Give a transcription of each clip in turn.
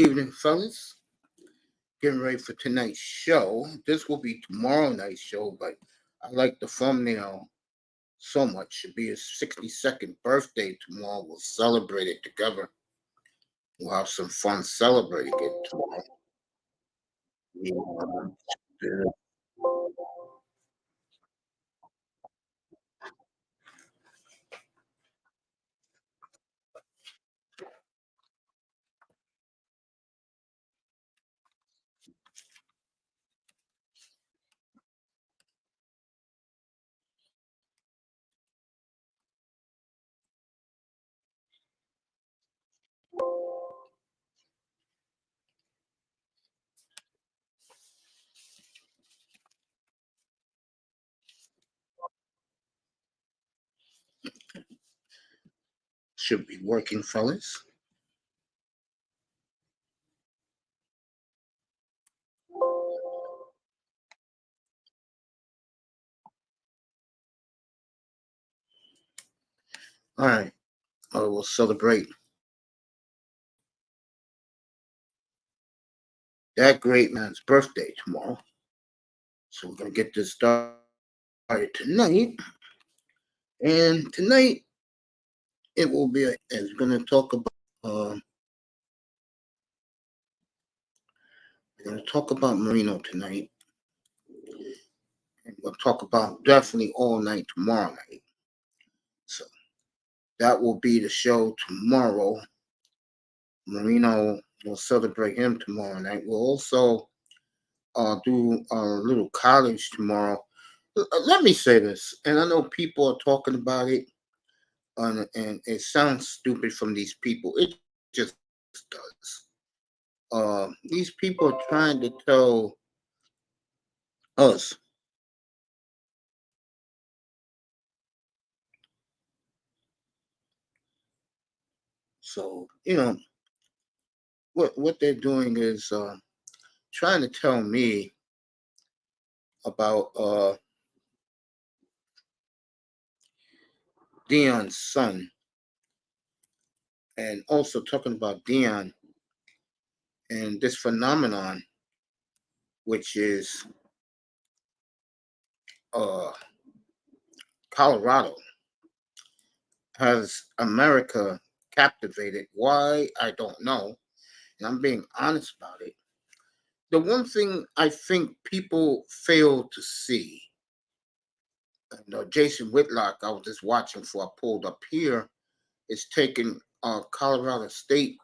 Evening, fellas. Getting ready for tonight's show. This will be tomorrow night's show, but I like the thumbnail so much. Should be his 62nd birthday tomorrow. We'll celebrate it together. We'll have some fun celebrating it tomorrow. Yeah. Should be working, fellas. All right. We'll celebrate that great man's birthday tomorrow. So we're going to get this started tonight. And tonight, it will be, it's going to talk about, we're going to talk about Marino tonight. And we'll talk about definitely all night tomorrow night. So that will be the show tomorrow. Marino will celebrate him tomorrow night. We'll also do a little college tomorrow. Let me say this, and I know people are talking about it, and it sounds stupid from these people. It just does. These people are trying to tell us so what they're doing is trying to tell me about Dion's son, and also talking about Dion and this phenomenon, which is uh, Colorado has America captivated. Why? I don't know. And I'm being honest about it. The one thing I think people fail to see, and Jason Whitlock, I was just watching before I pulled up here, is taking Colorado State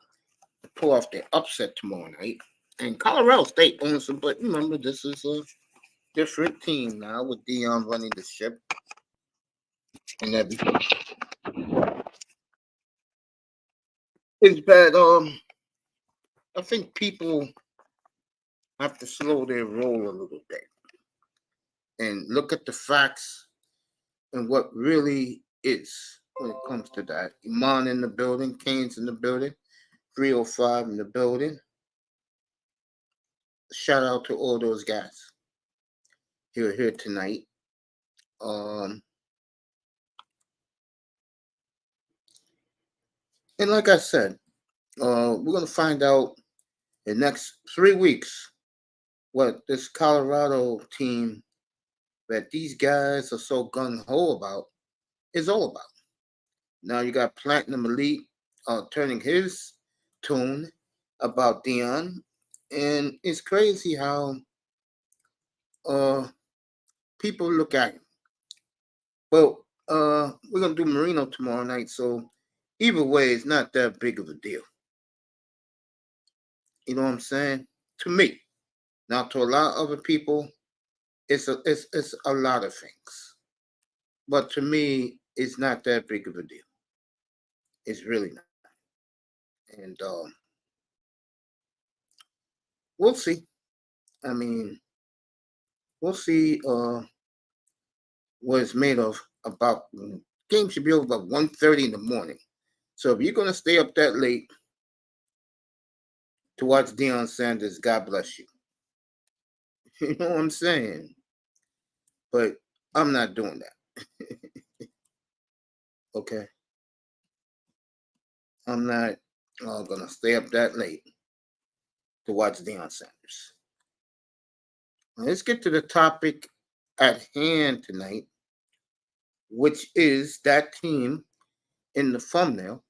to pull off their upset tomorrow night. And Colorado State owns them, but remember, this is a different team now with Dion running the ship and everything. It's bad. I think people have to slow their roll a little bit and look at the facts and what really is when it comes to that. Iman in the building, Kane's in the building, 305 in the building. Shout out to all those guys who are here tonight. Um, and like I said, we're gonna find out in the next 3 weeks what this Colorado team that these guys are so gung ho about is all about. Now you got Platinum Elite turning his tune about Dion, and it's crazy how uh, people look at him. Well, we're gonna do Marino tomorrow night, so either way, it's not that big of a deal. You know what I'm saying? To me, now to a lot of other people, it's a lot of things, but to me, it's not that big of a deal. It's really not, and we'll see. I mean, we'll see what it's made of. About game should be over about 1:30 in the morning. So if you're gonna stay up that late to watch Deion Sanders, God bless you. You know what I'm saying? But I'm not doing that. Okay, I'm not gonna stay up that late. to watch Deion Sanders. Let's get to the topic at hand tonight, which is that team in the thumbnail.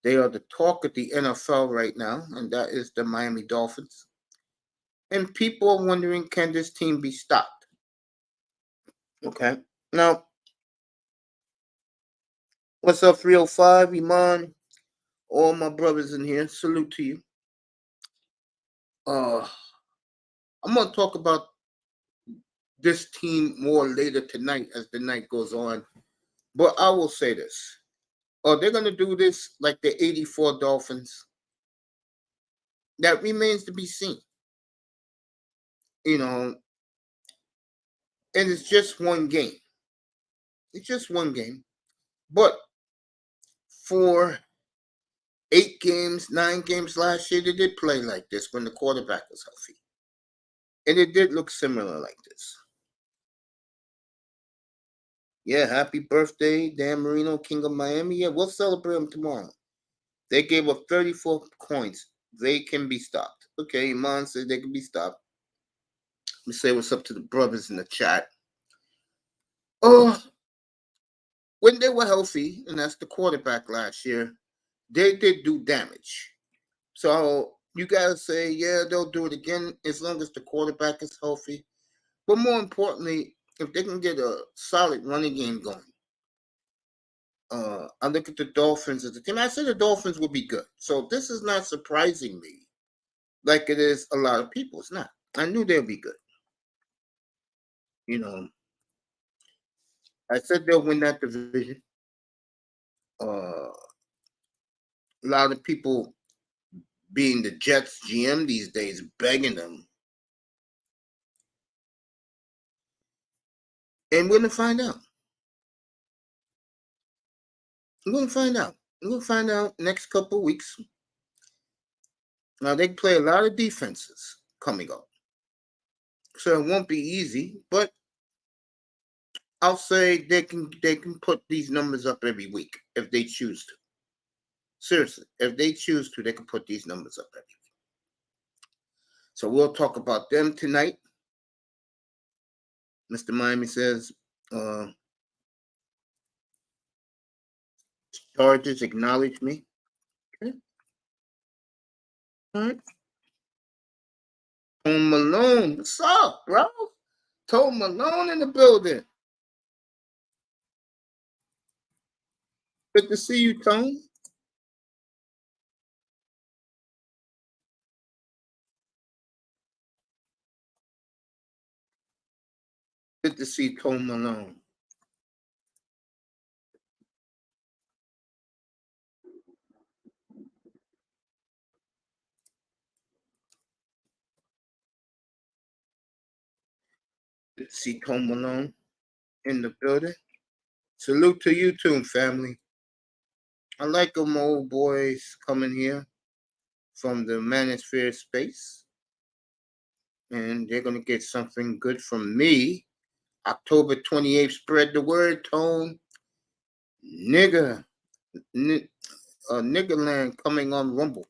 They are the talk of the NFL right now, and that is the Miami Dolphins. And people are wondering, can this team be stopped? Okay. Now, what's up, 305, Iman? All my brothers in here, salute to you. I'm going to talk about this team more later tonight as the night goes on. But I will say this. They're going to do this like the 84 Dolphins. That remains to be seen. And it's just one game. It's just one game. But for 8 games, 9 games last year, they did play like this when the quarterback was healthy. And it did look similar like this. Yeah, happy birthday, Dan Marino, King of Miami. Yeah, we'll celebrate him tomorrow. They gave up 34 points. They can be stopped. Okay, Iman said they can be stopped. Let me say what's up to the brothers in the chat. When they were healthy, and that's the quarterback last year, they did do damage. So you gotta say, yeah, they'll do it again as long as the quarterback is healthy. But more importantly, if they can get a solid running game going. I look at the Dolphins as a team. I said the Dolphins will be good. So this is not surprising me like it is a lot of people. It's not. I knew they'll be good. I said they'll win that division. A lot of people being the Jets GM these days begging them. And we're going to find out. We're going to find out. We're going to find out next couple of weeks. Now, they play a lot of defenses coming up. So it won't be easy, but I'll say they can put these numbers up every week if they choose to. Seriously, if they choose to, they can put these numbers up every week. So we'll talk about them tonight. Mr. Miami says, Chargers acknowledge me. Okay. All right. Tone Malone, what's up, bro? Tone Malone in the building. Good to see you, Tone. Good to see Tone Malone. Good to see Tone Malone in the building. Salute to you too, family. I like them old boys coming here from the Manosphere space. And they're going to get something good from me. October 28th, spread the word, Tone. Niggerland coming on Rumble.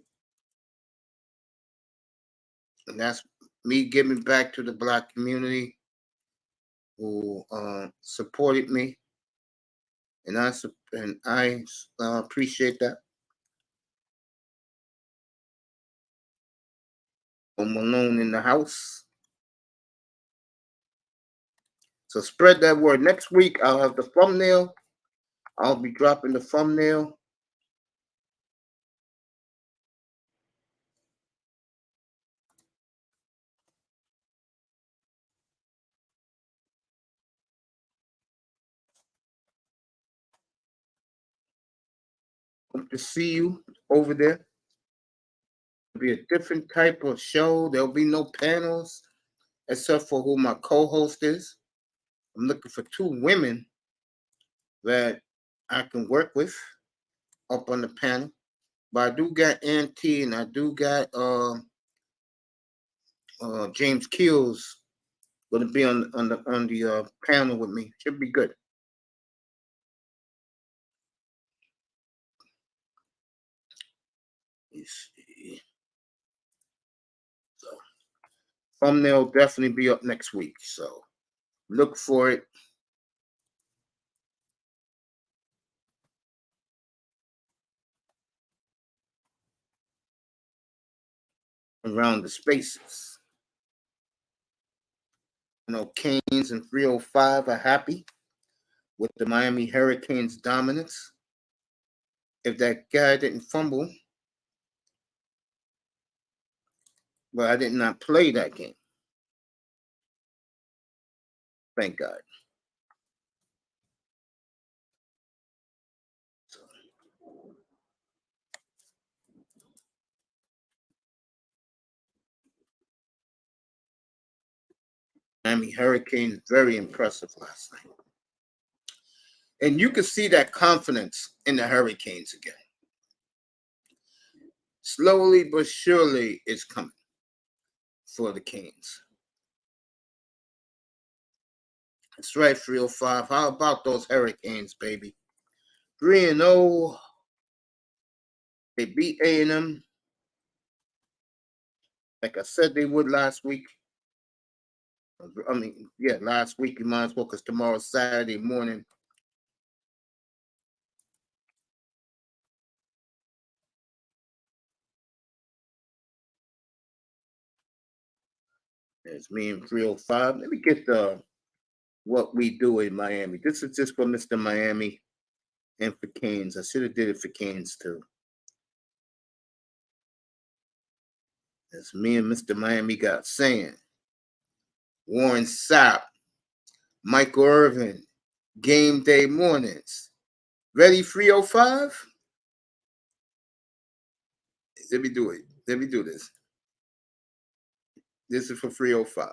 And that's me giving back to the Black community who supported me. And I appreciate that. I'm alone in the house. So spread that word. Next week, I'll have the thumbnail. I'll be dropping the thumbnail. Hope to see you over there. It'll be a different type of show. There'll be no panels except for who my co-host is. I'm looking for 2 women that I can work with up on the panel. But I do got Auntie and I do got James Keels going to be on the panel with me. Should be good. Let's see. Thumbnail definitely be up next week, so look for it. Around the spaces. Canes and 305 are happy with the Miami Hurricanes' dominance. If that guy didn't fumble, but I did not play that game. Thank God. Miami Hurricanes, very impressive last night. And you can see that confidence in the Hurricanes again. Slowly but surely it's coming for the Canes. That's right, 305. How about those Hurricanes, baby? 3-0. They beat A&M. Like I said they would last week. Last week you might as well, because tomorrow's Saturday morning. There's me and 305. Let me get what we do in Miami. This is just for Mr. Miami and for Canes. I should have did it for Canes too. As me and Mr. Miami got saying. Warren Sapp, Michael Irvin, game day mornings. Ready, 305? Let me do it. Let me do this. This is for 305.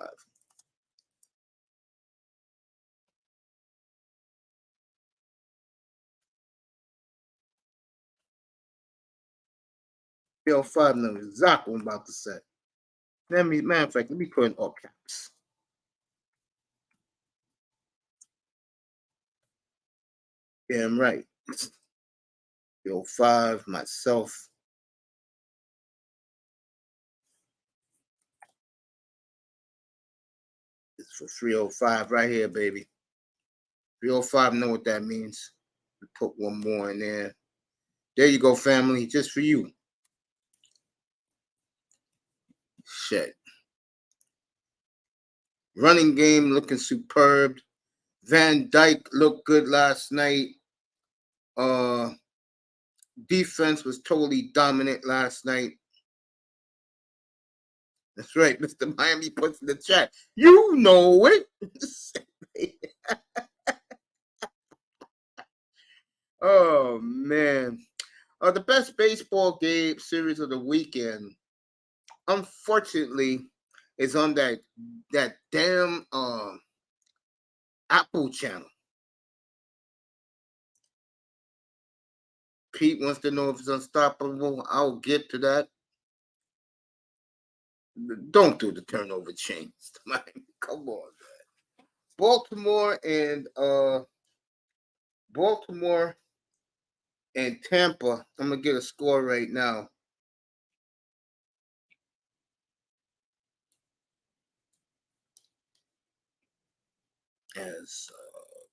Five knows exactly what I'm about to say. Matter of fact, let me put in all caps. Damn right. 305, myself. It's for 305 right here, baby. 305 know what that means. Put one more in there. There you go, family. Just for you. Shit. Running game looking superb. Van Dyke looked good last night. Defense was totally dominant last night. That's right, Mr. Miami puts in the chat. You know it. Oh man. The best baseball game series of the weekend, unfortunately, is on that damn Apple channel. Pete wants to know if it's unstoppable. I'll get to that. Don't do the turnover chain. Come on, man. Baltimore and Tampa. I'm gonna get a score right now. As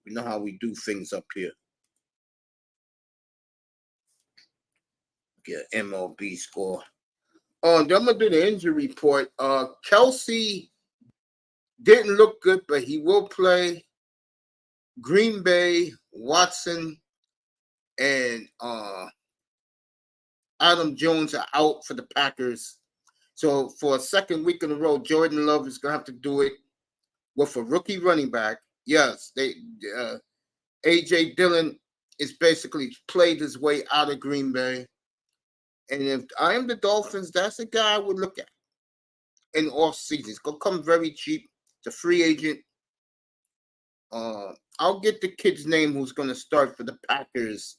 we know how we do things up here. Get an MLB score. I'm gonna do the injury report. Kelsey didn't look good, but he will play. Green Bay, Watson, and Adam Jones are out for the Packers. So for a second week in a row, Jordan Love is gonna have to do it with a rookie running back. Yes, AJ Dillon is basically played his way out of Green Bay. And if I am the Dolphins, that's a guy I would look at in off season. It's gonna come very cheap. It's a free agent. I'll get the kid's name who's gonna start for the Packers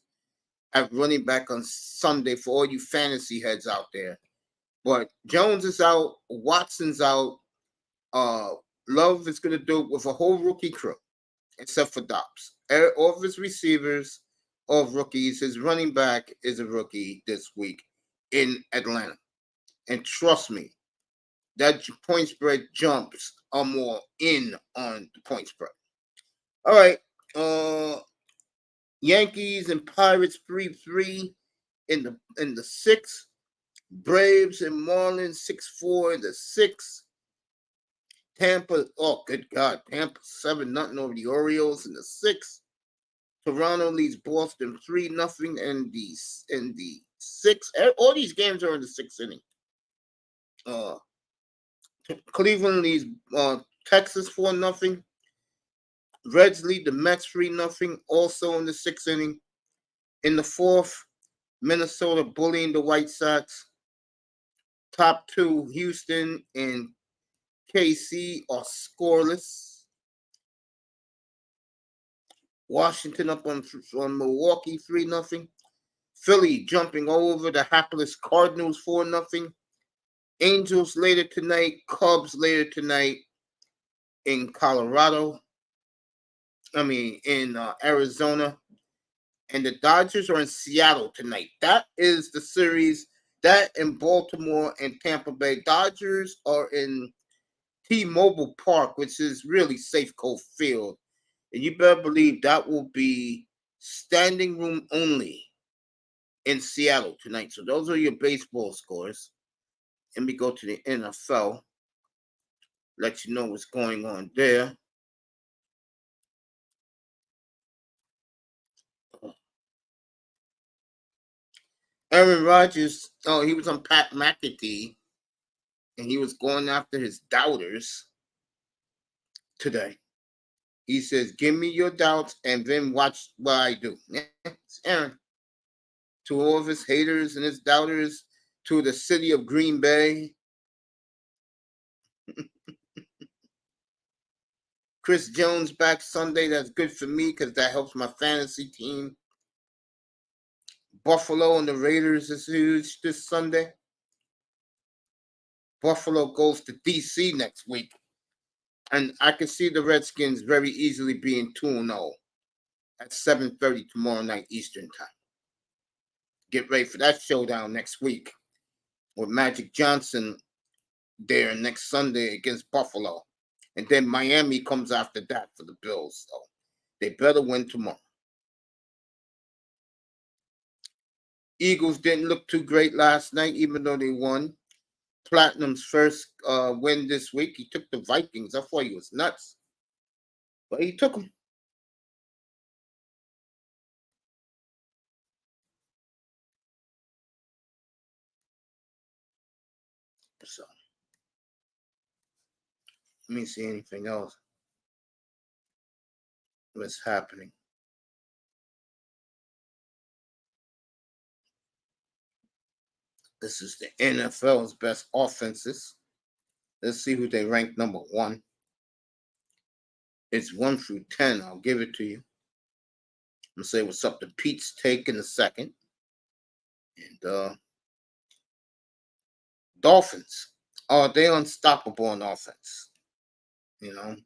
at running back on Sunday for all you fantasy heads out there. But Jones is out, Watson's out. Love is gonna do it with a whole rookie crew, except for Dobbs. All of his receivers, all rookies. His running back is a rookie this week in Atlanta. And trust me, that point spread jumps are more in on the point spread. All right. Yankees and Pirates 3-3 in the sixth. Braves and Marlins 6-4 in the sixth. Tampa, oh good God, Tampa 7-0 over the Orioles in the sixth. Toronto leads Boston 3-0 in the sixth. All these games are in the sixth inning. Cleveland leads Texas 4-0. Reds lead the Mets 3-0, also in the sixth inning. In the fourth, Minnesota bullying the White Sox. Top two, Houston and KC, are scoreless. Washington up on Milwaukee 3-0. Philly jumping over the hapless Cardinals 4-0. Angels later tonight. Cubs later tonight in Colorado. In Arizona. And the Dodgers are in Seattle tonight. That is the series. That in Baltimore and Tampa Bay. Dodgers are in T-Mobile Park, which is really Safeco Field. And you better believe that will be standing room only in Seattle tonight. So those are your baseball scores. Let me go to the NFL. Let you know what's going on there. Aaron Rodgers, he was on Pat McAfee, and he was going after his doubters today. He says, give me your doubts and then watch what I do. Yeah, it's Aaron. To all of his haters and his doubters, to the city of Green Bay. Chris Jones back Sunday. That's good for me because that helps my fantasy team. Buffalo and the Raiders is huge this Sunday. Buffalo goes to D.C. next week. And I can see the Redskins very easily being 2-0 at 7:30 tomorrow night Eastern time. Get ready for that showdown next week with Magic Johnson there next Sunday against Buffalo. And then Miami comes after that for the Bills. So they better win tomorrow. Eagles didn't look too great last night, even though they won. Platinum's first win this week. He took the Vikings. I thought he was nuts. But he took them. So, let me see anything else. What's happening? This is the NFL's best offenses. Let's see who they rank number one. It's 1 through 10. I'll give it to you. I'm going to say what's up to Pete's Take in a second. And Dolphins. Oh, they're unstoppable on offense. You know.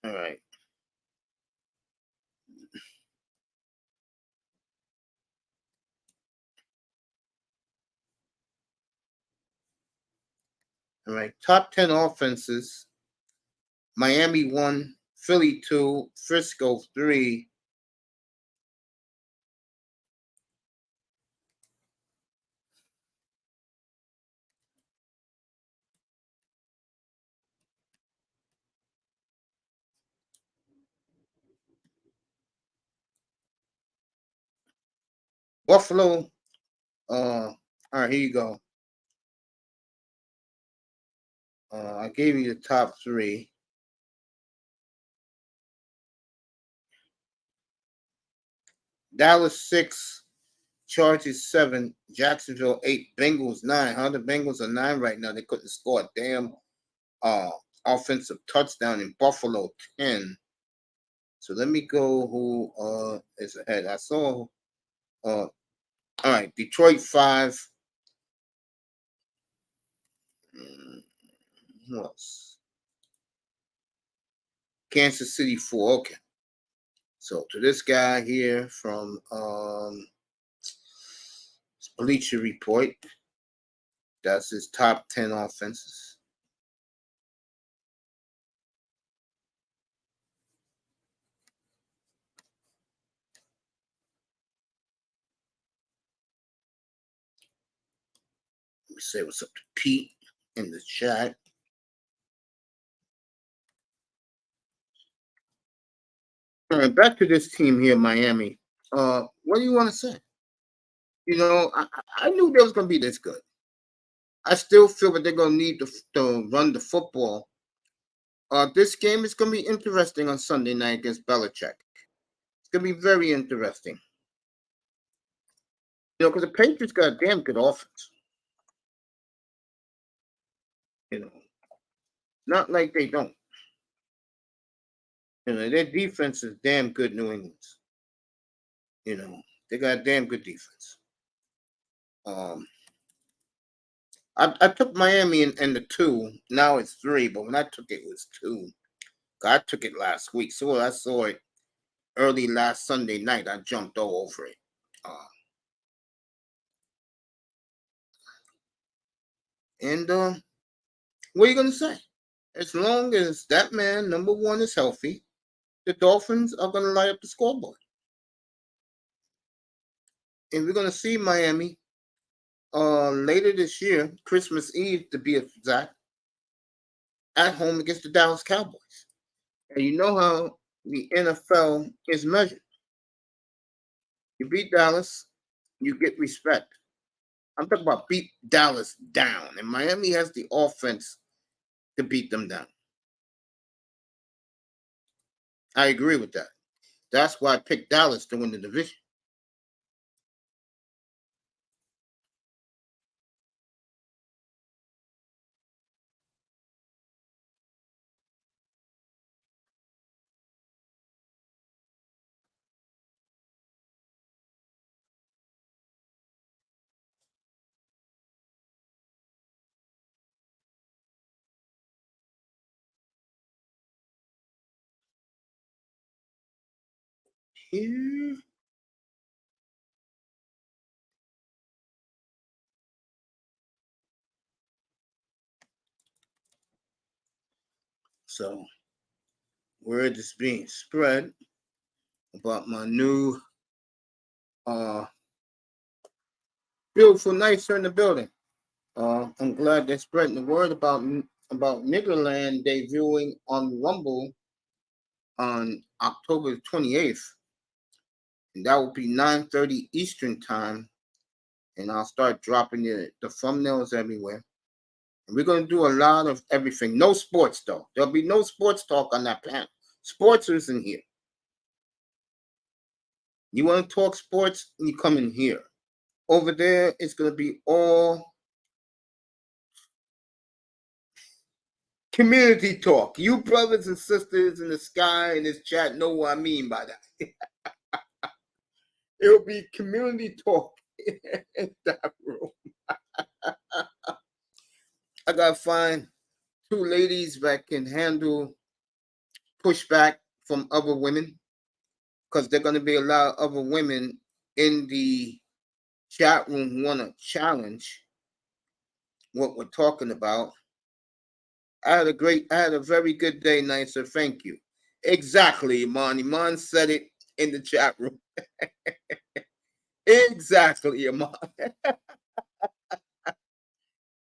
All right. All right. Top 10 offenses. Miami 1, Philly 2, Frisco 3. Buffalo. All right, here you go. I gave you the top 3. Dallas 6, Chargers 7, Jacksonville 8, Bengals 9. Huh? The Bengals are 9 right now. They couldn't score a damn offensive touchdown in Buffalo 10. So let me go who is ahead. I saw all right, Detroit 5. Who else? Kansas City 4. Okay. So to this guy here from Bleacher Report. That's his top 10 offenses. Let me say what's up to Pete in the chat. All right, back to this team here, Miami. What do you want to say? You know, I knew they was going to be this good. I still feel that they're going to need to run the football. This game is going to be interesting on Sunday night against Belichick. It's going to be very interesting. You know, because the Patriots got a damn good offense. You know, not like they don't. You know, their defense is damn good, New England's. You know, they got a damn good defense. I took Miami in the 2. Now it's 3, but when I took it, it was 2. I took it last week. So when I saw it early last Sunday night, I jumped all over it. What are you going to say? As long as that man, number 1, is healthy, the Dolphins are going to light up the scoreboard. And we're going to see Miami later this year, Christmas Eve to be exact, at home against the Dallas Cowboys. And you know how the NFL is measured. You beat Dallas, you get respect. I'm talking about beat Dallas down. And Miami has the offense to beat them down. I agree with that. That's why I picked Dallas to win the division. Here. So, word is being spread about my new beautiful nicer in the building. I'm glad they're spreading the word about Niggerland debuting on Rumble on October 28th. And that will be 9:30 Eastern time. And I'll start dropping the thumbnails everywhere. And we're going to do a lot of everything. No sports, though. There'll be no sports talk on that panel. Sports isn't here. You want to talk sports, you come in here. Over there, it's going to be all community talk. You brothers and sisters in the sky in this chat know what I mean by that. It'll be community talk in that room. I got to find 2 ladies that can handle pushback from other women, because there are going to be a lot of other women in the chat room who want to challenge what we're talking about. I had a very good day, Nicer. Thank you. Exactly, Iman. Iman said it in the chat room. Exactly, Iman.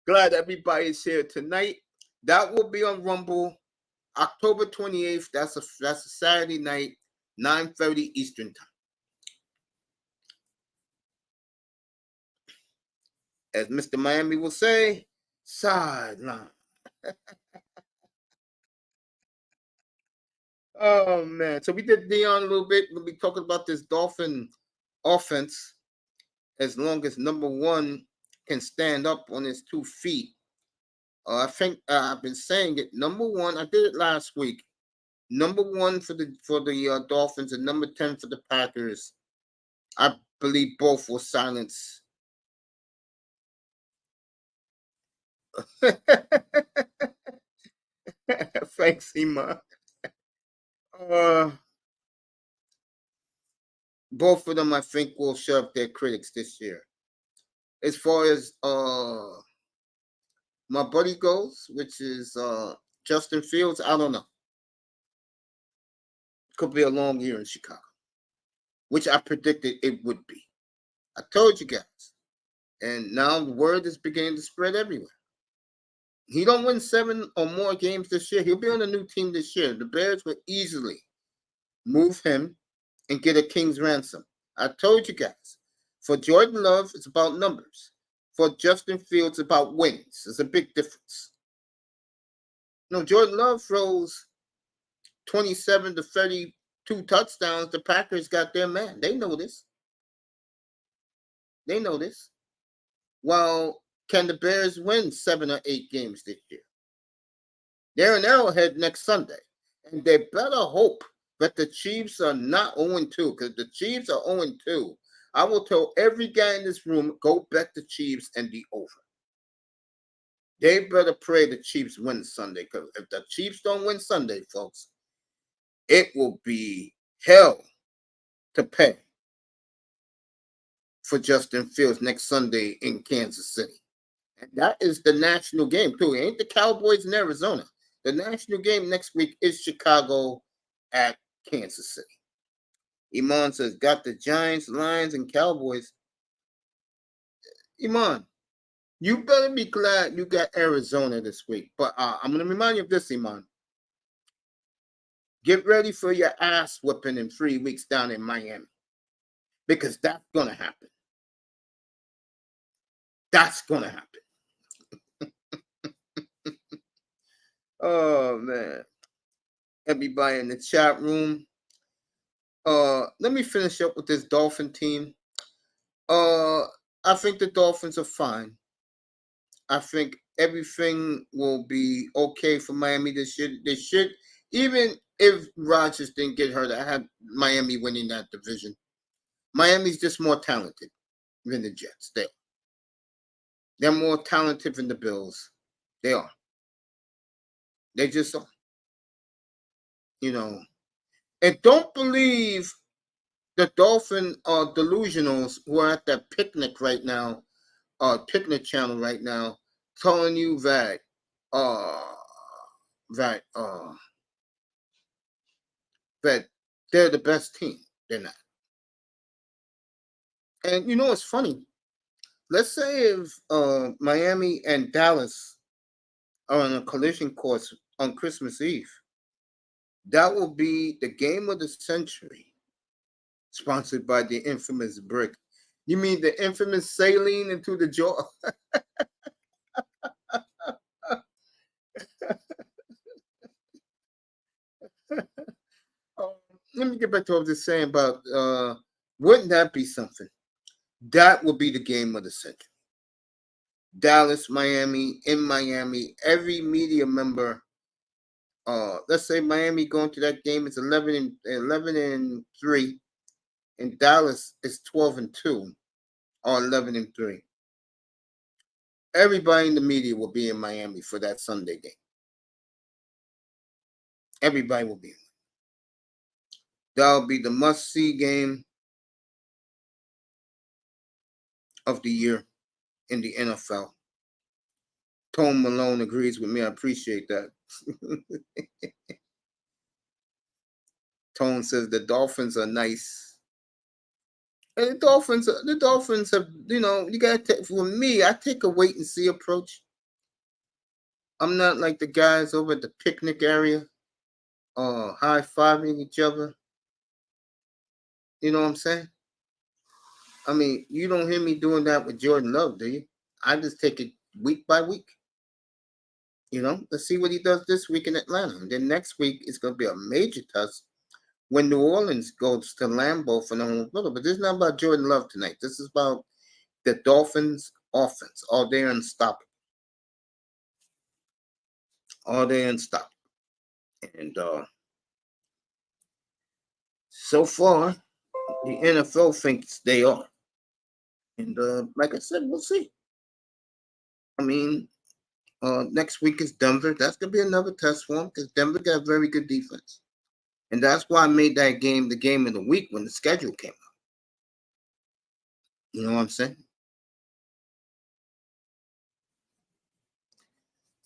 Glad everybody's here tonight. That will be on Rumble, October 28th. That's a Saturday night, 9:30 Eastern time. As Mr. Miami will say, sideline. Oh man! So we did Dion a little bit. We'll be talking about this Dolphin offense. As long as number 1 can stand up on his 2 feet. I think I've been saying it. Number 1, I did it last week. Number 1 for the Dolphins and number 10 for the Packers. I believe both will silence. Thanks, Ima. Both of them, I think, will shove their critics this year. As far as my buddy goes, which is Justin Fields, I don't know. Could be a long year in Chicago, which I predicted it would be. I told you guys. And now the word is beginning to spread everywhere. He don't win 7 or more games this year. He'll be on a new team this year. The Bears will easily move him and get a king's ransom. I told you guys. For Jordan Love, it's about numbers. For Justin Fields, it's about wins. There's a big difference. No, Jordan Love throws 27 to 32 touchdowns. The Packers got their man. They know this. They know this. Well, can the Bears win 7 or 8 games this year? They're in Arrowhead next Sunday. And they better hope that the Chiefs are not 0-2. Because the Chiefs are 0-2. I will tell every guy in this room, go bet the Chiefs and the over. They better pray the Chiefs win Sunday. Because if the Chiefs don't win Sunday, folks, it will be hell to pay for Justin Fields next Sunday in Kansas City. And that is the national game, too. It ain't the Cowboys in Arizona. The national game next week is Chicago at Kansas City. Iman says, got the Giants, Lions, and Cowboys. Iman, you better be glad you got Arizona this week. But I'm going to remind you of this, Iman. Get ready for your ass whooping in 3 weeks down in Miami. Because that's going to happen. That's going to happen. Oh, man. Everybody in the chat room. Let me finish up with this Dolphin team. I think the Dolphins are fine. I think everything will be okay for Miami this year. They should, even if Rodgers didn't get hurt, I had Miami winning that division. Miami's just more talented than the Jets. They're more talented than the Bills. They are. They just are. You know. And don't believe the Dolphin delusionals who are at that picnic right now, picnic channel right now, telling you that that they're the best team. They're not. And you know what's funny? Let's say if Miami and Dallas are on a collision course on Christmas Eve, that will be the game of the century, sponsored by the infamous brick. You mean the infamous saline into the jaw? Let me get back to what I was just saying about wouldn't that be something? That would be the game of the century. Dallas, Miami, in Miami, every media member, let's say Miami going to that game is 11-3, and Dallas is 12-2 or 11-3. Everybody in the media will be in Miami for that Sunday game. Everybody will be in. That'll be the must-see game of the year in the NFL. Tone Malone agrees with me. I appreciate that. Tone says the Dolphins are nice. And the Dolphins have, you know, you got to, for me, I take a wait and see approach. I'm not like the guys over at the picnic area, high-fiving each other. You know what I'm saying? I mean, you don't hear me doing that with Jordan Love, do you? I just take it week by week. You know, let's see what he does this week in Atlanta. And then next week is going to be a major test when New Orleans goes to Lambeau for the home field. But this is not about Jordan Love tonight. This is about the Dolphins' offense. All day unstoppable. All day unstoppable. And so far, the NFL thinks they are. And like I said, we'll see. I mean, next week is Denver. That's going to be another test for them because Denver got a very good defense. And that's why I made that game the game of the week when the schedule came out. You know what I'm saying?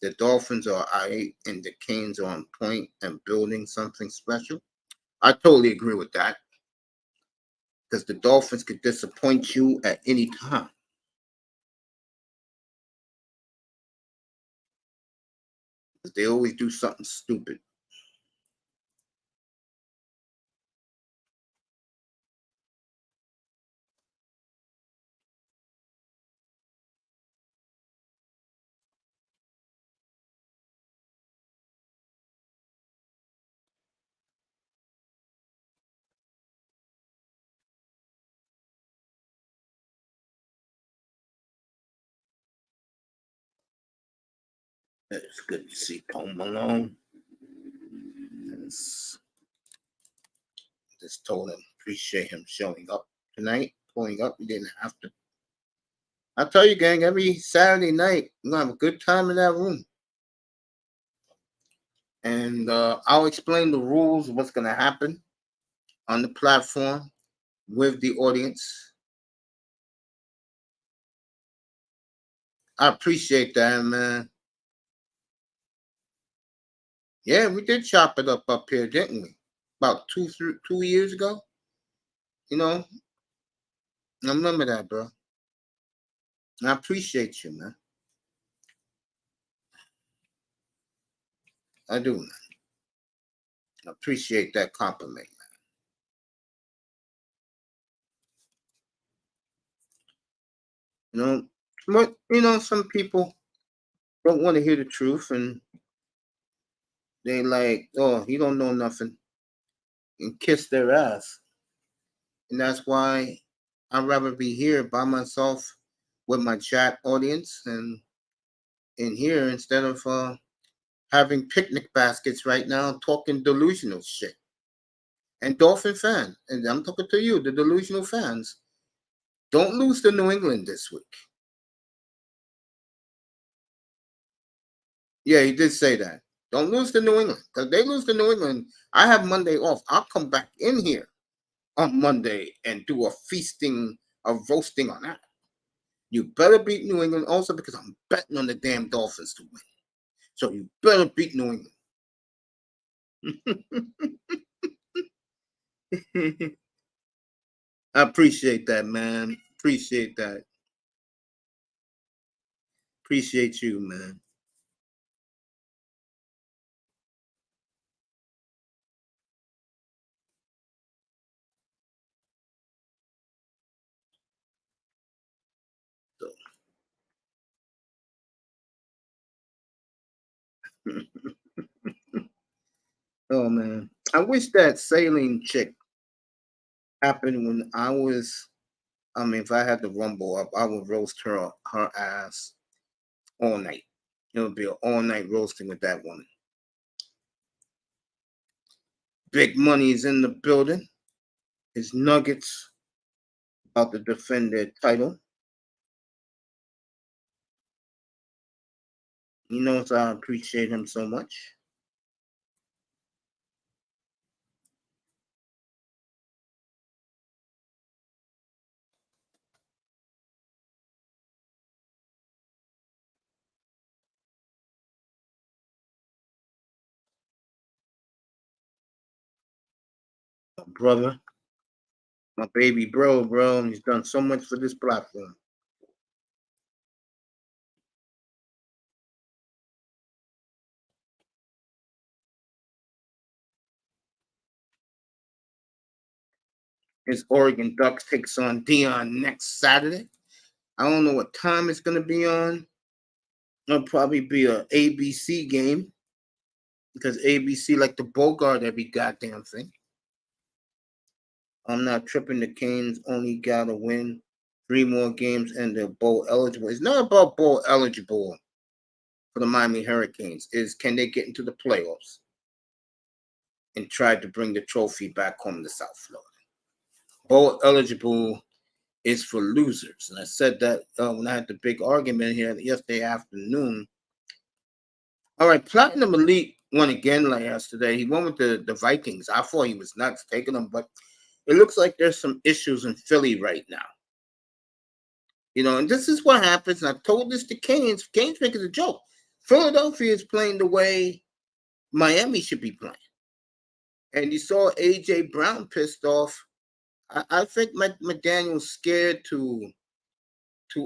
The Dolphins are aight and the Canes are on point and building something special. I totally agree with that because the Dolphins could disappoint you at any time. They always do something stupid. It's good to see Paul Malone. Just told him appreciate him showing up tonight, pulling up. He didn't have to. I tell you, gang, every Saturday night, we're gonna have a good time in that room. And I'll explain the rules of what's gonna happen on the platform with the audience. I appreciate that, man. Yeah, we did chop it up here, didn't we? About 2 years ago. You know, I remember that, bro. And I appreciate you, man. I do, man. I appreciate that compliment, man. Some people don't want to hear the truth and they like, oh, you don't know nothing, and kiss their ass. And that's why I'd rather be here by myself with my chat audience and in here instead of having picnic baskets right now talking delusional shit. And Dolphin fan, and I'm talking to you, the delusional fans, don't lose to New England this week. Yeah, he did say that. Don't lose to New England. Because they lose to New England, I have Monday off. I'll come back in here on Monday and do a feasting, a roasting on that. You better beat New England also because I'm betting on the damn Dolphins to win. So you better beat New England. I appreciate that, man. Appreciate that. Appreciate you, man. So. Oh man, I wish that sailing chick happened when I was. I mean, if I had the rumble up, I would roast her ass all night. It would be an all night roasting with that woman. Big money is in the building. His Nuggets about to defend their title. He knows I appreciate him so much. My brother, my baby bro, and he's done so much for this platform. His Oregon Ducks takes on Dion next Saturday. I don't know what time it's going to be on. It'll probably be a ABC game because ABC like to bogart every goddamn thing. I'm not tripping. The Canes only got to win 3 more games and they're bowl eligible. It's not about bowl eligible for the Miami Hurricanes. Is can they get into the playoffs and try to bring the trophy back home to South Florida? Bowl eligible is for losers. And I said that when I had the big argument here yesterday afternoon. All right, Platinum Elite won again like yesterday. He won with the Vikings. I thought he was nuts taking them, but it looks like there's some issues in Philly right now. And this is what happens. And I told this to Canes. Canes making a joke. Philadelphia is playing the way Miami should be playing. And you saw A.J. Brown pissed off. I think McDaniel's scared to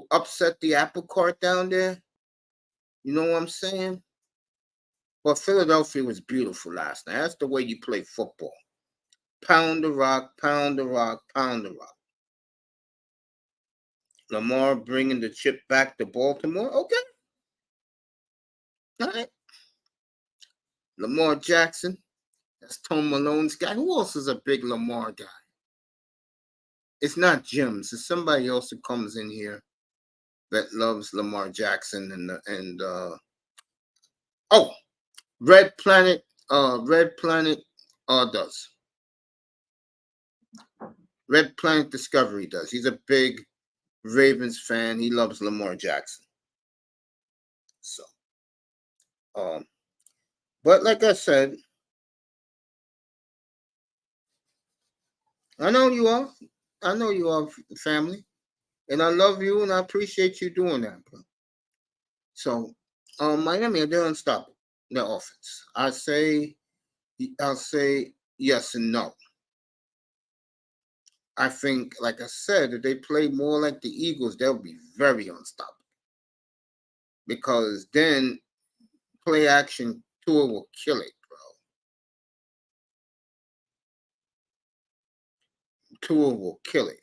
upset the apple cart down there. You know what I'm saying? But Philadelphia was beautiful last night. That's the way you play football. Pound the rock, pound the rock, pound the rock. Lamar bringing the chip back to Baltimore. Okay. All right. Lamar Jackson. That's Tom Malone's guy. Who else is a big Lamar guy? It's not Jim's. It's somebody else who comes in here that loves Lamar Jackson Red Planet does. Red Planet Discovery does. He's a big Ravens fan. He loves Lamar Jackson. So, but like I said, I know you are. I know you are family, and I love you, and I appreciate you doing that, bro. So, Miami, they're unstoppable. Their offense. I'll say yes and no. I think, like I said, if they play more like the Eagles, they'll be very unstoppable. Because then play action Tua will kill it, bro. Tua will kill it.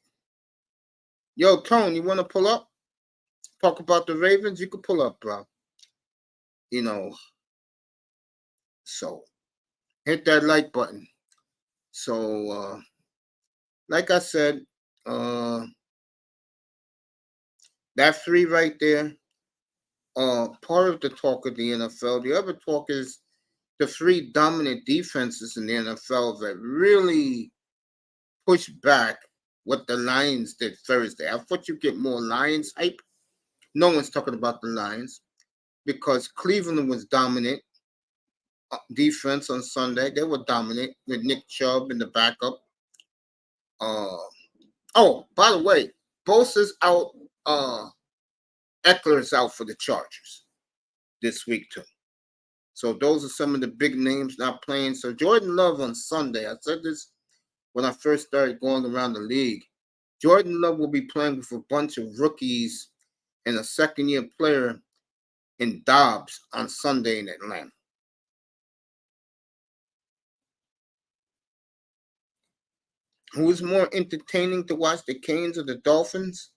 Yo, Tone, you want to pull up? Talk about the Ravens? You can pull up, bro. You know, so hit that like button. So, like I said, that three right there, part of the talk of the NFL. The other talk is the three dominant defenses in the NFL that really push back what the Lions did Thursday. I thought you get more Lions hype. No one's talking about the Lions because Cleveland was dominant defense on Sunday. They were dominant with Nick Chubb in the backup. By the way, Bosa's out. Eckler's out for the Chargers this week too. So those are some of the big names not playing. So Jordan Love on Sunday, I said this when I first started going around the league. Jordan Love will be playing with a bunch of rookies and a second-year player in Dobbs on Sunday in Atlanta. Who is more entertaining to watch, the Canes or the Dolphins?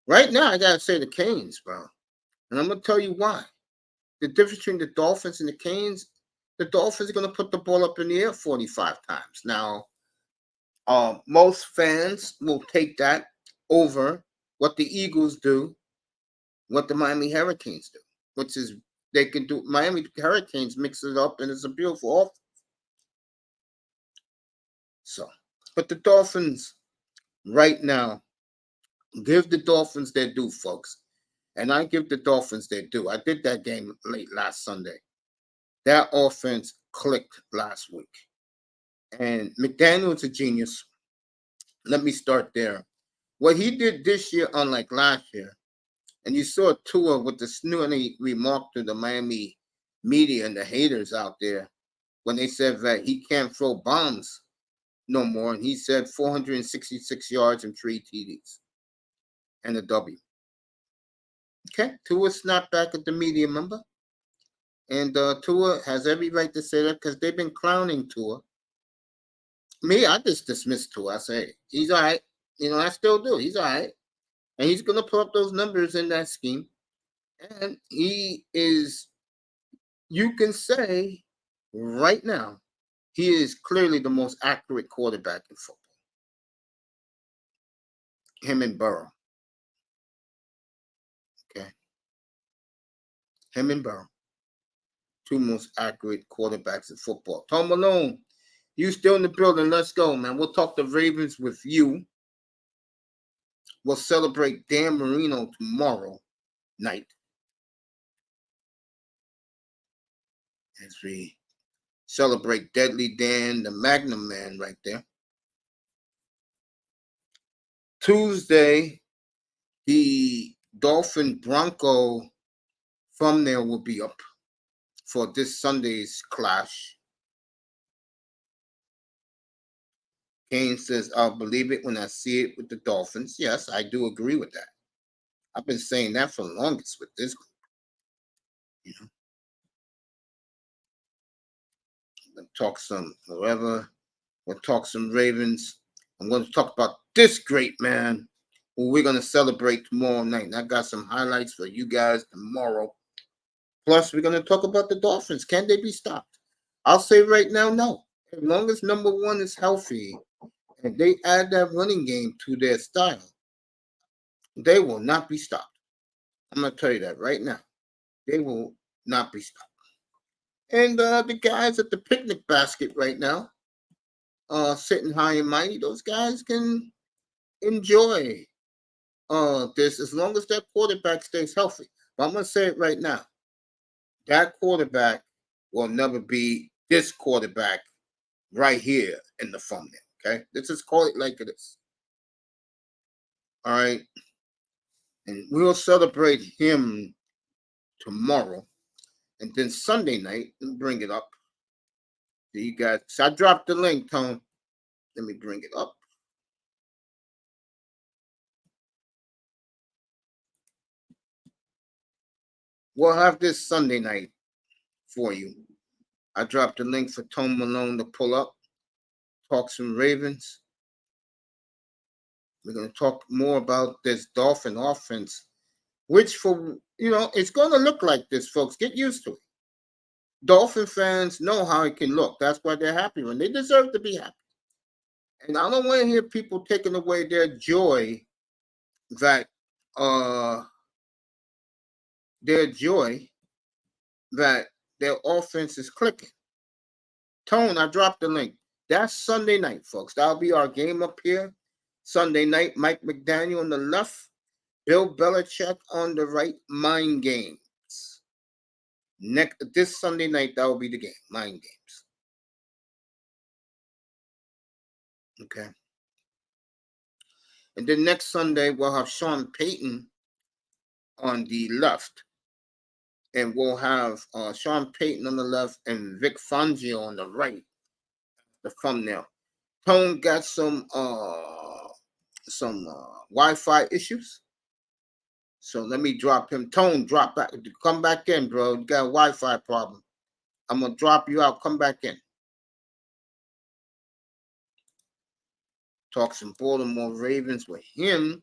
Right now, I got to say the Canes, bro. And I'm going to tell you why. The difference between the Dolphins and the Canes, the Dolphins are going to put the ball up in the air 45 times. Now, most fans will take that over what the Eagles do, what the Miami Hurricanes do, which is they can do. Miami Hurricanes mix it up, and it's a beautiful offense. So, but the Dolphins right now, give the Dolphins their due, folks. And I give the Dolphins their due. I did that game late last Sunday. That offense clicked last week. And McDaniel's a genius. Let me start there. What he did this year, unlike last year, and you saw Tua with the snooty remark to the Miami media and the haters out there when they said that he can't throw bombs no more. And he said 466 yards and 3 TDs and a W. Okay, Tua snapped back at the media, member. And Tua has every right to say that because they've been clowning Tua. Me, I just dismissed Tua. I say, he's all right. I still do. He's all right. And he's going to put up those numbers in that scheme. And he is, you can say right now, he is clearly the most accurate quarterback in football. Him and Burrow. Okay. Him and Burrow. Two most accurate quarterbacks in football. Tom Malone, you still in the building. Let's go, man. We'll talk the Ravens with you. We'll celebrate Dan Marino tomorrow night as we celebrate Deadly Dan, the Magnum Man right there. Tuesday, the Dolphin Bronco thumbnail will be up for this Sunday's clash. Kane says, I'll believe it when I see it with the Dolphins. Yes, I do agree with that. I've been saying that for the longest with this group. You know, we'll talk some whatever. We'll talk some Ravens. I'm going to talk about this great man who we're going to celebrate tomorrow night. And I got some highlights for you guys tomorrow. Plus, we're going to talk about the Dolphins. Can they be stopped? I'll say right now, no. As long as number one is healthy and they add that running game to their style, they will not be stopped. I'm going to tell you that right now. They will not be stopped. And the guys at the picnic basket right now, sitting high and mighty, those guys can enjoy this as long as that quarterback stays healthy. But I'm going to say it right now. That quarterback will never be this quarterback right here in the thumbnail. Okay? Let's just call it like it is. All right? And we'll celebrate him tomorrow. And then Sunday night, let me bring it up. So you guys, so I dropped the link, Tone. Let me bring it up. We'll have this Sunday night for you. I dropped the link for Tone Malone to pull up, talk some Ravens. We're going to talk more about this Dolphin offense, which it's going to look like this, folks. Get used to it. Dolphin fans know how it can look. That's why they're happy when they deserve to be happy. And I don't want to hear people taking away their joy that their offense is clicking. Tone, I dropped the link. That's Sunday night, folks. That'll be our game up here. Sunday night, Mike McDaniel on the left, Bill Belichick on the right, mind games. This Sunday night, that will be the game, mind games. Okay. And then next Sunday, we'll have Sean Payton on the left. And we'll have Sean Payton on the left and Vic Fangio on the right. The thumbnail. Tone got some Wi-Fi issues. So let me drop him. Tone, drop back. Come back in, bro. You got a Wi-Fi problem. I'm going to drop you out. Come back in. Talk some Baltimore Ravens with him.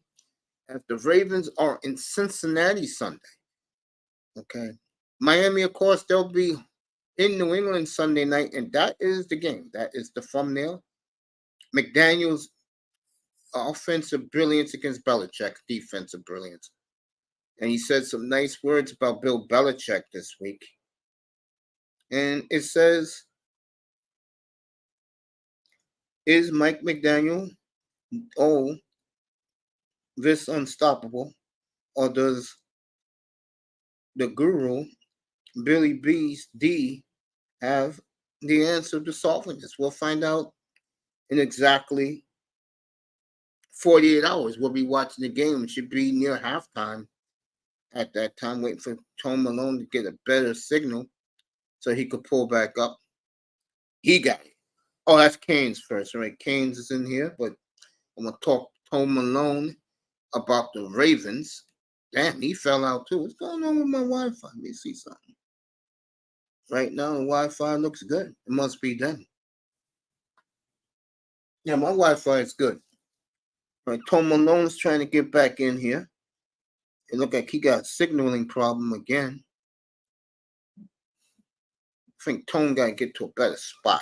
As the Ravens are in Cincinnati Sunday. Okay. Miami, of course, they'll be in New England Sunday night, and that is the game. That is the thumbnail. McDaniel's offensive brilliance against Belichick's defensive brilliance. And he said some nice words about Bill Belichick this week. And it says, is Mike McDaniel, this unstoppable? Or does the guru, Billy D, have the answer to solving this? We'll find out in exactly 48 hours. We'll be watching the game. It should be near halftime at that time, waiting for Tone Malone to get a better signal so he could pull back up. He got it. Oh, that's Canes first, right? Canes is in here, but I'm going to talk to Tone Malone about the Ravens. Damn, he fell out too. What's going on with my Wi-Fi? Let me see something. Right now, the Wi-Fi looks good. It must be them. Yeah, my Wi-Fi is good. All right, Tone Malone's trying to get back in here. It looked like he got a signaling problem again. I think Tone got to get to a better spot.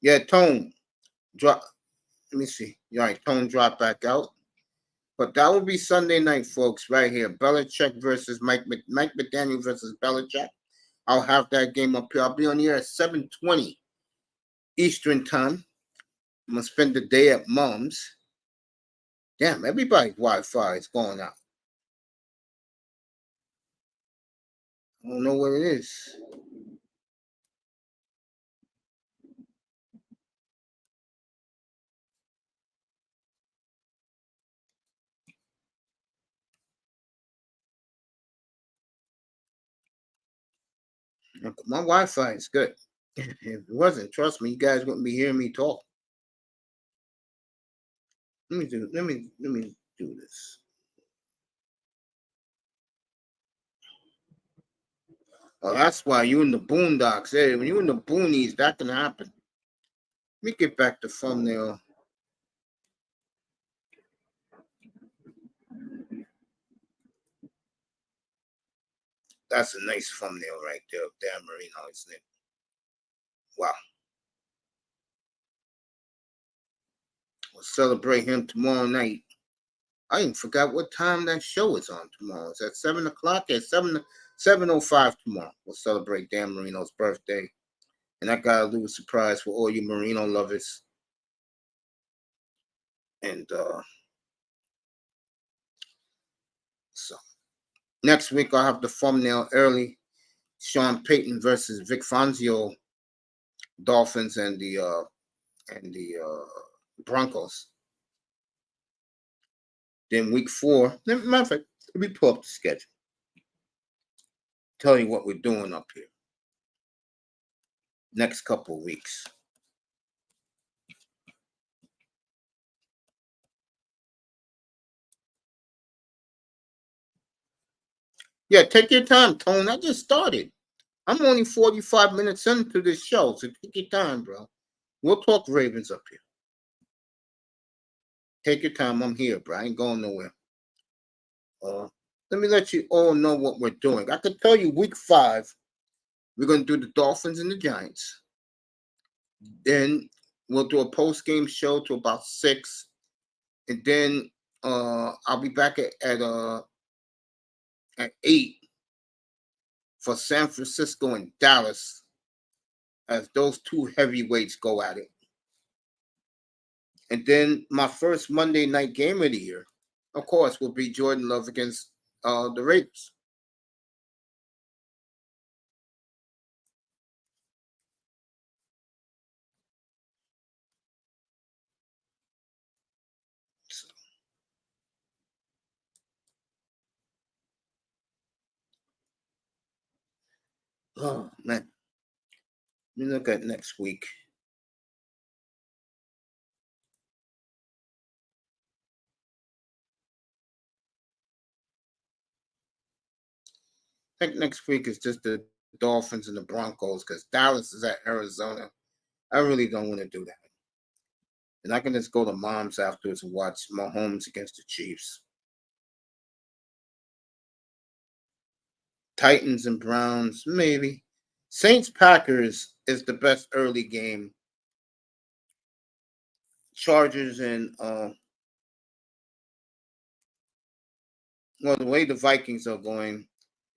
Yeah, Tone drop. Let me see. All right, Tone dropped back out. But that will be Sunday night, folks, right here. Belichick versus Mike McDaniel versus Belichick. I'll have that game up here. I'll be on here at 7:20 Eastern time. I'm going to spend the day at Mom's. Damn, everybody's Wi-Fi is going out. I don't know what it is. My Wi-Fi is good. If it wasn't, trust me, you guys wouldn't be hearing me talk. Let me do this. Oh, that's why you in the boondocks. Hey, when you in the boonies, that can happen. Let me get back to thumbnail. That's a nice thumbnail right there of Dan Marino, isn't it? Wow. We'll celebrate him tomorrow night. I even forgot what time that show is on tomorrow. It's at 7 o'clock. At 7:05 tomorrow. We'll celebrate Dan Marino's birthday. And I got a little surprise for all you Marino lovers. And so next week I'll have the thumbnail early. Sean Payton versus Vic Fangio, Dolphins and the Broncos. Then week 4, matter of fact, let me pull up the schedule. Tell you what we're doing up here. Next couple of weeks. Yeah, take your time, Tone. I just started. I'm only 45 minutes into this show, so take your time, bro. We'll talk Ravens up here. Take your time. I'm here, bro. I ain't going nowhere. Let me let you all know what we're doing. I can tell you week 5, we're going to do the Dolphins and the Giants. Then we'll do a post-game show to about 6. And then I'll be back at 8 for San Francisco and Dallas as those two heavyweights go at it. And then my first Monday night game of the year, of course, will be Jordan Love against the Raiders. So, oh, man. Let me look at next week. I think next week is just the Dolphins and the Broncos because Dallas is at Arizona. I really don't want to do that. And I can just go to Mom's afterwards and watch Mahomes against the Chiefs. Titans and Browns, maybe. Saints Packers is the best early game. Chargers and well, the way the Vikings are going,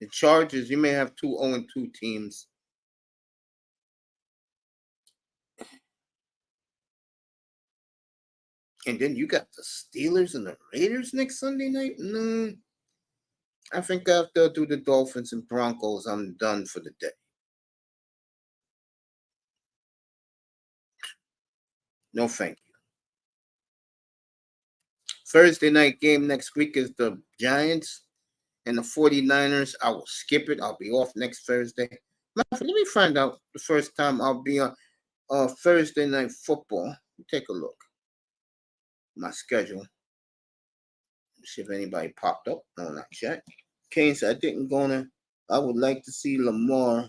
the Chargers, you may have 2 0-2 teams. And then you got the Steelers and the Raiders next Sunday night? No. I think after I do the Dolphins and Broncos, I'm done for the day. No, thank you. Thursday night game next week is the Giants and the 49ers. I will skip it. I'll be off next Thursday. Let me find out the first time I'll be on Thursday night football. Take a look. My schedule. See if anybody popped up. No, not yet. Case I didn't gonna. I would like to see Lamar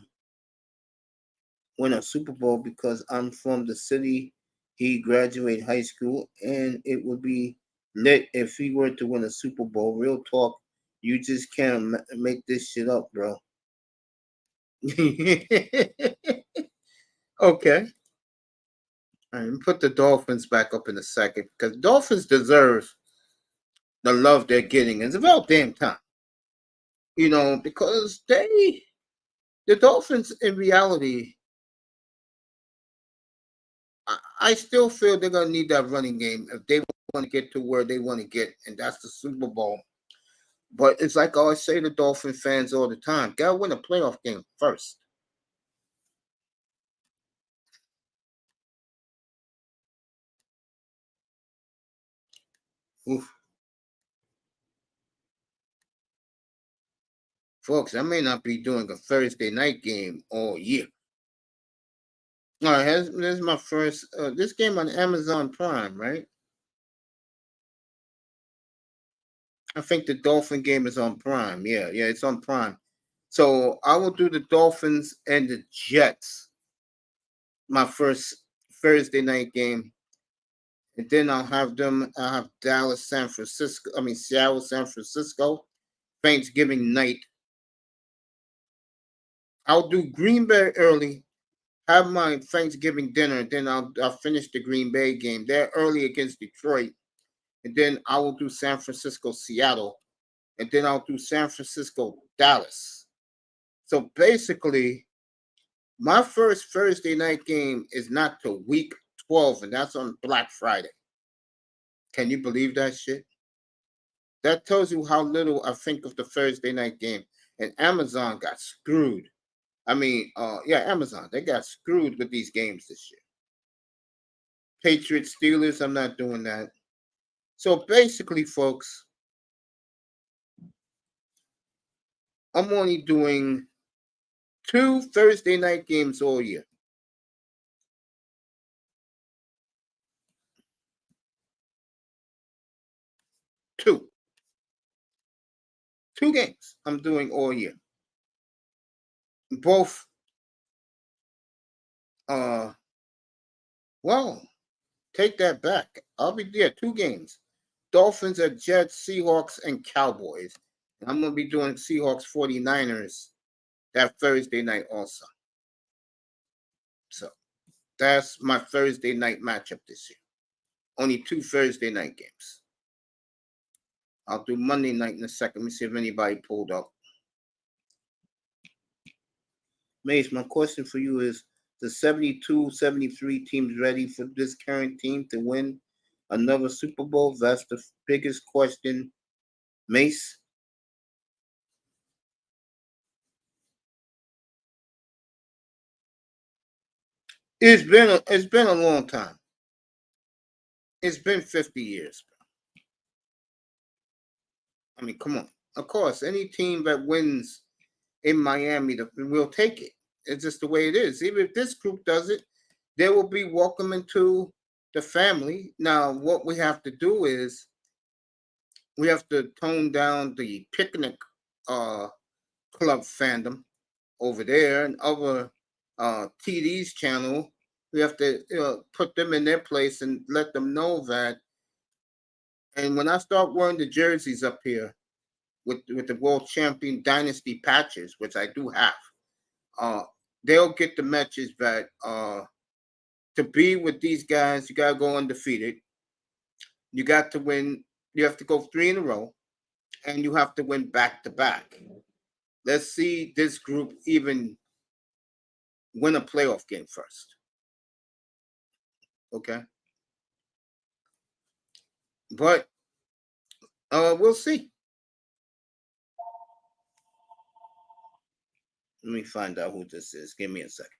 win a Super Bowl because I'm from the city he graduated high school, and it would be lit if he were to win a Super Bowl. Real talk, you just can't make this shit up, bro. Okay. All right, put the Dolphins back up in a second because Dolphins deserve the love they're getting. It's about damn time. Because the Dolphins in reality, I still feel they're going to need that running game if they want to get to where they want to get, and that's the Super Bowl. But it's like I always say to Dolphin fans all the time, got to win a playoff game first. Oof. Folks, I may not be doing a Thursday night game all year. All right, here's my first. This game on Amazon Prime, right? I think the Dolphin game is on Prime. Yeah, it's on Prime. So I will do the Dolphins and the Jets. My first Thursday night game, and then I'll have them. I'll have Dallas, San Francisco. I mean Seattle, San Francisco, Thanksgiving night. I'll do Green Bay early. Have my Thanksgiving dinner, and then I'll finish the Green Bay game. They're early against Detroit, and then I will do San Francisco, Seattle, and then I'll do San Francisco, Dallas. So basically, my first Thursday night game is not till week 12, and that's on Black Friday. Can you believe that shit? That tells you how little I think of the Thursday night game. And Amazon got screwed. I mean, Amazon, they got screwed with these games this year. Patriots, Steelers, I'm not doing that. So basically, folks, I'm only doing 2 Thursday night games all year. Two games I'm doing all year. Both, well, take that back. I'll be there, 2 games. Dolphins at Jets, Seahawks, and Cowboys. And I'm going to be doing Seahawks 49ers that Thursday night also. So that's my Thursday night matchup this year. Only 2 Thursday night games. I'll do Monday night in a second. Let me see if anybody pulled up. Mace, my question for you is, the 72, 73 teams ready for this current team to win another Super Bowl? That's the biggest question. Mace? It's been a long time. It's been 50 years. I mean, come on. Of course, any team that wins in Miami will take it. It's just the way it is. Even if this group does it, they will be welcome into the family. Now, what we have to do is we have to tone down the picnic club fandom over there and other TD's channel. We have to put them in their place and let them know that. And when I start wearing the jerseys up here with the world champion dynasty patches, which I do have, they'll get the message that to be with these guys, you gotta go undefeated. You got to win. You have to go 3 in a row, and you have to win back to back. Let's see this group even win a playoff game first. Okay, but we'll see. Let me find out who this is. Give me a second.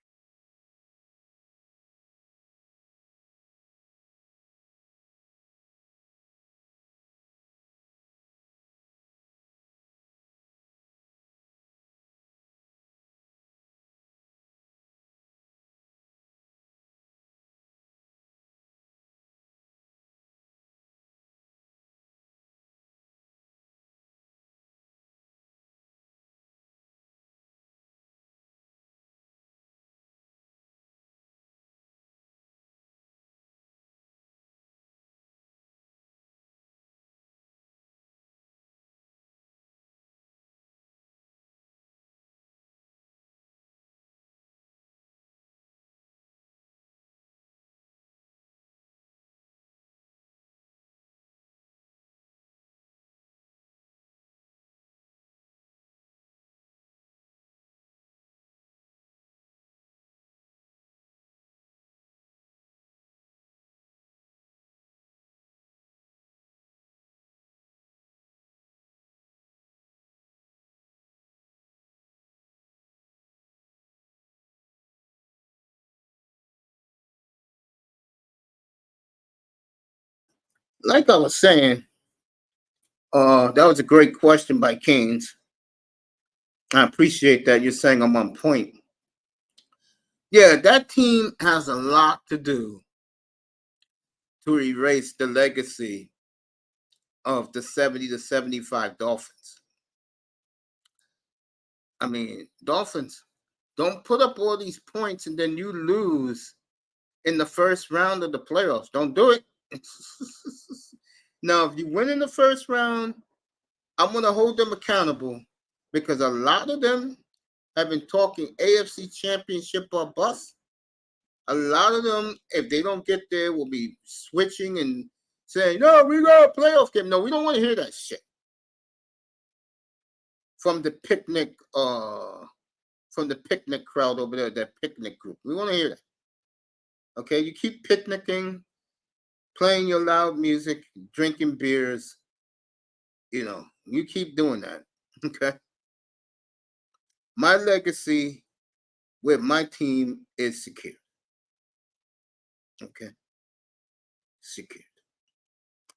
Like I was saying, that was a great question by Keynes. I appreciate that. You're saying I'm on point. Yeah, that team has a lot to do to erase the legacy of the 70 to 75 Dolphins. I mean, Dolphins don't put up all these points and then you lose in the first round of the playoffs. Don't do it. Now, if you win in the first round, I'm going to hold them accountable because a lot of them have been talking AFC Championship or bust. A lot of them, if they don't get there, will be switching and saying, no, we got a playoff game. No, we don't want to hear that shit. From the picnic crowd over there, that picnic group. We want to hear that. Okay, you keep picnicking, playing your loud music, drinking beers. You know, you keep doing that. Okay. My legacy with my team is secure. Okay. Secure.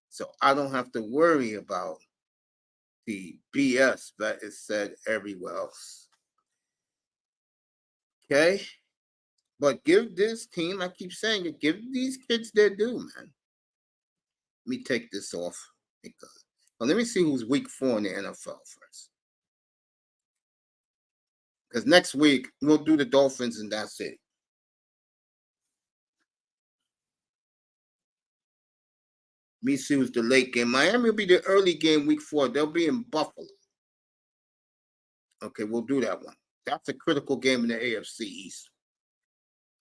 So I don't have to worry about the BS that is said everywhere else. Okay. But give this team, I keep saying it, give these kids their due, man. Let me take this off because let me see who's week 4 in the NFL first. Because next week we'll do the Dolphins and that's it. Let me see who's the late game. Miami will be the early game week 4. They'll be in Buffalo. Okay, we'll do that one. That's a critical game in the AFC East.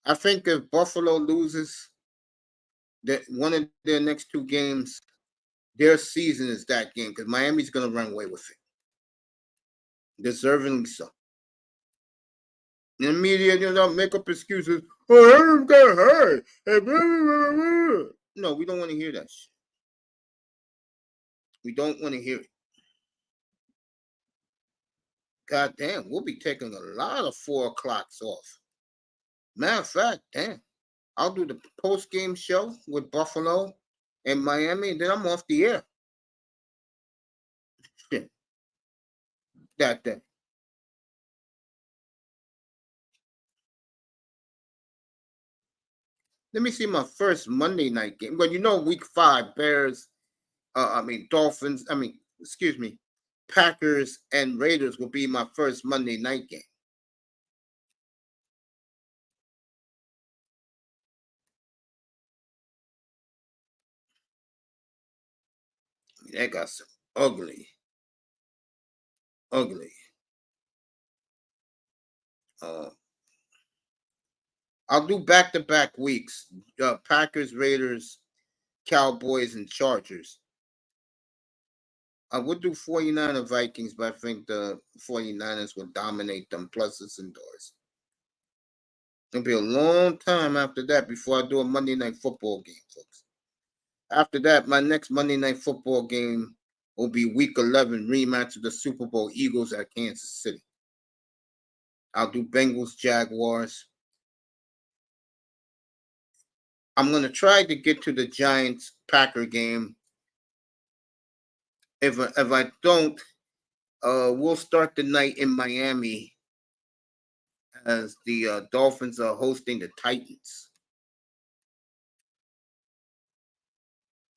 I think if Buffalo loses that one of their next 2 games, their season is that game because Miami's going to run away with it. Deservingly so. In the media, you know, make up excuses. Oh, Aaron got hurt. No, we don't want to hear that shit. We don't want to hear it. God damn, we'll be taking a lot of 4 o'clocks off. Matter of fact, damn, I'll do the post-game show with Buffalo and Miami, and then I'm off the air. Shit. That day. Let me see my first Monday night game. Well, you know, week 5, Dolphins, Packers and Raiders will be my first Monday night game. They got some ugly. I'll do back-to-back weeks. Packers, Raiders, Cowboys, and Chargers. I would do 49er Vikings, but I think the 49ers will dominate them, plus it's indoors. It'll be a long time after that before I do a Monday Night Football game, folks. After that, my next Monday Night Football game will be Week 11 rematch of the Super Bowl Eagles at Kansas City. I'll do Bengals, Jaguars. I'm going to try to get to the Giants-Packer game. If I don't, we'll start the night in Miami as the Dolphins are hosting the Titans.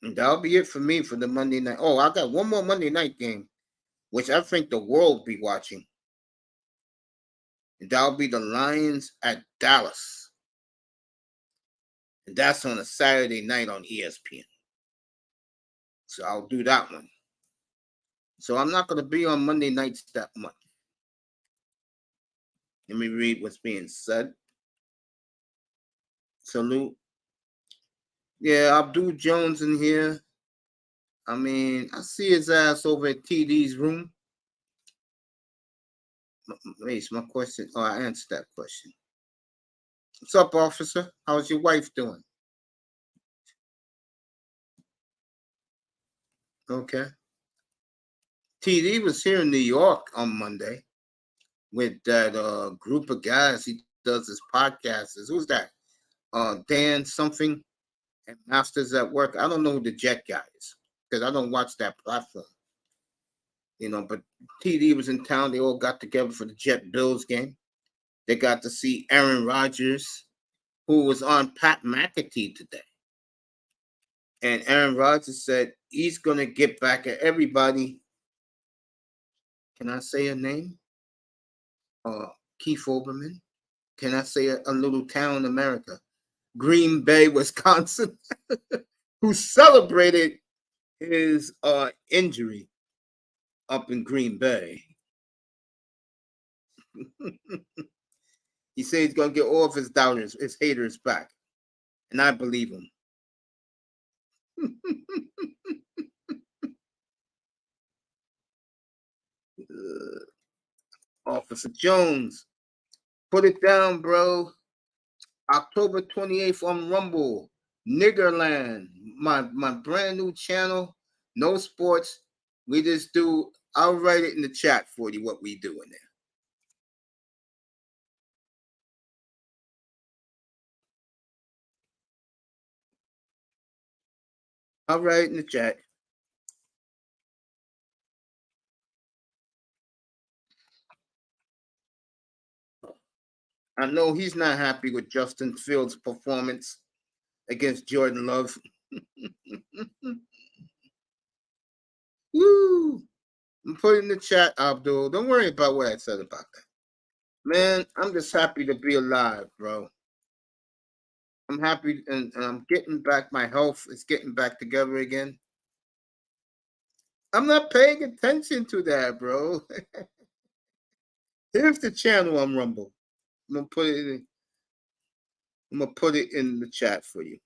And that'll be it for me for the Monday night. Oh, I got one more Monday night game, which I think the world will be watching. And that'll be the Lions at Dallas. And that's on a Saturday night on ESPN. So I'll do that one. So I'm not going to be on Monday nights that much. Let me read what's being said. Salute. Yeah, Abdul Jones in here. I mean, I see his ass over at TD's room. Wait, my question. Oh, I answered that question. What's up, officer? How's your wife doing? Okay. TD was here in New York on Monday with that group of guys. He does his podcast. Who's that? Dan something and Masters at Work. I don't know who the Jet guy is because I don't watch that platform. But TD was in town. They all got together for the Jet Bills game. They got to see Aaron Rodgers, who was on Pat McAtee today. And Aaron Rodgers said he's going to get back at everybody. Can I say a name? Keith Olbermann. Can I say a little town in America? Green Bay, Wisconsin, who celebrated his injury up in Green Bay. He said he's going to get all of his doubters, his haters back. And I believe him. Officer Jones, put it down, bro. October 28th on Rumble, Niggerland, my brand new channel. No sports. We just do. I'll write it in the chat for you what we do in there. I'll write it in the chat. I know he's not happy with Justin Fields' performance against Jordan Love. Woo! Put it in the chat, Abdul. Don't worry about what I said about that. Man, I'm just happy to be alive, bro. I'm happy and I'm getting back. My health is getting back together again. I'm not paying attention to that, bro. Here's the channel on Rumble. I'm gonna put it in the chat for you.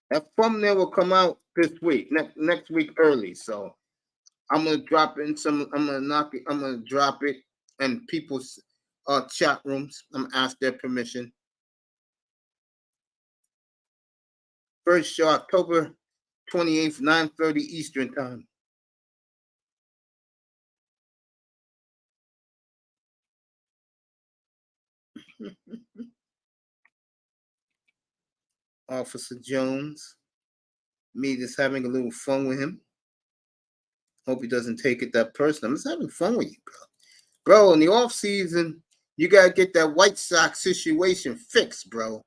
That thumbnail will come out this week, next week early. So I'm gonna drop in some. I'm gonna drop it in people's chat rooms. I'm gonna ask their permission. First show, October 28th, 9:30 Eastern time. Officer Jones, me just having a little fun with him. Hope he doesn't take it that personal. I'm just having fun with you, bro. Bro, in the off season, you gotta get that White Sox situation fixed, bro.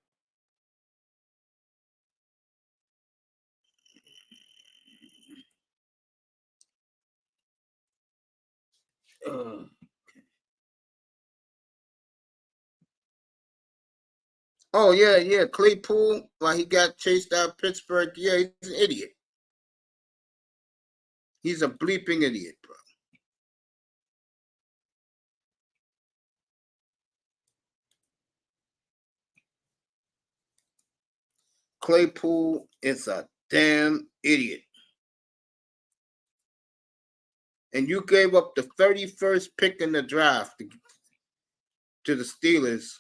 Oh yeah. Claypool, while he got chased out of Pittsburgh, yeah, he's an idiot. He's a bleeping idiot, bro. Claypool is a damn idiot. And you gave up the 31st pick in the draft to the Steelers,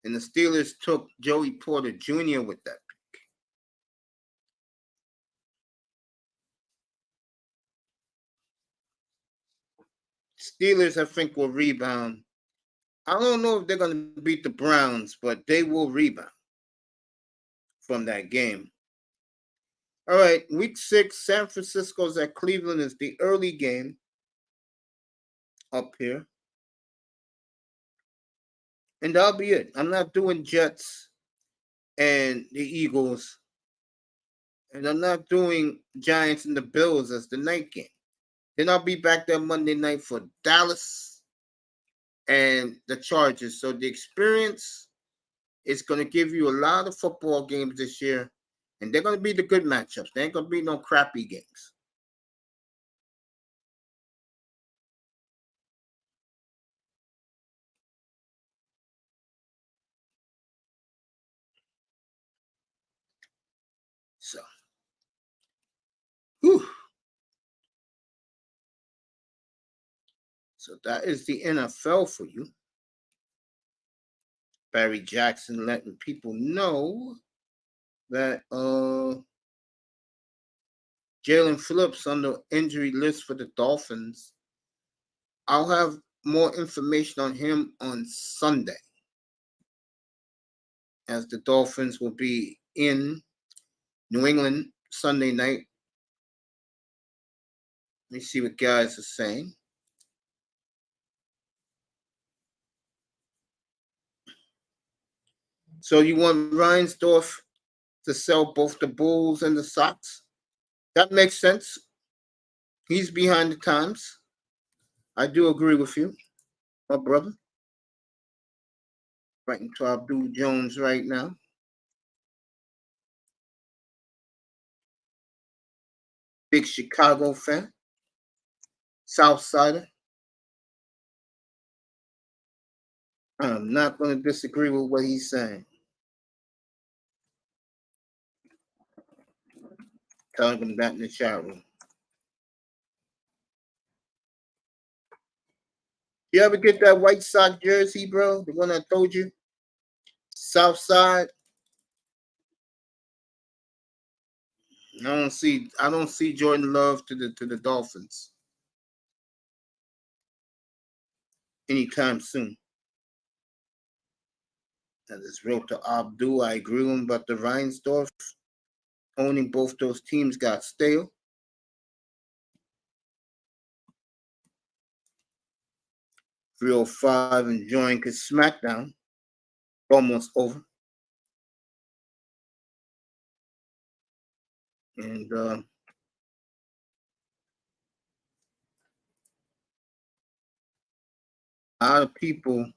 and the Steelers took Joey Porter Jr. with that pick. Steelers, I think, will rebound. I don't know if they're going to beat the Browns, but they will rebound from that game. All right, week 6, San Francisco's at Cleveland is the early game up here. And that'll be it. I'm not doing Jets and the Eagles. And I'm not doing Giants and the Bills as the night game. Then I'll be back there Monday night for Dallas and the Chargers. So the experience is going to give you a lot of football games this year. And they're going to be the good matchups. There ain't going to be no crappy games. So, whew. So that is the NFL for you. Barry Jackson letting people know that Jalen Phillips on the injury list for the Dolphins. I'll have more information on him on Sunday, as the Dolphins will be in New England Sunday night. Let me see what guys are saying. So you want Reinsdorf to sell both the Bulls and the Sox? That makes sense. He's behind the times. I do agree with you, my brother. Writing to Abdul Jones right now. Big Chicago fan. Southsider. I'm not going to disagree with what he's saying. Telling him that in the chat room. You ever get that White Sox jersey, bro? The one I told you? Southside. I don't see Jordan Love to the Dolphins anytime soon. I just wrote to Abdul. I agree with him about the Reinsdorf. Owning both those teams got stale. .305 enjoying his SmackDown. Almost over. And a lot of people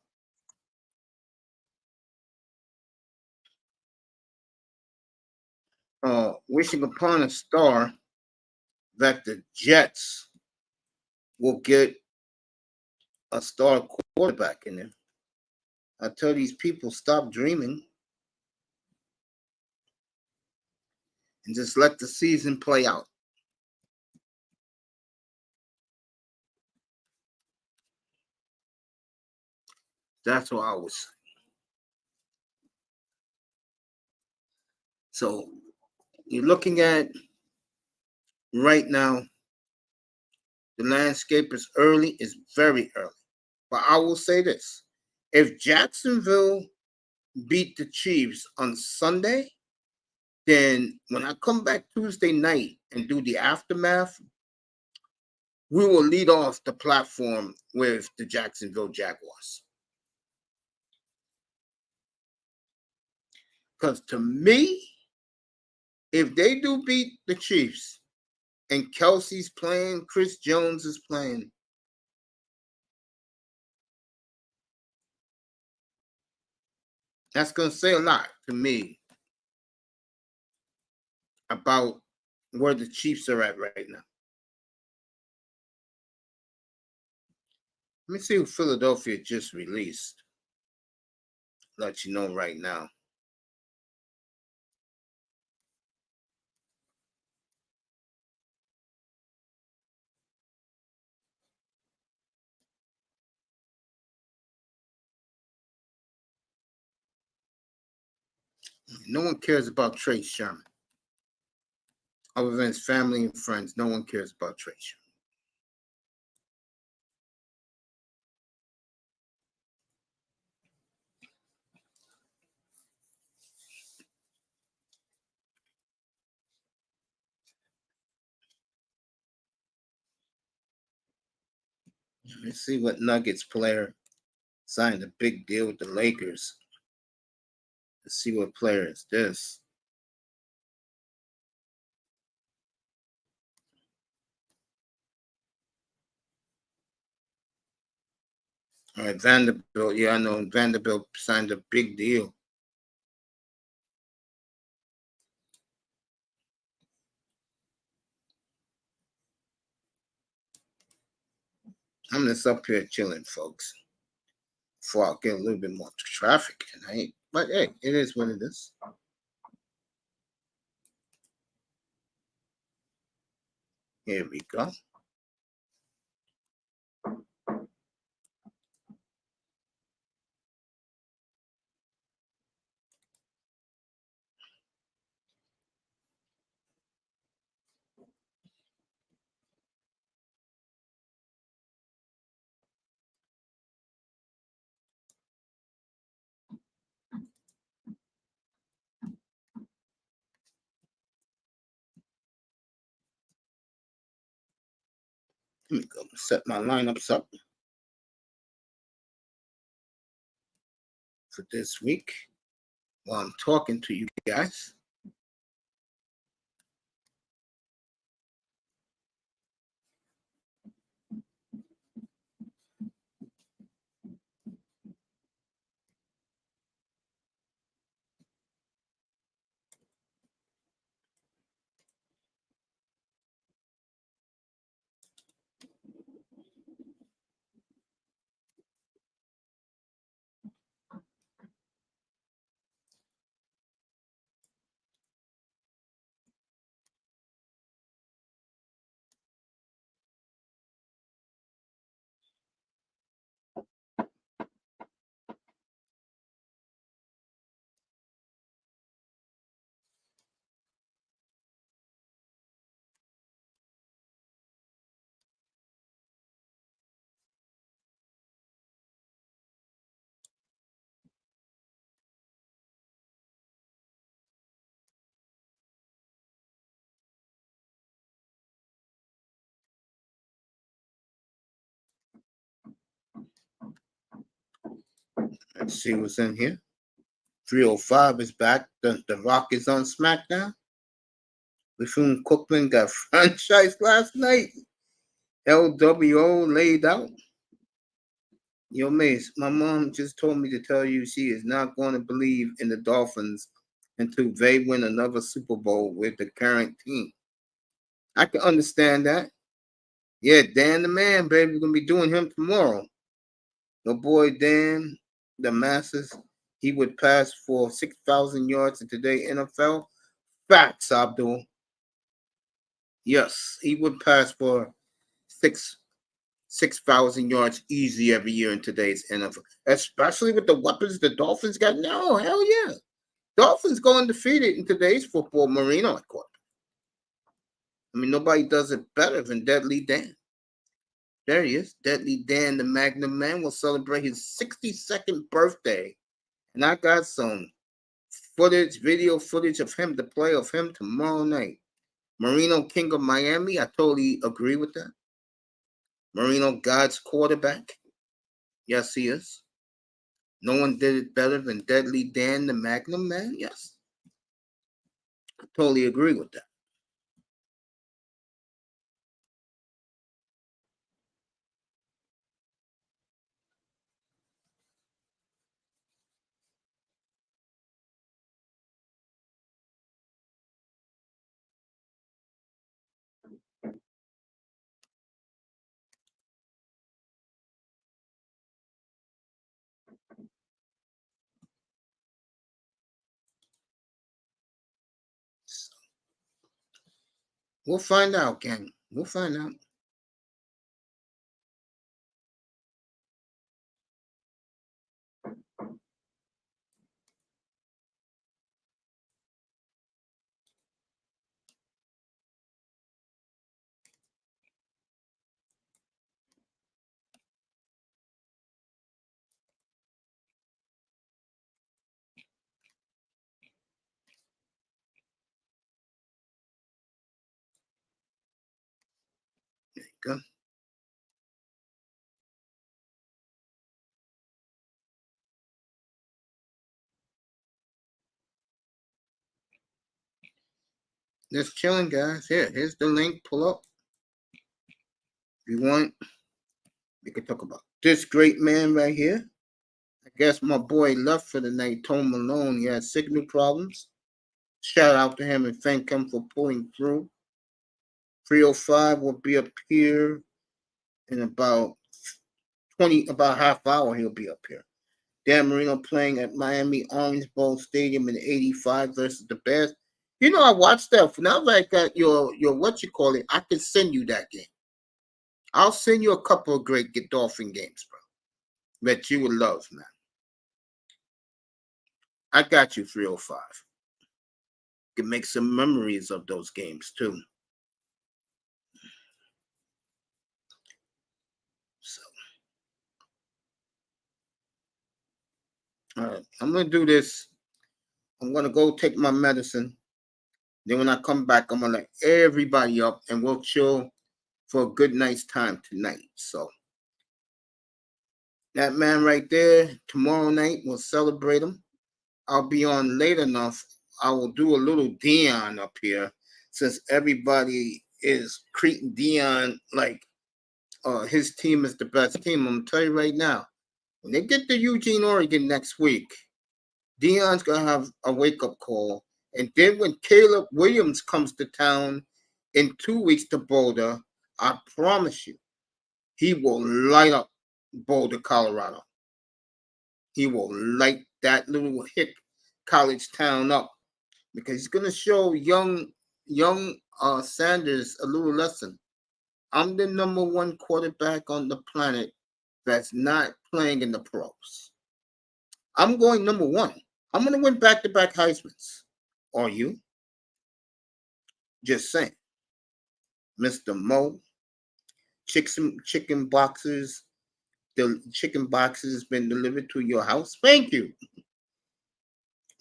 wishing upon a star that the Jets will get a star quarterback in there. I tell these people, stop dreaming and just let the season play out. That's what I was saying. So you're looking at right now, the landscape is early, it's very early. But I will say this. If Jacksonville beat the Chiefs on Sunday, then when I come back Tuesday night and do the aftermath, we will lead off the platform with the Jacksonville Jaguars. Because to me, if they do beat the Chiefs and Kelsey's playing, Chris Jones is playing, that's going to say a lot to me about where the Chiefs are at right now. Let me see who Philadelphia just released. Let you know right now. No one cares about Trey Sherman. Other than his family and friends, no one cares about Trey Sherman. Let's see what Nuggets player signed a big deal with the Lakers. Let's see what player is this. All right, Vanderbilt. Yeah, I know Vanderbilt signed a big deal. I'm just up here chilling, folks. Before I get a little bit more traffic tonight. But hey, it is what it is. Here we go. Let me go set my lineups up for this week while I'm talking to you guys. Let's see what's in here. 305 is back. The Rock is on SmackDown. Bethune Cookman got franchised last night. LWO laid out. Yo, Mace, my mom just told me to tell you she is not going to believe in the Dolphins until they win another Super Bowl with the current team. I can understand that. Yeah, Dan the man, baby. We're going to be doing him tomorrow. Your boy Dan, the masses, he would pass for 6,000 yards in today's NFL. Facts, Abdul. Yes, he would pass for 6,000 yards easy every year in today's NFL, especially with the weapons the Dolphins got now. Hell yeah. Dolphins go undefeated in today's football. Marino at quarterback. I mean, nobody does it better than Deadly Dan. There he is. Deadly Dan, the Magnum Man, will celebrate his 62nd birthday. And I got some video footage of him, the play of him tomorrow night. Marino, King of Miami. I totally agree with that. Marino, God's quarterback. Yes, he is. No one did it better than Deadly Dan, the Magnum Man. Yes. I totally agree with that. We'll find out, gang. We'll find out. There you go. Just chilling, guys. Here's the link. Pull up. If you want, we can talk about this great man right here. I guess my boy left for the night, Tom Malone. He had signal problems. Shout out to him and thank him for pulling through. 305 will be up here in about half hour. He'll be up here. Dan Marino playing at Miami Orange Bowl Stadium in '85 versus the Bears. You know, I watched that. Now that I got your what you call it, I can send you that game. I'll send you a couple of great Dolphin games, bro, that you would love, man. I got you, 305. You can make some memories of those games, too. So, all right, I'm going to do this. I'm going to go take my medicine. Then when I come back, I'm going to let everybody up and we'll chill for a good night's time tonight. So that man right there, tomorrow night we'll celebrate him. I'll be on late enough. I will do a little Dion up here since everybody is treating Dion like his team is the best team. I'm gonna tell you right now, when they get to Eugene, Oregon next week, Dion's gonna have a wake-up call. And then when Caleb Williams comes to town in 2 weeks to Boulder, I promise you, he will light up Boulder, Colorado. He will light that little hick college town up because he's gonna show young Sanders a little lesson. I'm the number one quarterback on the planet that's not playing in the pros. I'm going number one. I'm going to win back-to-back Heismans. Are you? Just saying. Mr. Mo, chicken boxes. The chicken boxes has been delivered to your house. Thank you.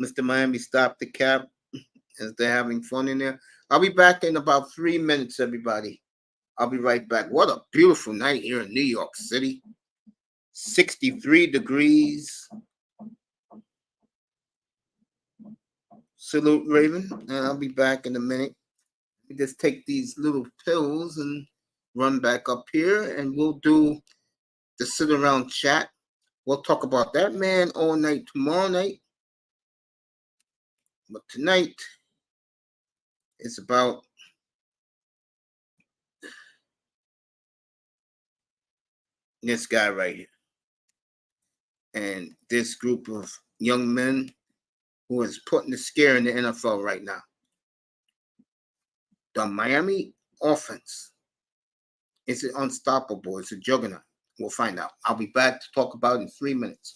Mr. Miami, stop the cap as they're having fun in there. I'll be back in about 3 minutes, everybody. I'll be right back. What a beautiful night here in New York City. 63 degrees. Salute, Raven. And I'll be back in a minute. Just take these little pills and run back up here, and we'll do the sit around chat. We'll talk about that man all night tomorrow night. But tonight, it's about this guy right here. And this group of young men who is putting the scare in the NFL right now. The Miami offense, is it unstoppable? It's a juggernaut. We'll find out. I'll be back to talk about it in 3 minutes.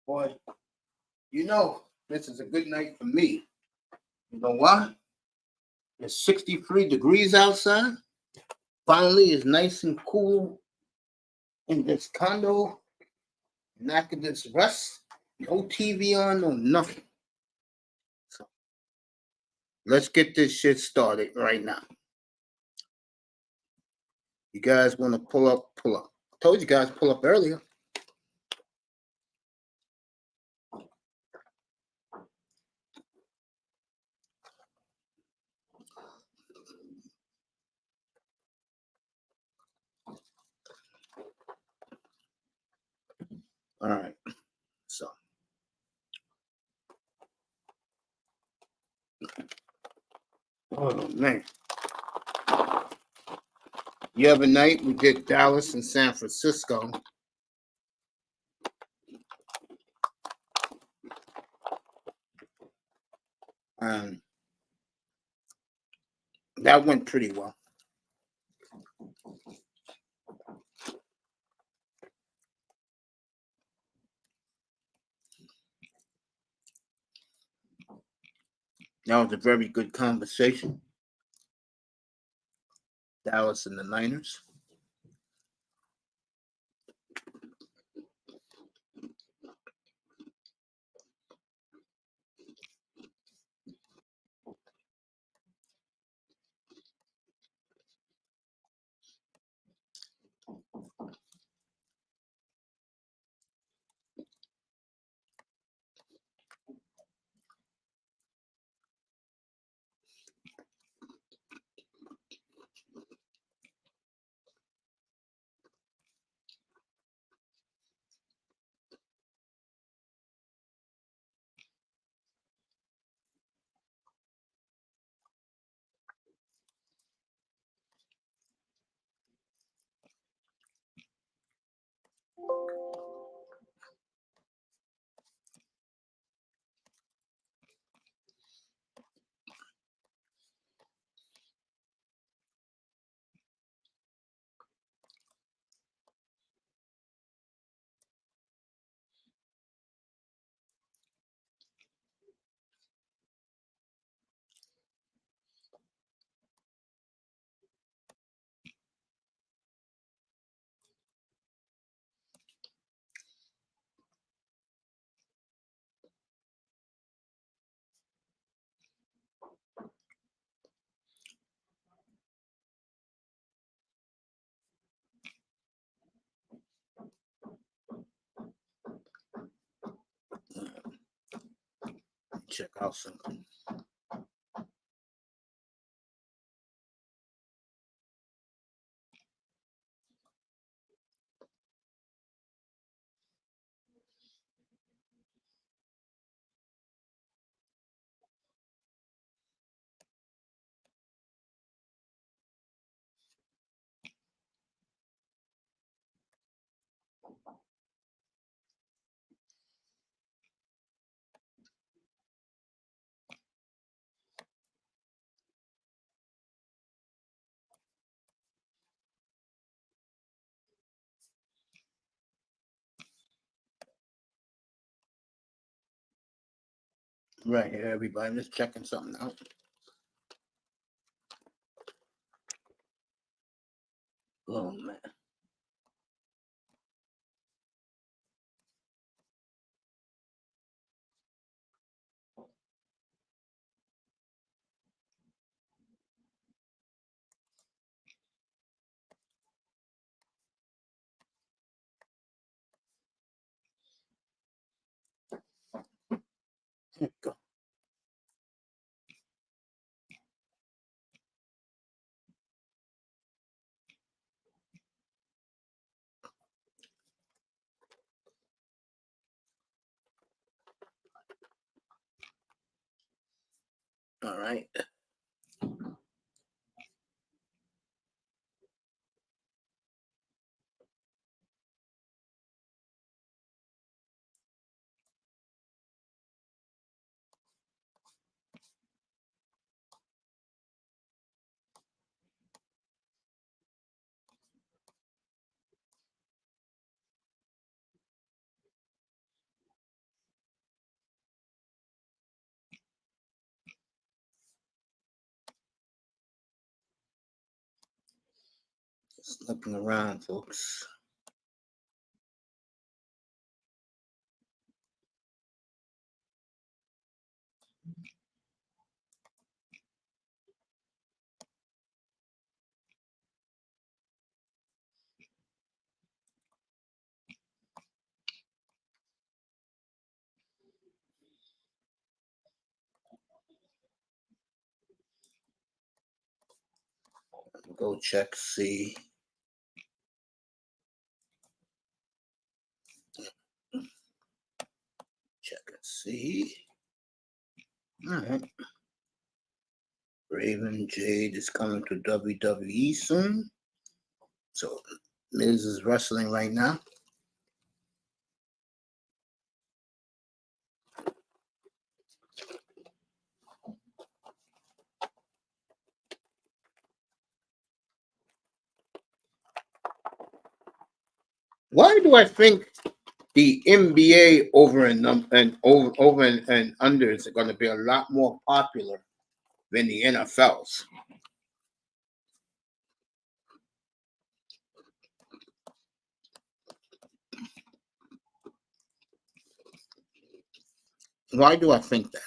Boy, this is a good night for me. You know why? It's 63 degrees outside. Finally, it's nice and cool in this condo. And I can just rest. No TV on, no nothing. So let's get this shit started right now. You guys want to pull up, pull up. I told you guys pull up earlier. All right. So. Oh, man. The other night, we did Dallas and San Francisco. That went pretty well. That was a very good conversation. Dallas and the Niners. Check out something. Right here, everybody. I'm just checking something out. Oh, man. Here we go. All right. Just looking around, folks. Go check, see. Check and see. All right. Raven Jade is coming to WWE soon. So Miz is wrestling right now. Why do I think the NBA over and unders are going to be a lot more popular than the NFLs? Why do I think that?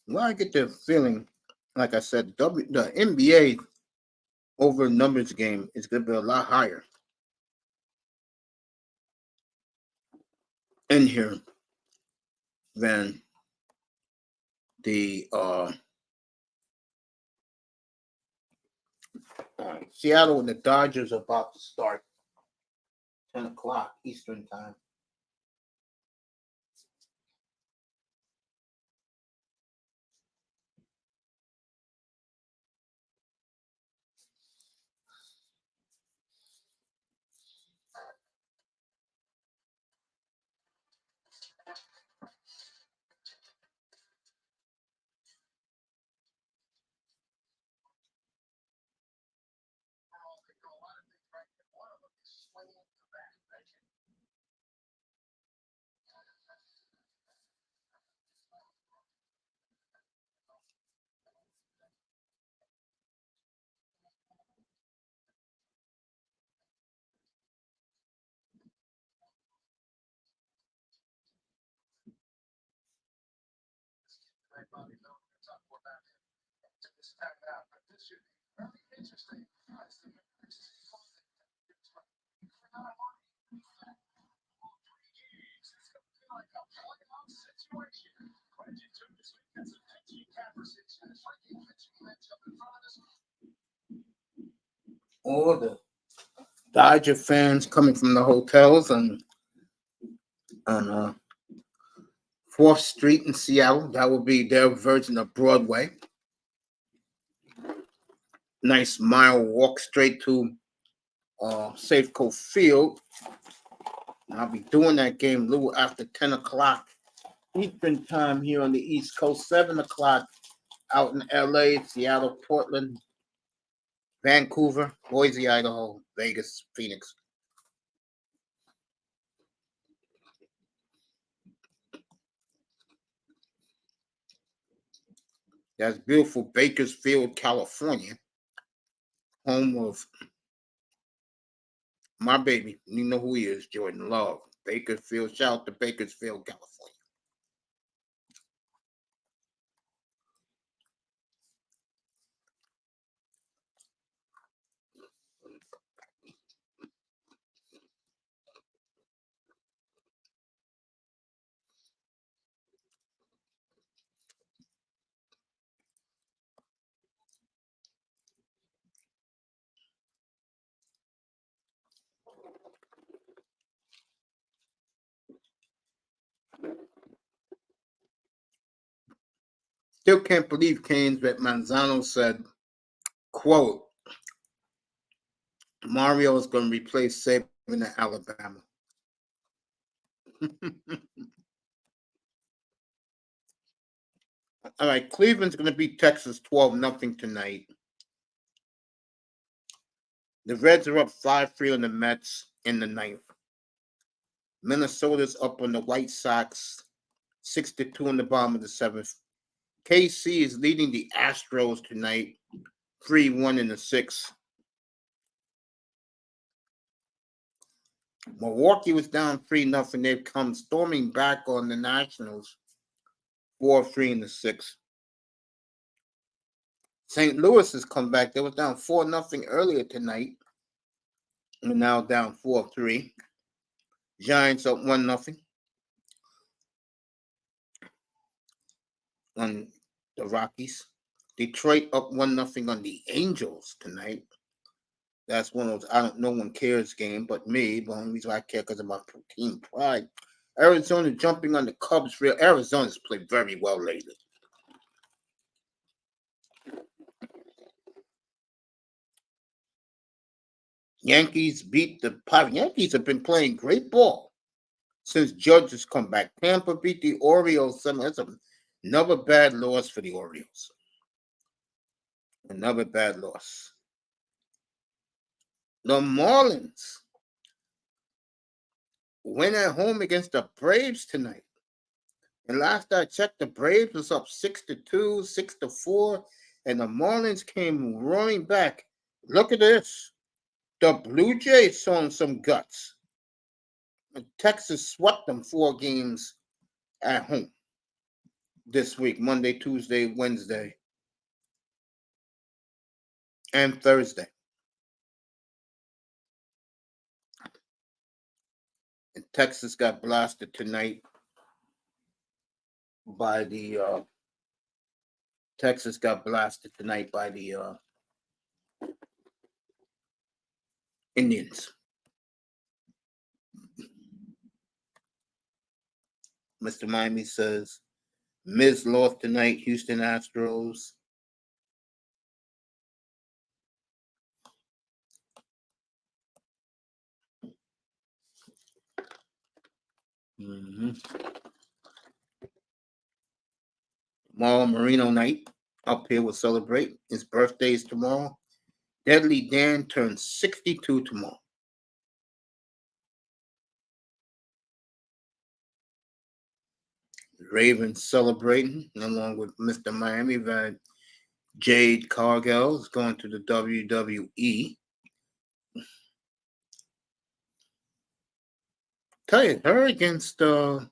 Well, I get the feeling, like I said, the NBA over numbers game is going to be a lot higher in here than the Seattle and the Dodgers are about to start 10 o'clock Eastern time. All the Dodger fans coming from the hotels on 4th Street in Seattle. That will be their version of Broadway. Nice mile walk straight to Safeco Field. And I'll be doing that game a little after 10 o'clock Eastern time here on the East Coast, 7 o'clock out in LA, Seattle, Portland, Vancouver, Boise, Idaho, Vegas, Phoenix. That's beautiful Bakersfield, California, home of my baby. You know who he is, Jordan Love. Bakersfield, shout out to Bakersfield, California. Still can't believe, Canes, that Manzano said, quote, Mario is going to replace Saban at Alabama. All right, Cleveland's going to beat Texas 12-0 tonight. The Reds are up 5-3 on the Mets in the ninth. Minnesota's up on the White Sox 6-2 in the bottom of the seventh. KC is leading the Astros tonight 3-1 in the sixth. Milwaukee was down 3-0. They've come storming back on the Nationals 4-3 in the sixth. St. Louis has come back. They was down 4-0 earlier tonight. And now down 4-3. Giants up 1-0 on the Rockies. Detroit up 1-0 on the Angels tonight. That's one of those no one cares game but me. The only reason I care because of my team pride. Arizona jumping on the Cubs. Arizona's played very well lately. Yankees beat the Pirates. Yankees have been playing great ball since Judge has come back. Tampa beat the Orioles. That's another bad loss for the Orioles. Another bad loss. The Marlins win at home against the Braves tonight. And last I checked, the Braves was up 6-2, 6-4, and the Marlins came roaring back. Look at this. The Blue Jays showing some guts. And Texas swept them 4 games at home this week, Monday, Tuesday, Wednesday, and Thursday. And Texas got blasted tonight by the Indians. Mr. Miami says, Miz lost tonight, Houston Astros. Tomorrow, Marino night. Up here will celebrate. His birthday is tomorrow. Deadly Dan turns 62 tomorrow. Ravens celebrating along with Mr. Miami. That Jade Cargill is going to the WWE. Tell you, her against okay,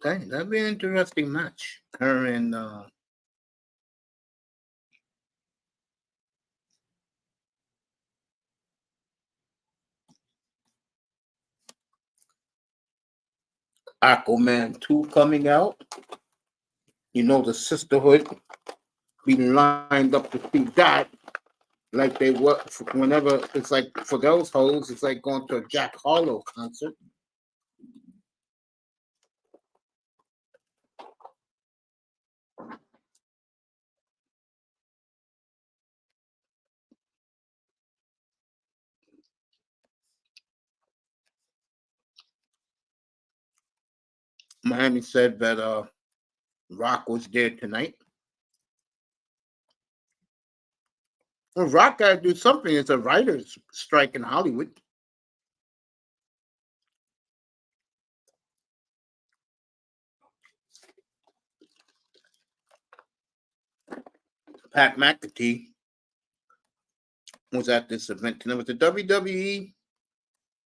that'd be an interesting match. Her and Aquaman 2 coming out. You know the sisterhood be lined up to see that. Like they were whenever it's like for those hoes, it's like going to a Jack Harlow concert. Miami said that Rock was there tonight. Well, Rock got to do something. It's a writer's strike in Hollywood. Pat McAtee was at this event tonight. Was the WWE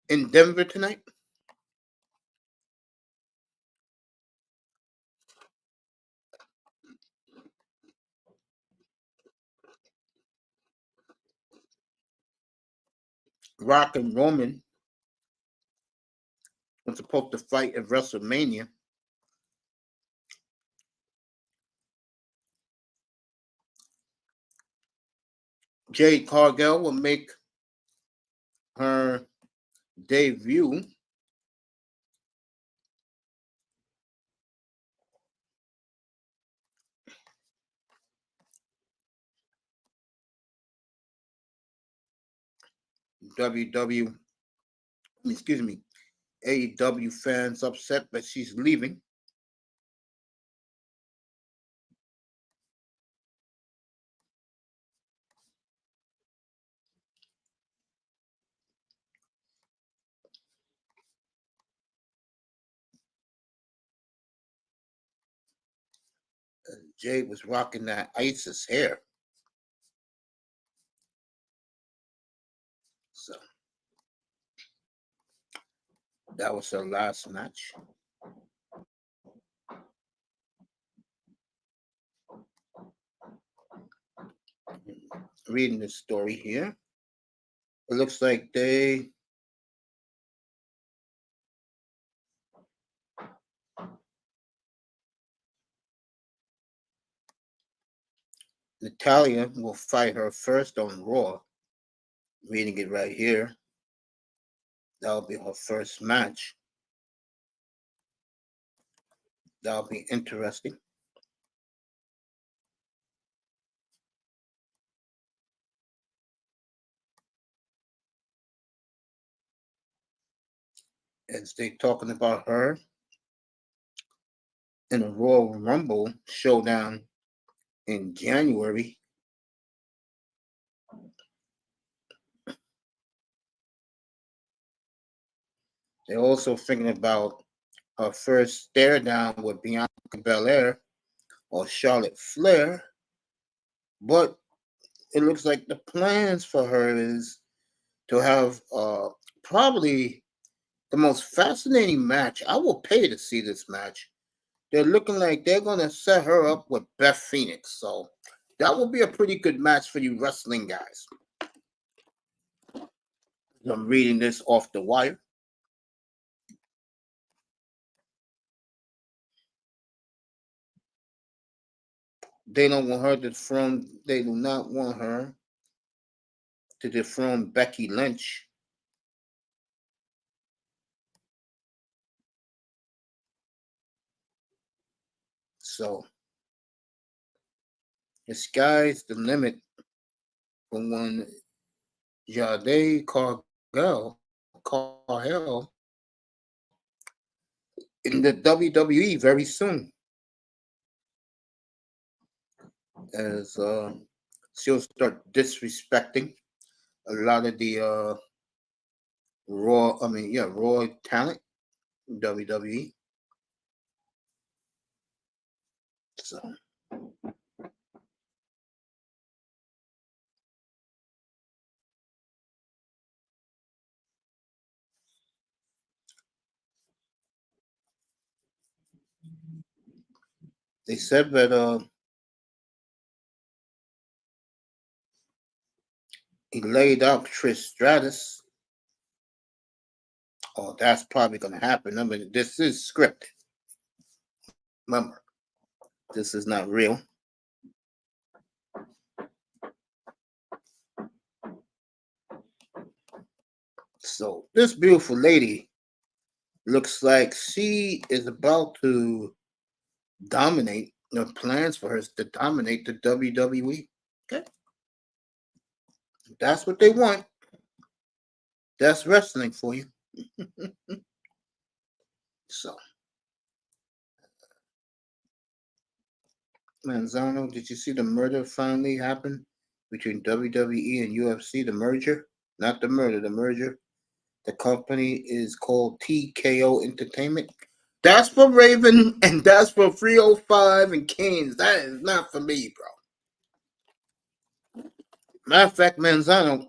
in Denver tonight? Rock and Roman were supposed to fight at WrestleMania. Jade Cargill will make her debut WW, excuse me, AEW fans upset that she's leaving. Jade was rocking that ISIS hair. So that was her last match. Reading the story here. It looks like Natalia will fight her first on Raw. Reading it right here. That'll be her first match. That'll be interesting. As they talking about her in a Royal Rumble showdown in January. They're also thinking about her first stare down with Bianca Belair or Charlotte Flair. But it looks like the plans for her is to have probably the most fascinating match. I will pay to see this match. They're looking like they're going to set her up with Beth Phoenix. So that will be a pretty good match for you wrestling guys. I'm reading this off the wire. They don't want her to dethrone. They do not want her to dethrone Becky Lynch. So the sky's the limit for when Jade Cargill in the WWE very soon, as she'll start disrespecting a lot of the raw talent in WWE. So they said that he laid out Trish Stratus. Oh, that's probably going to happen. I mean, this is scripted. Remember, this is not real. So this beautiful lady looks like she is about to dominate. There are plans for her to dominate the WWE. Okay, that's what they want. That's wrestling for you. So, Manzano, did you see the murder finally happen between WWE and UFC? The merger, not the murder, the merger. The company is called TKO Entertainment. That's for Raven and that's for 305 and Keynes. That is not for me, bro. Matter of fact, Manzano,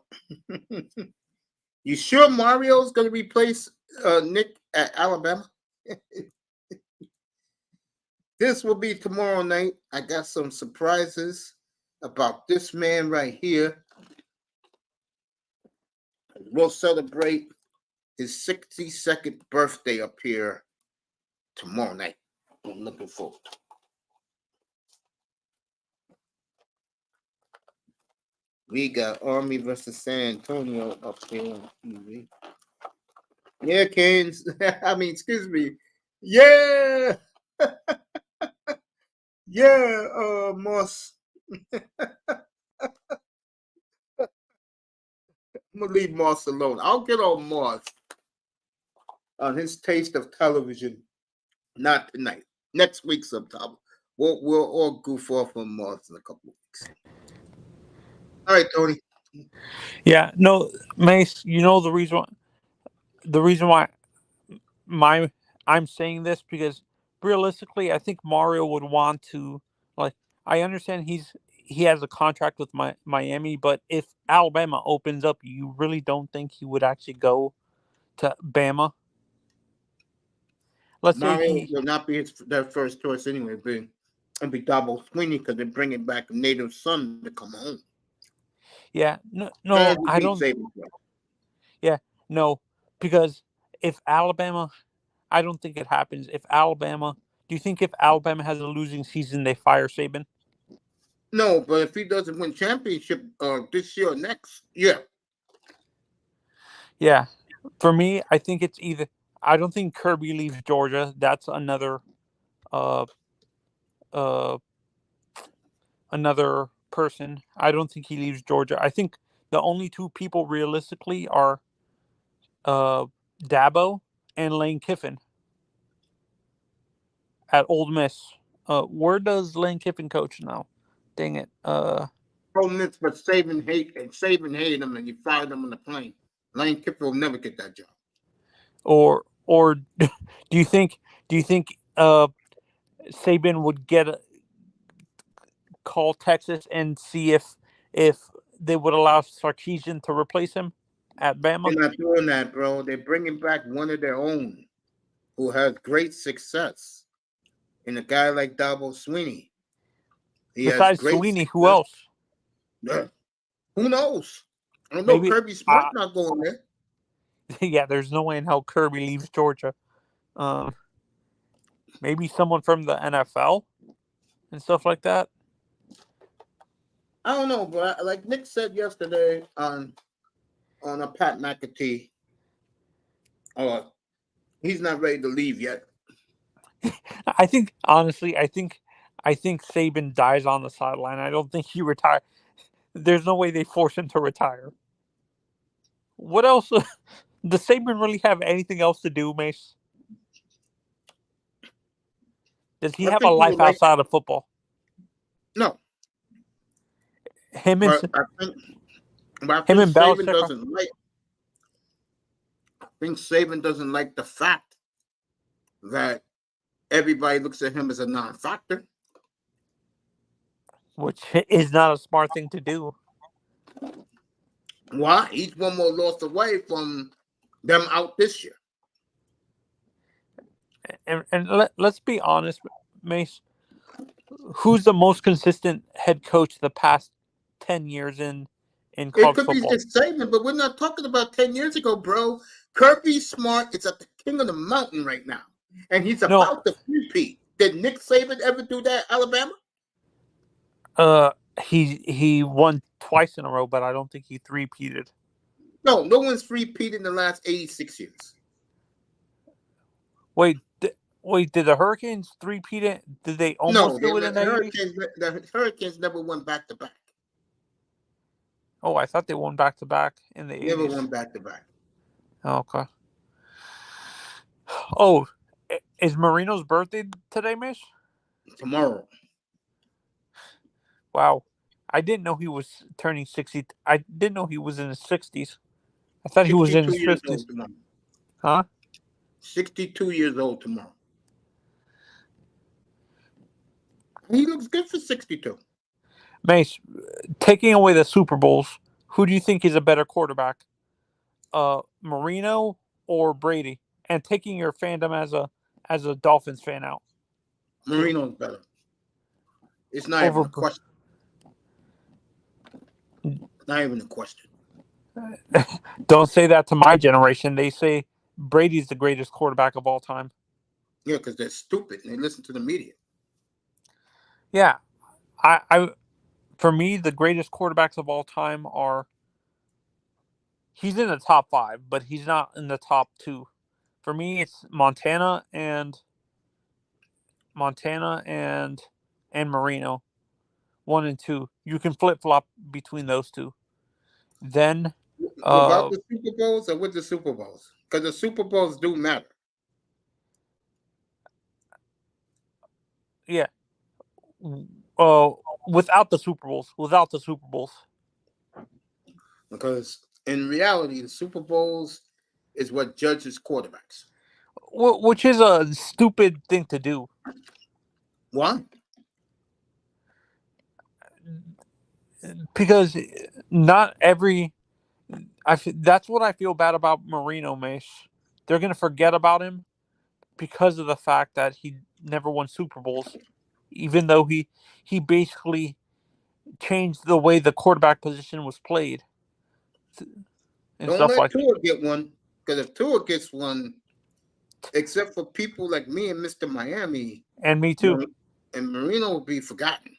you sure Mario's going to replace Nick at Alabama? This will be tomorrow night. I got some surprises about this man right here. We'll celebrate his 62nd birthday up here tomorrow night. I'm looking forward to it. We got Army versus San Antonio up here on TV. Yeah, Canes. I mean, excuse me. Yeah. Yeah, Moss. I'm gonna leave Moss alone. I'll get on Moss on his taste of television. Not tonight. Next week sometime. We'll all goof off on Moss in a couple of weeks. All right, Tony. Yeah, no, Mace. You know the reason why my I'm saying this because realistically, I think Mario would want to like. I understand he has a contract with Miami, but if Alabama opens up, you really don't think he would actually go to Bama? Let's say Mario he, will not be their first choice anyway. It'll be Double Sweeney because they're bringing back a native son to come home. yeah, no, And no, he I beat don't, Saban. yeah, no, because if Alabama, I don't think it happens. If Alabama, do you think if Alabama has a losing season, they fire Saban? No, but if he doesn't win championship this year or next, yeah. Yeah, for me, I think it's either. I don't think Kirby leaves Georgia. That's uh uh another person. I don't think he leaves Georgia. I think the only two people realistically are uh Dabo and Lane Kiffin at Old Miss. Where does Lane Kiffin coach now? Dang it. Problem is, but Saban hated him, and he fired him on the plane. Lane Kiffin will never get that job. Or do you think Saban would call Texas and see if they would allow Sarkeesian to replace him at Bama? They're not doing that, bro. They're bringing back one of their own who has great success. And a guy like Dabo Sweeney, he has Besides great Sweeney, who success. else? Yeah. Who knows? I don't know. Maybe. Kirby Smart not going there. Yeah, there's no way in hell Kirby leaves Georgia. Um, maybe someone from the NFL and stuff like that. I don't know, but like Nick said yesterday on a Pat McAtee, he's not ready to leave yet. I think honestly, I think Saban dies on the sideline. I don't think he retires. There's no way they force him to retire. What else? Does Saban really have anything else to do, Mace? Does he I have a think he life would like outside of football? no, Him and but I him think and Saban Belichick. doesn't like. I think Saban doesn't like the fact that everybody looks at him as a non-factor. Which is not a smart thing to do. Why? He's one more loss away from them out this year. And let's be honest, Mace. Who's the most consistent head coach the past 10 years in It college could be football? just Saban, but we're not talking about 10 years ago, bro. Kirby Smart is at the king of the mountain right now, and he's No, about to repeat. Did Nick Saban ever do that, Alabama? uh, he won twice in a row, but I don't think he three-peated. No, no one's repeated in the last 86 years. Wait, did the Hurricanes three-peat it? Did they No, almost do it in the 80s? The Hurricanes never won back to back. Oh, I thought they won back-to-back in the Never 80s. won back to back. Oh, okay. Oh, is Marino's birthday today, Mish? Tomorrow. Wow. I didn't know he was turning 60. I didn't know he was in his 60s. I thought he was in 62 his years 50s. old tomorrow. Huh? 62 years old tomorrow. He looks good for 62. Mace, taking away the Super Bowls, who do you think is a better quarterback? Marino or Brady? And taking your fandom as a Dolphins fan out. Marino's better. It's not even Over a question. Not even a question. Don't say that to my generation. They say Brady's the greatest quarterback of all time. Yeah, because they're stupid and they listen to the media. Yeah. I for me the greatest quarterbacks of all time are he's in the top 5, but he's not in the top 2. For me, it's Montana and Marino, 1 and 2. You can flip flop between those two. Then, Without the Super Bowls or with the Super Bowls? Because the Super Bowls do matter. yeah, without the Super Bowls. Because in reality, the Super Bowls is what judges quarterbacks. Which is a stupid thing to do. Why? Because not every. That's what I feel bad about Marino, Mace. They're going to forget about him because of the fact that he never won Super Bowls, even though he basically changed the way the quarterback position was played and Don't stuff let like Tua get one. Because if Tua gets one, except for people like me and Mr. Miami, and me too. And Marino will be forgotten.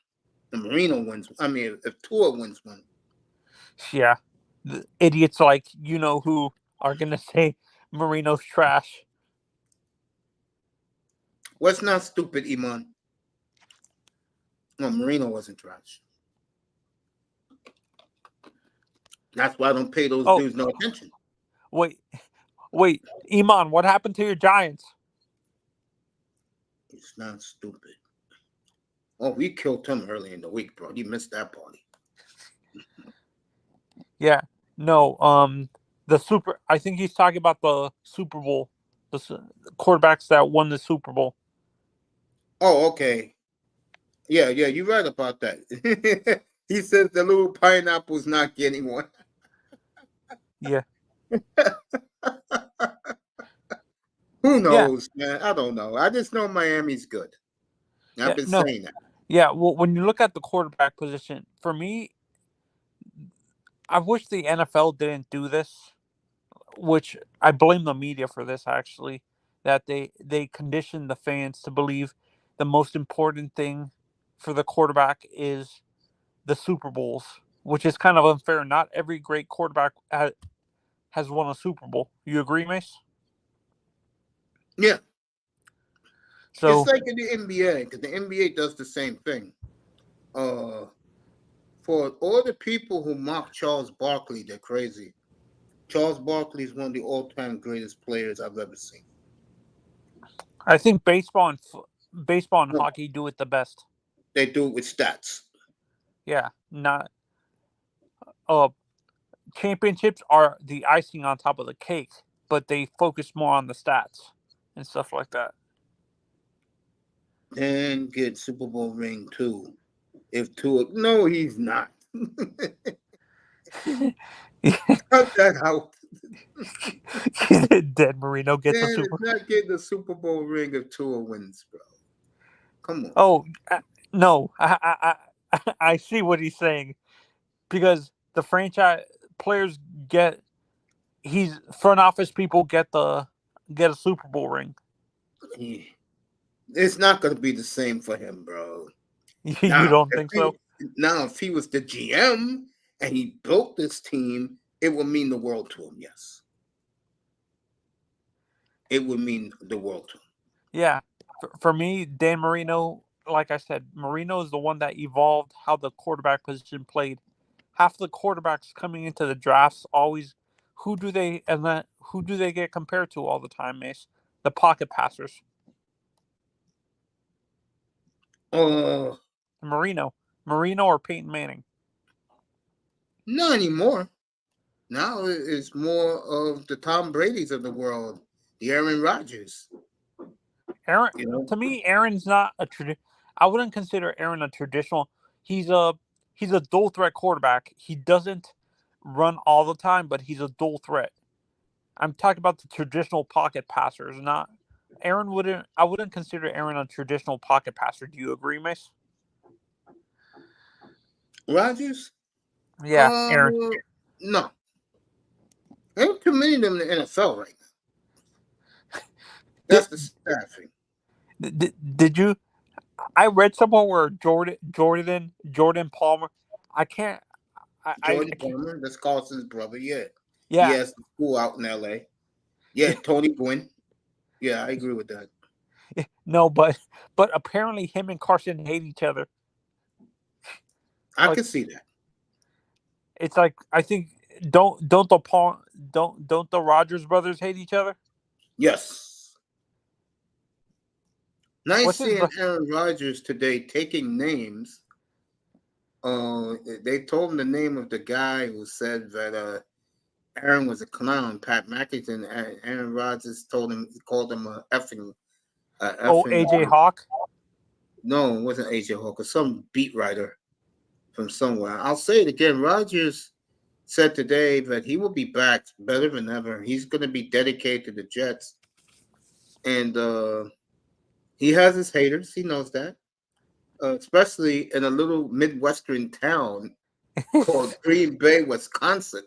And Marino wins. I mean, if Tua wins one. Yeah. The idiots like you know who are going to say Marino's trash. What's not stupid, Iman? No, Marino wasn't trash. That's why I don't pay those dudes no attention. Wait, Iman, what happened to your Giants? It's not stupid. Oh, we killed him early in the week, bro. He missed that party. Yeah, no. I think he's talking about the Super Bowl, the quarterbacks that won the Super Bowl. Oh, okay. Yeah, you're right about that. He says the little pineapple's not getting one. Yeah. Who knows, man? I don't know. I just know Miami's good. I've been saying that. Yeah, well, when you look at the quarterback position, for me, I wish the NFL didn't do this, which I blame the media for this, actually, that they condition the fans to believe the most important thing for the quarterback is the Super Bowls, which is kind of unfair. Not every great quarterback has won a Super Bowl. You agree, Mace? Yeah. So it's like in the NBA, because the NBA does the same thing. For all the people who mock Charles Barkley, they're crazy. Charles Barkley is one of the all-time greatest players I've ever seen. I think baseball and hockey do it the best. They do it with stats. Yeah, not championships are the icing on top of the cake, but they focus more on the stats and stuff like that. And get Super Bowl ring too. If Tua, no, he's not. Cut that out. Dead Marino gets Man, a Super. it's not getting the Super Bowl ring if Tua wins, bro. Come on. Oh no, I see what he's saying, because the franchise players get front office people get a Super Bowl ring. It's not going to be the same for him, bro. You don't think so? Now, if he was the GM and he built this team, it would mean the world to him, yes. It would mean the world to him. Yeah. For me, Dan Marino, like I said, Marino is the one that evolved how the quarterback position played. Half the quarterbacks coming into the drafts always, who do they get compared to all the time, Mace? The pocket passers. Marino or Peyton Manning. Not anymore. Now it's more of the Tom Brady's of the world, the Aaron Rodgers. To me, Aaron's not a I wouldn't consider Aaron a traditional. He's a dual threat quarterback. He doesn't run all the time, but he's a dual threat. I'm talking about the traditional pocket passers, not Aaron. I wouldn't consider Aaron a traditional pocket passer. Do you agree, Mace? Rodgers? Yeah, Aaron. No. There ain't too many of them in the NFL right now. That's the staffing. Did you? I read somewhere where Jordan Palmer. I can't. Jordan Palmer, that's Carson's brother. Yeah. Yeah. He has the school out in LA. Yeah, Tony Gwynn. Yeah, I agree with that. No, but apparently him and Carson hate each other. I Like can see that. it's like I think don't the Paul don't the Rogers brothers hate each other? Yes. Nice What's his seeing bro- Aaron Rodgers today taking names. They told him the name of the guy who said that Aaron was a clown. Pat McAfee. Aaron Rodgers called him a effing, effing. AJ Hawk? No, it wasn't AJ Hawker. Some beat writer from somewhere. I'll say it again. Rodgers said today that he will be back better than ever. He's going to be dedicated to the Jets, and he has his haters. He knows that, especially in a little midwestern town called Green Bay, Wisconsin.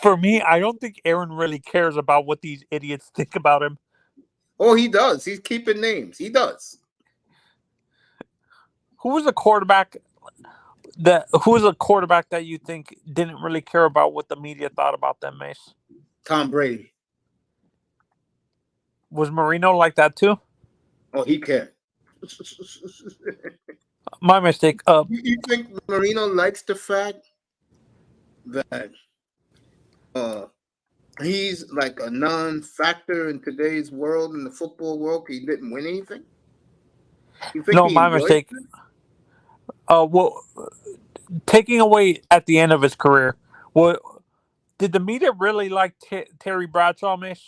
For me, I don't think Aaron really cares about what these idiots think about him. Oh, he does. He's keeping names. He does. Who was a quarterback that you think didn't really care about what the media thought about them, Mace? Tom Brady. Was Marino like that too? Oh, he cared. My mistake. You think Marino likes the fact that he's like a non-factor in today's world, in the football world? He didn't win anything. You think No, he my enjoys mistake. it? Well, taking away at the end of his career, what did the media really like Terry Bradshaw, Mace?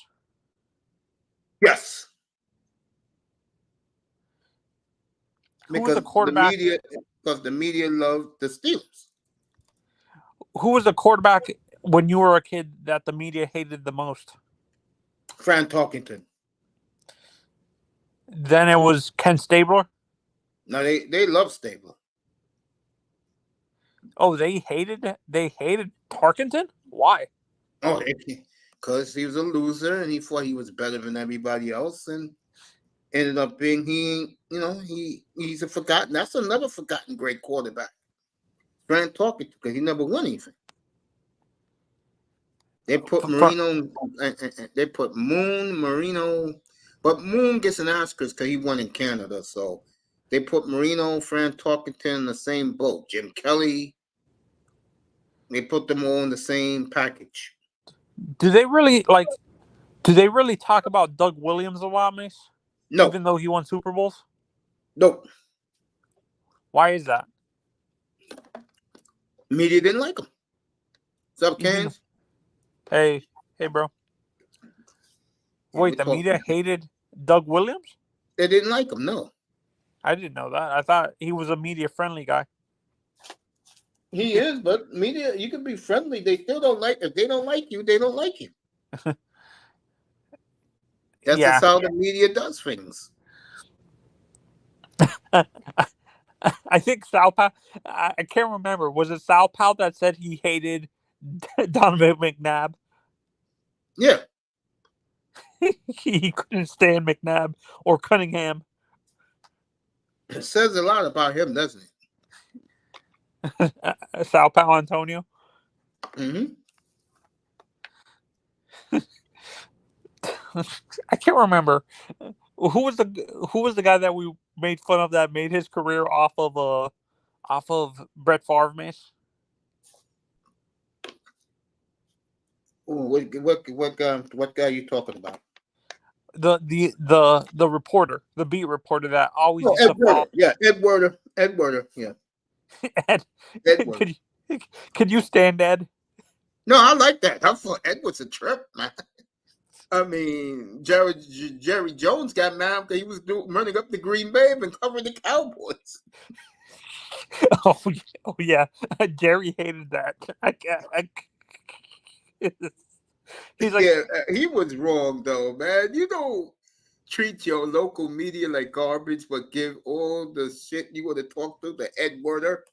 Yes. Who was the Because quarterback? the media loved the Steelers. Who was the quarterback when you were a kid that the media hated the most? Fran Tarkenton. Then it was Ken Stabler. No, they love Stabler. Oh, they hated Tarkenton? Why? Oh, because he was a loser and he thought he was better than everybody else, and ended up being he's a forgotten. That's another forgotten great quarterback. Fran Tarkenton, because he never won anything. They put Marino. They put Moon, Marino, but Moon gets an asterisk because he won in Canada. So they put Marino, Fran Tarkenton in the same boat. Jim Kelly. They put them all in the same package. Do they really talk about Doug Williams a lot, Mace? No. Even though he won Super Bowls? Nope. Why is that? Media didn't like him. What's up, Canes? Hey, bro. Wait, the media hated Doug Williams? They didn't like him, no. I didn't know that. I thought he was a media-friendly guy. He is, but media, you can be friendly. They still don't like. If they don't like you, they don't like you. That's just how the media does things. I think Sal Powell, I can't remember. Was it Sal Powell that said he hated Donovan McNabb? Yeah. He couldn't stand McNabb or Cunningham. It says a lot about him, doesn't it? Sal Powell Antonio. Mm-hmm. I can't remember who was the guy that we made fun of that made his career off of Brett Favre, Mace. What guy are you talking about? The reporter, the beat reporter that always used Ed to follow. Yeah, Ed Werder, yeah. Ed Werder. Could you stand Ed? No, I like that. I thought Ed was a trip, man. I mean, Jerry Jones got mad because he was running up to Green Bay and covering the Cowboys. Oh yeah, Jerry hated that. He's like, yeah, he was wrong though, man. You don't treat your local media like garbage, but give all the shit you want to talk to Ed Werder,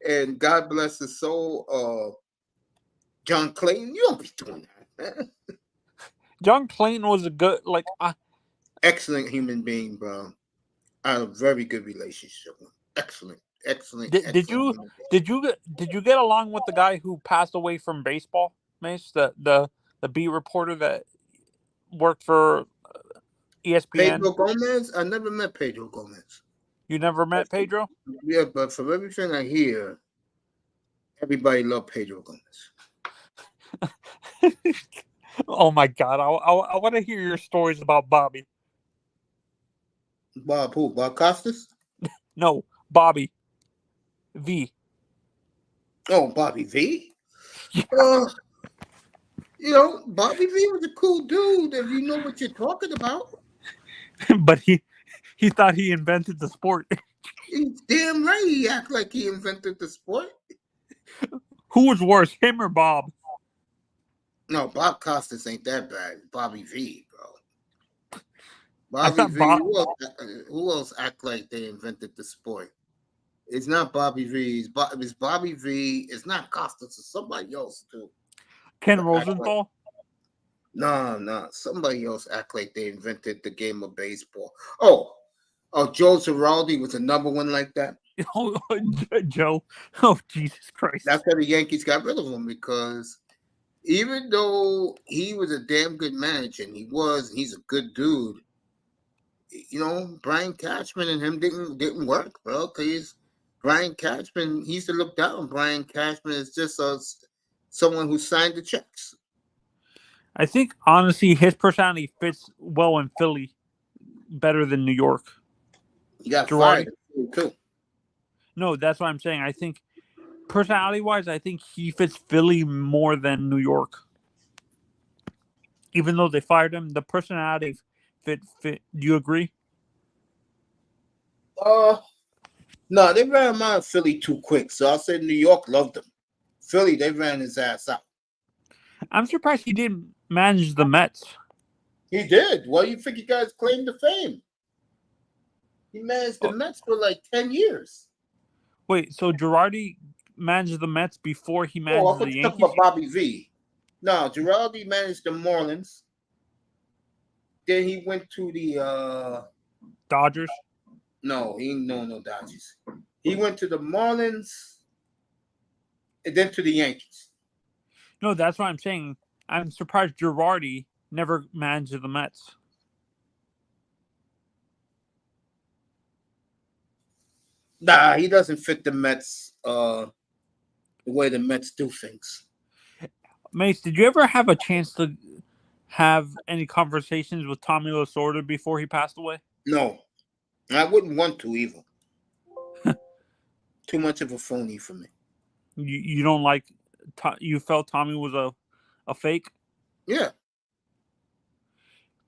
and God bless his soul, John Clayton. You don't be doing that, man. John Clayton was a good, excellent human being, bro. I had a very good relationship with him. Excellent. Did you get along with the guy who passed away from baseball, Mace? The beat reporter that worked for ESPN. Pedro Gomez? I never met Pedro Gomez. You never met Pedro? Yeah, but from everything I hear, everybody loved Pedro Gomez. Oh my God! I want to hear your stories about Bobby. Bob who? Bob Costas? No, Bobby V. Oh, Bobby V? Yeah. Bobby V was a cool dude if you know what you're talking about. But he thought he invented the sport. He's damn right he act like he invented the sport. Who was worse, him or Bob? No, Bob Costas ain't that bad. Bobby V, bro. I Bobby thought V, Bob. who else act like they invented the sport? It's not Bobby V. It's Bobby V. It's not Costas. It's somebody else, too. Ken Act Rosenthal? No. Somebody else act like they invented the game of baseball. Oh, Joe Girardi was another one like that. Oh, Joe. Oh, Jesus Christ. That's why the Yankees got rid of him, because even though he was a damn good manager, and he's a good dude, Brian Cashman and him didn't work, bro, because Brian Cashman, he used to look down on Brian Cashman as just someone who signed the checks. I think, honestly, his personality fits well in Philly better than New York. He got Girardi. fired, too. No, that's what I'm saying. I think, personality-wise, I think he fits Philly more than New York. Even though they fired him, the personality fit. Do you agree? No, they ran him out of Philly too quick, so I'll say New York loved him. Philly, they ran his ass out. I'm surprised he didn't manage the Mets. He did. Well, you think you guys claimed the fame? He managed the Mets for like 10 years. Wait, so Girardi managed the Mets before he managed the Yankees? Talking about Bobby V. No, Girardi managed the Marlins. Then he went to the Dodgers? No Dodgers. He went to the Marlins and then to the Yankees. No, that's what I'm saying. I'm surprised Girardi never managed the Mets. Nah, he doesn't fit the Mets the way the Mets do things. Mace, did you ever have a chance to have any conversations with Tommy Lasorda before he passed away? No, I wouldn't want to either. Too much of a phony for me. You don't like? You felt Tommy was a fake? Yeah.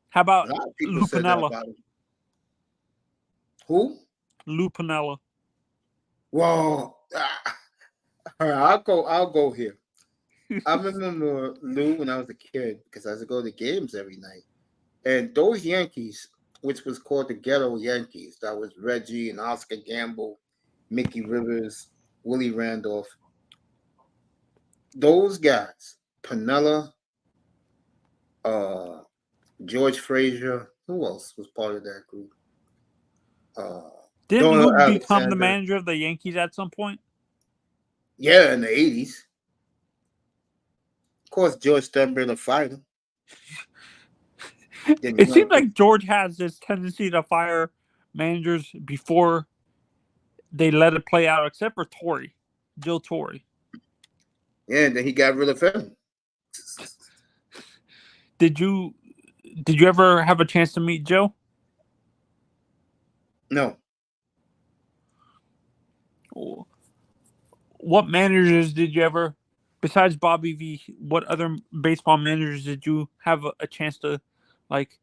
How about A lot of people Lou said that Piniella? about him. Who? Lou Piniella. Well, I'll go here. I remember Lou when I was a kid because I used to go to games every night. And those Yankees, which was called the Ghetto Yankees, that was Reggie and Oscar Gamble, Mickey Rivers, Willie Randolph. Those guys, Piniella, George Frazier, who else was part of that group? Didn't Doyle Lou become the Alexander. manager of the Yankees at some point? Yeah, in the 80s. Of course, George Steinbrenner fired him. It seems like George has this tendency to fire managers before they let it play out, except for Joe Torre. Yeah, and then he got rid of him. Did you ever have a chance to meet Joe? No. What managers did you ever, besides Bobby V, what other baseball managers did you have a chance to, like,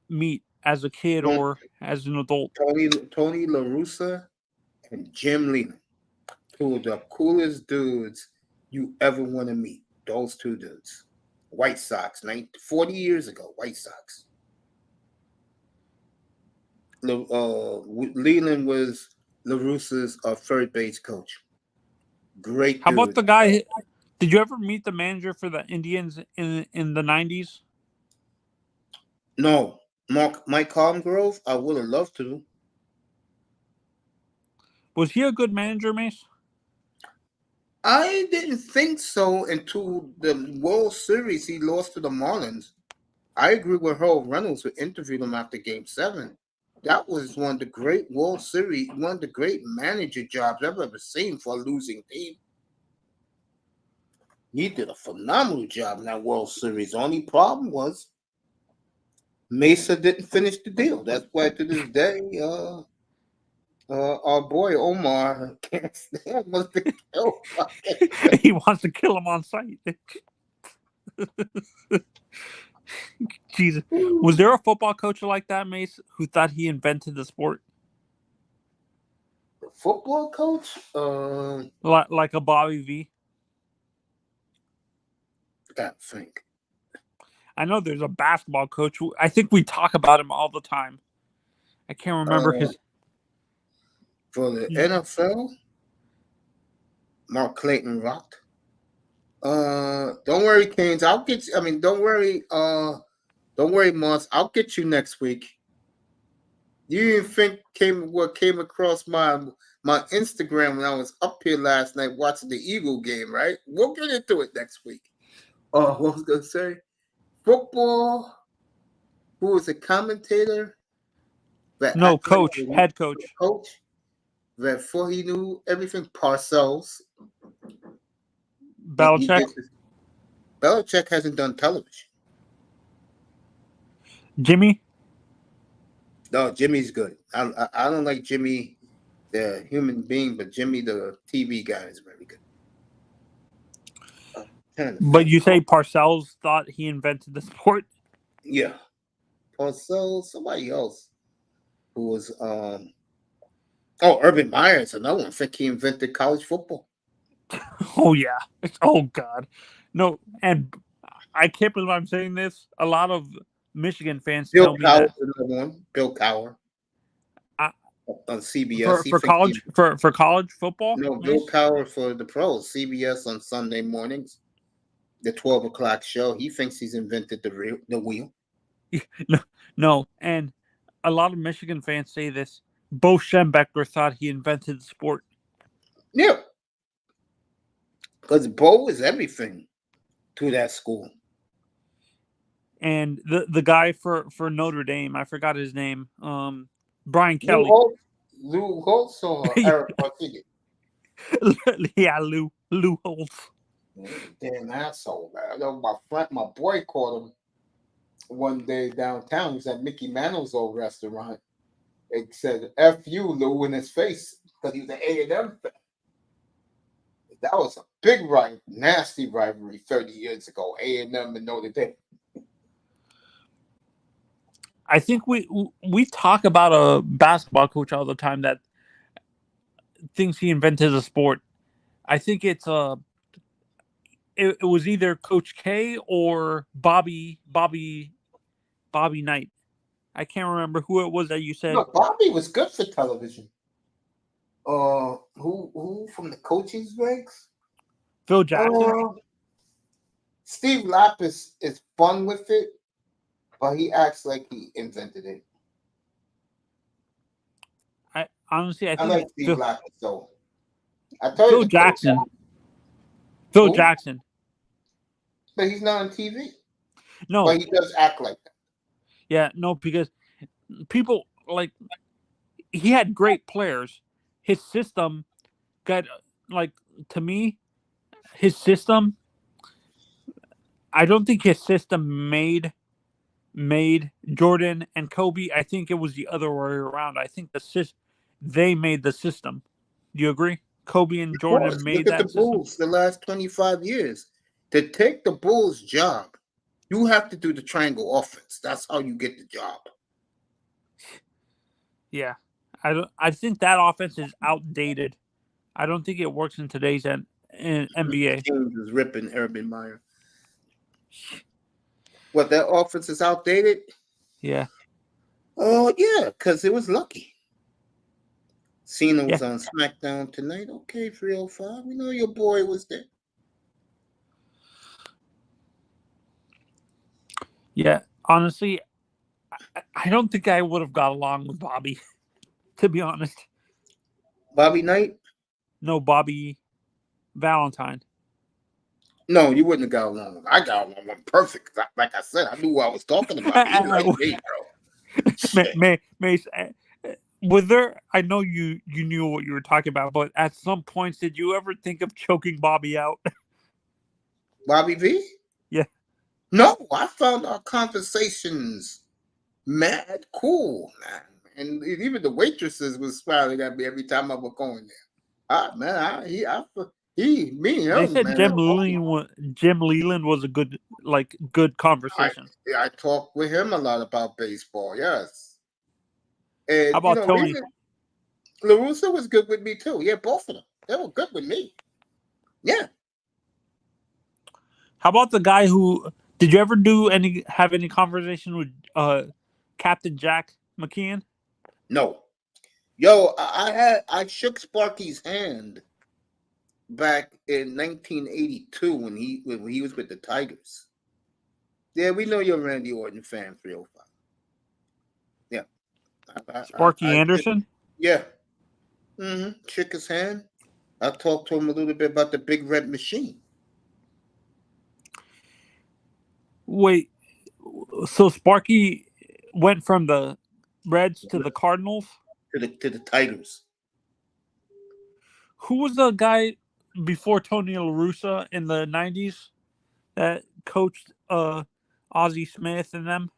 meet as a kid or as an adult? Tony La Russa and Jim Lehman. Two of the coolest dudes you ever want to meet. Those two dudes. White Sox, 40 years ago, White Sox. Leland was La Russa's third base coach. Great dude. How about the guy? Did you ever meet the manager for the Indians in the 90s? No. Mike Harmgrove? I would have loved to. Was he a good manager, Mace? I didn't think so until the World Series he lost to the Marlins. I agree with Harold Reynolds, who interviewed him after Game 7. That was one of the great World Series, one of the great manager jobs I've ever seen for a losing team. He did a phenomenal job in that World Series. The only problem was Mesa didn't finish the deal. That's why to this day, our boy Omar can't stand wants to kill. He wants to kill him on sight. Jesus. Was there a football coach like that, Mace, who thought he invented the sport? Football coach? Like a Bobby V? I gotta think. I know there's a basketball coach who I think we talk about him all the time. I can't remember his. For the NFL, Mark Clayton rocked. Don't worry, Canes. I'll get you. I mean, don't worry, Moss. I'll get you next week. You didn't think what came across my Instagram when I was up here last night watching the Eagle game, right? We'll get into it next week. What was I gonna say? Football. Who was a commentator? No, coach, head coach. Coach. Before he knew everything, Parcells. Belichick. Belichick hasn't done television. Jimmy? No, Jimmy's good. I don't like Jimmy, the human being, but Jimmy, the TV guy, is very good. But you say Parcells thought he invented the sport? Yeah. Parcells, somebody else who was Urban Meyer's another one. I think he invented college football. Oh yeah. Oh God. No, and I can't believe I'm saying this. A lot of Michigan fans tell me that. Another one. Bill Cowher. On CBS for college football. No, Bill Cowher for the pros. CBS on Sunday mornings, the 12 o'clock show. He thinks he's invented the wheel. No, and a lot of Michigan fans say this. Bo Schembechler thought he invented the sport. Yeah, because Bo is everything to that school. And the guy for Notre Dame, I forgot his name. Brian Kelly. Lou Holtz or Eric Martinez? Yeah, Lou Holtz. Damn asshole, man. I know my boy caught him one day downtown. He was at Mickey Mantle's old restaurant. It said "F you, Lou" in his face because he was an A&M fan. That was a big nasty rivalry 30 years ago. A&M and Notre Dame. I think we talk about a basketball coach all the time that thinks he invented a sport. I think it was either Coach K or Bobby Knight. I can't remember who it was that you said. No, Bobby was good for television. Who from the coaching ranks? Phil Jackson. Steve Lapis is fun with it, but he acts like he invented it. I think like Steve Lapis though. Phil Jackson. Phil Jackson. But he's not on TV. No. But he does act like that. Yeah, no, because people like he had great players. His system got to me, his system. I don't think his system made Jordan and Kobe. I think it was the other way around. I think they made the system. Do you agree? Kobe and Jordan made that system. Look at the Bulls the last 25 years. To take the Bulls' job, you have to do the triangle offense. That's how you get the job. Yeah. I think that offense is outdated. I don't think it works in today's NBA. James is ripping Urban Meyer. What, that offense is outdated? Yeah. Oh, yeah, because it was lucky. Cena was on SmackDown tonight. Okay, 305. We know your boy was there. Yeah, honestly, I don't think I would have got along with Bobby, to be honest. Bobby Knight? No, Bobby Valentine. No, you wouldn't have got along with him. I got along with him perfect. Like I said, I knew what I was talking about. He liked me, bro. Shit. Mace, was there? I know you knew what you were talking about, but at some points, did you ever think of choking Bobby out? Bobby V? Yeah. No, I found our conversations mad cool, man. And even the waitresses was smiling at me every time I was going there. Me and They him, said man. Jim Leland was a good I, conversation. I talked with him a lot about baseball, yes. How And, about Tony? Leland, LaRusso was good with me, too. Yeah, both of them. They were good with me. Yeah. How about the guy who? Did you ever have any conversation with Captain Jack McKeon? No. Yo, I shook Sparky's hand back in 1982 when he was with the Tigers. Yeah, we know you're a Randy Orton fan, 305. Yeah. Sparky Anderson? Yeah. Shook his hand. I talked to him a little bit about the Big Red Machine. Wait, so Sparky went from the Reds to the Cardinals? To the Tigers. Who was the guy before Tony La Russa in the 90s that coached Ozzie Smith and them?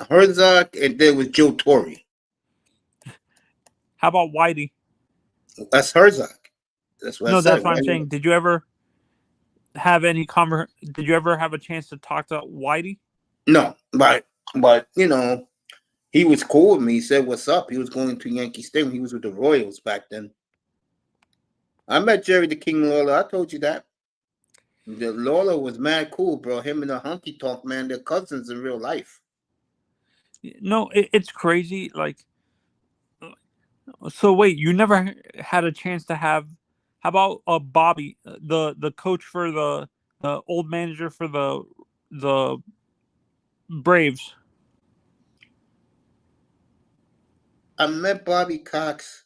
Herzog, and there was Joe Torre. How about Whitey? That's Herzog. That's what I said. That's what I'm saying. Did you ever have Did you ever have a chance to talk to Whitey? No, but he was cool with me. He said, "What's up?" He was going to Yankee Stadium. He was with the Royals back then. I met Jerry the King Lawler. I told you that. The Lawler was mad cool, bro. Him and the Honky Tonk Man, they're cousins in real life. No, it's crazy. So wait, you never had a chance to have? How about Bobby, the coach for the old manager for the Braves? I met Bobby Cox.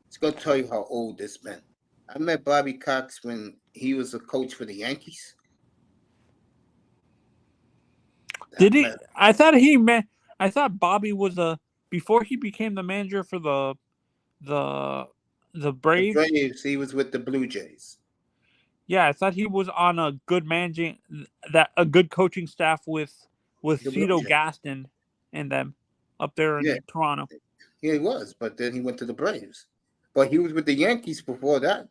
It's gonna tell you how old this man. I met Bobby Cox when he was a coach for the Yankees. Did he? I thought Bobby was before he became the manager for the Braves. The Braves. He was with the Blue Jays. Yeah, I thought he was on a good coaching staff with Cito Gaston and them up there in Toronto. Yeah, he was, but then he went to the Braves. But he was with the Yankees before that.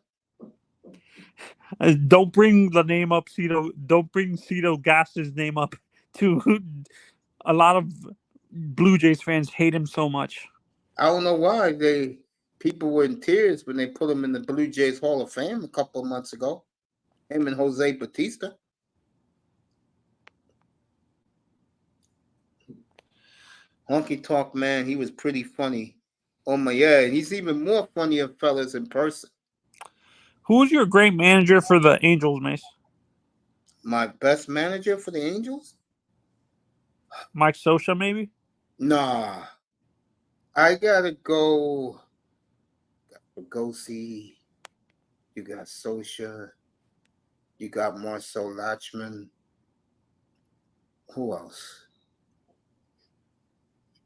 Don't bring the name up, Cito. Don't bring Cito Gaston's name up. A lot of Blue Jays fans hate him so much. I don't know why people were in tears when they put him in the Blue Jays Hall of Fame a couple of months ago. Him and Jose Bautista. Honky Tonk Man, he was pretty funny. Oh my yeah, he's even more funnier fellas in person. Who was your great manager for the Angels, Mace? My best manager for the Angels? Mike Scioscia, maybe? Nah. I gotta go. Gosi. You got Scioscia. You got Marcel Lachman. Who else?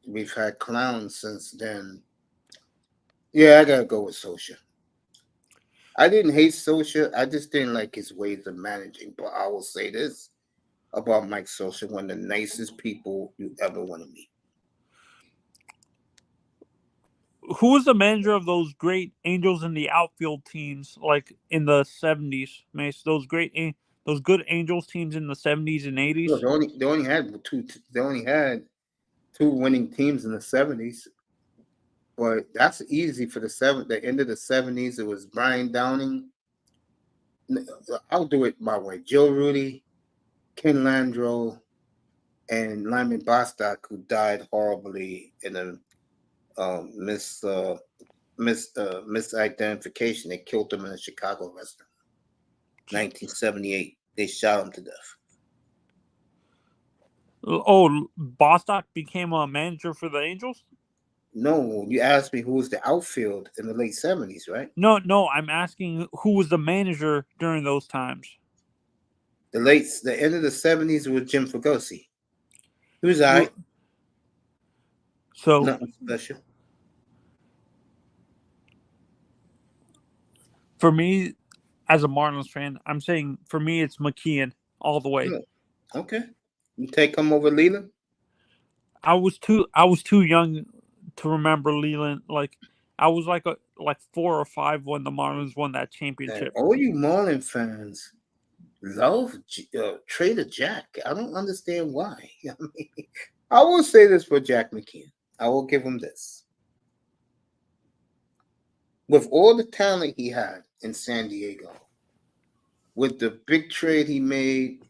We've had clowns since then. Yeah, I gotta go with Scioscia. I didn't hate Scioscia. I just didn't like his ways of managing. But I will say this about Mike Scioscia: one of the nicest people you ever want to meet. Who was the manager of those great Angels in the outfield teams, like in the 70s, Mace? Those good Angels teams in the 70s and 80s. Well, they only had two. They only had two winning teams in the 70s. But that's easy for the end of the 70s. It was Brian Downing. I'll do it my way. Joe Rudy, Ken Landreau, and Lyman Bostock, who died horribly in a misidentification. They killed him in a Chicago restaurant. 1978. They shot him to death. Oh, Bostock became a manager for the Angels? No, you asked me who was the outfield in the late 70s, right? No, I'm asking who was the manager during those times. The end of the 70s with Jim Fregosi. He was all right. So Nothing special. for me, as a Marlins fan, I'm saying for me it's McKeon all the way. Okay. You take him over Leland? I was too young to remember Leland. Like I was like 4 or 5 when the Marlins won that championship. All you Marlin fans love Trader Jack. I don't understand why. I will say this for Jack McKeon. I will give him this. With all the talent he had in San Diego, with the big trade he made,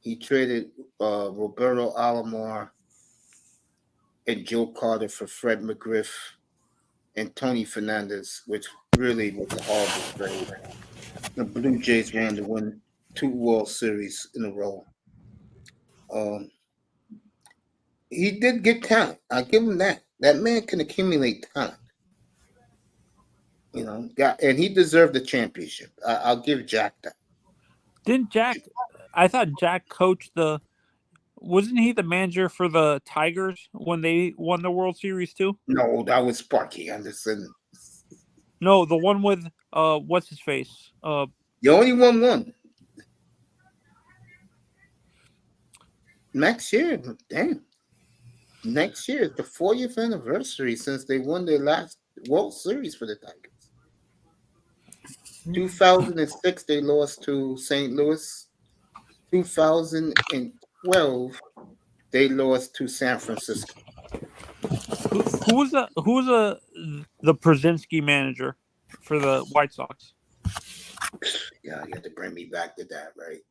he traded Roberto Alomar and Joe Carter for Fred McGriff and Tony Fernandez, which really was a horrible trade. The Blue Jays went on to win 2 World Series in a row. He did get talent. I'll give him that. That man can accumulate talent. And he deserved the championship. I'll give Jack that. Didn't Jack? I thought Jack coached the. Wasn't he the manager for the Tigers when they won the World Series too? No, that was Sparky Anderson. No, the one with what's his face? The only one. Next year, damn. Next year is the 40th anniversary since they won their last World Series for the Tigers. 2006, they lost to St. Louis. 2012, they lost to San Francisco. Who was the Przinsky manager for the White Sox? Yeah, you have to bring me back to that, right?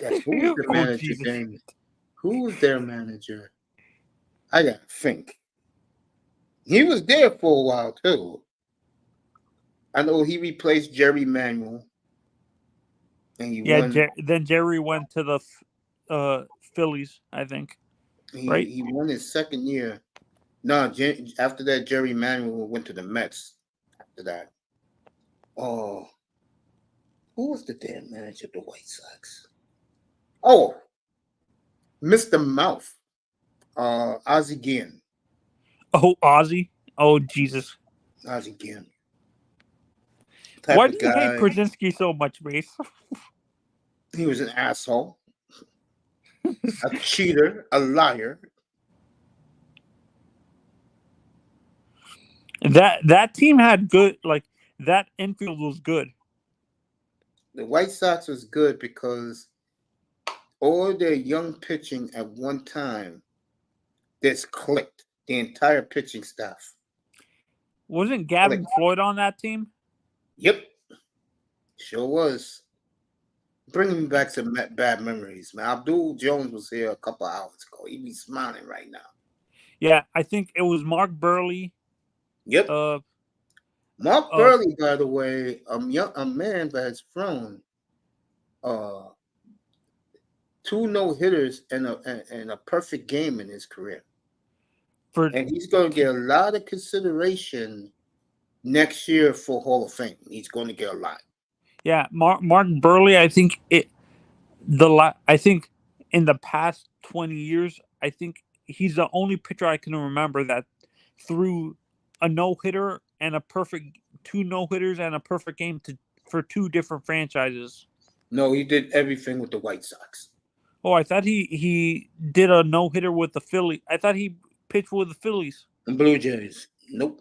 Yes, who was the manager, James? Who was their manager? I gotta think. He was there for a while too. I know he replaced Jerry Manuel. And then Jerry went to the Phillies, I think. Right? He won his second year. No, after that, Jerry Manuel went to the Mets. After that, who was the damn manager of the White Sox? Oh, Mr. Mouth, Ozzie Guillen. Oh, Ozzie! Oh, Jesus! Ozzie Guillen. Why do you hate Przinsky so much, Mace? He was an asshole, a cheater, a liar. That team had good, that infield was good. The White Sox was good because all their young pitching at one time just clicked. The entire pitching staff. Wasn't Gavin Floyd on that team? Yep. Sure was. Bringing me back some bad memories, man. Abdul Jones was here a couple hours ago. He'd be smiling right now. Yeah, I think it was Mark Burley. Yep. Mark Burley, by the way, a man that has thrown 2 no-hitters and a perfect game in his career. And he's going to get a lot of consideration next year for Hall of Fame. He's going to get a lot. Yeah, Mark Burley. I think I think in the past 20 years, I think he's the only pitcher I can remember that threw a no-hitter and 2 no-hitters and a perfect game for 2 different franchises. No, he did everything with the White Sox. Oh, I thought he did a no-hitter with the Phillies. I thought he pitched with the Phillies. And Blue Jays. Nope.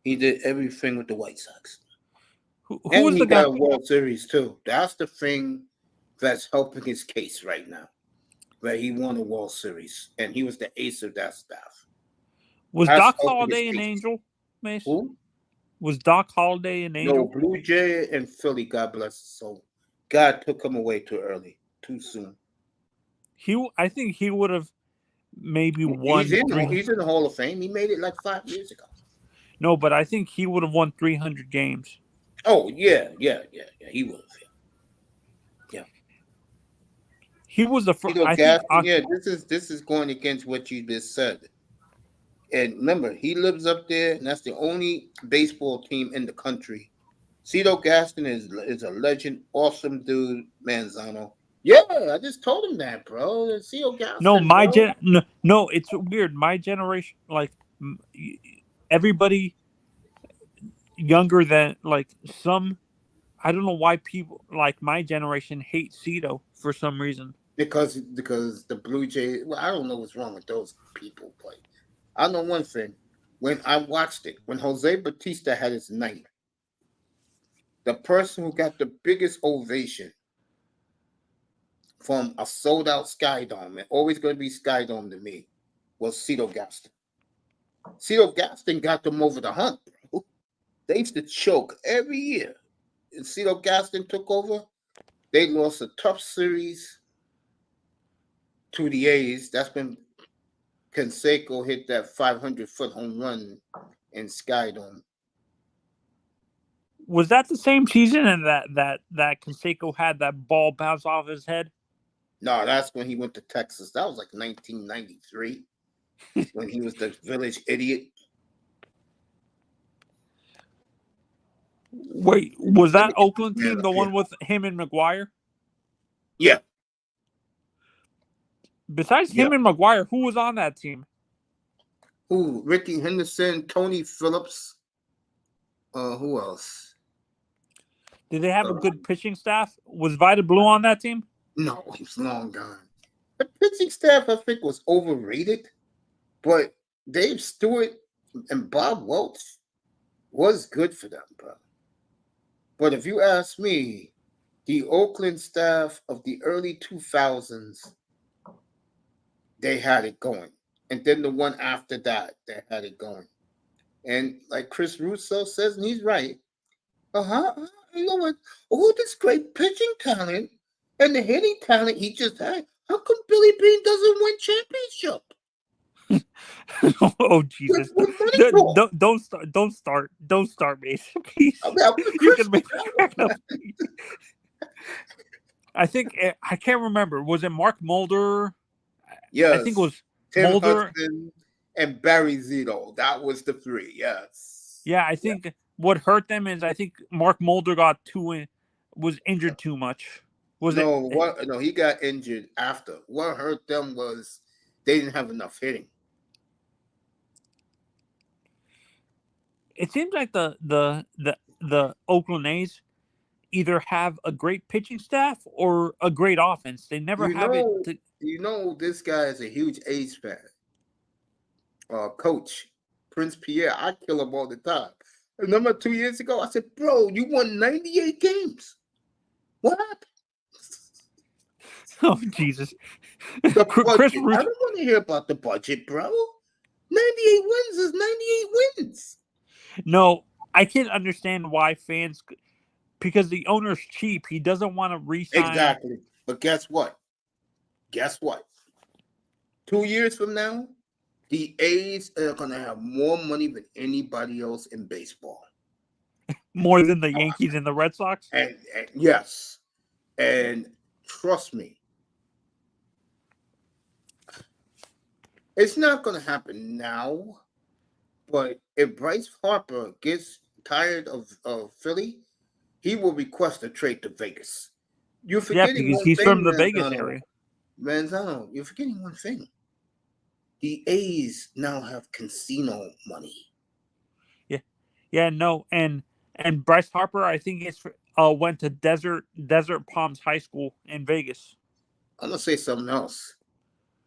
He did everything with the White Sox. Who was the guy? Got a World Series too. That's the thing that's helping his case right now. That he won a World Series, and he was the ace of that staff. Was Doc Holliday an Angel, Mace? Who? Was Doc Holliday an Angel? No, Blue Jay and Philly, God bless his soul. God took him away too early, too soon. I think he would have maybe won. He's in the Hall of Fame. He made it like 5 years ago. No, but I think he would have won 300 games. Oh, yeah. He would have. Yeah. He was the first. This is going against what you just said. And remember, he lives up there, and that's the only baseball team in the country Cito Gaston is a legend, awesome dude, Manzano. Yeah, I just told him that, bro. Cito No, Gaston, bro. no, it's weird. My generation, like everybody younger than like some. I don't know why people like my generation hate Cito for some reason. Because the Blue Jays. Well, I don't know what's wrong with those people, but I know one thing. When I watched it, when Jose Batista had his night, the person who got the biggest ovation from a sold out Sky Dome, and always going to be Sky Dome to me, was Cito Gaston. Cito Gaston got them over the hump, bro. They used to choke every year. And Cito Gaston took over. They lost a tough series to the A's. That's when Canseco hit that 500-foot home run in Sky Dome. Was that the same season and that Conseco had that ball bounce off his head? No, that's when he went to Texas. That was like 1993 when he was the village idiot. Wait, was that Oakland team the one with him and McGuire? Yeah. Besides him and McGuire, who was on that team? Who? Ricky Henderson, Tony Phillips. Who else? Did they have a good pitching staff? Was Vida Blue on that team? No, he's long gone. The pitching staff, I think, was overrated, but Dave Stewart and Bob Welch was good for them, bro. But if you ask me, the Oakland staff of the early 2000s, they had it going. And then the one after that, they had it going. And like Chris Russo says, and he's right, you know what? All this great pitching talent and the hitting talent he just had, how come Billy Bean doesn't win championship? Oh Jesus! Don't start, Mason. Please, you can make me crack up. I think I can't remember. Was it Mark Mulder? Yes. I think it was Tim Mulder Hudson and Barry Zito. That was the three. Yes. Yeah, I think what hurt them is I think Mark Mulder was injured too much. No, he got injured after. What hurt them was they didn't have enough hitting. It seems like the Oakland A's either have a great pitching staff or a great offense. They never have it. This guy is a huge A's fan. Coach Prince Pierre, I kill him all the time. Remember 2 years ago, I said, "Bro, you won 98 games. What happened?" Oh Jesus! The budget. I don't want to hear about the budget, bro. 98 wins is 98 wins. No, I can understand why fans, because the owner's cheap. He doesn't want to re-sign. Exactly. But guess what? 2 years from now, the A's are going to have more money than anybody else in baseball. More than the Yankees and the Red Sox? And yes. And trust me, it's not going to happen now. But if Bryce Harper gets tired of Philly, he will request a trade to Vegas. You're forgetting because he's from the Vegas area. Manzano, you're forgetting one thing. The A's now have casino money. No, and Bryce Harper, I think went to Desert Palms High School in Vegas. I'm gonna say something else.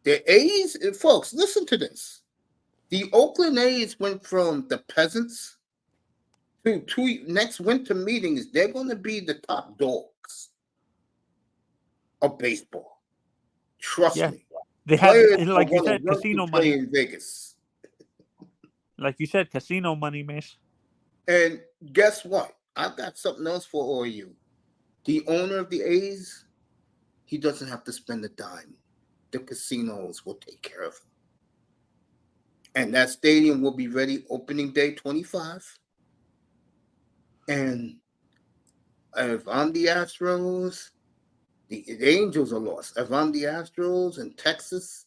The A's, folks, listen to this. The Oakland A's went from the peasants to next winter meetings. They're going to be the top dogs of baseball. Trust me. They have, like you said, casino money in Vegas. Like you said, casino money, man. And guess what? I've got something else for all of you. The owner of the A's, he doesn't have to spend a dime. The casinos will take care of him. And that stadium will be ready opening day 25. And if I'm the Astros, the Angels are lost. If I'm the Astros in Texas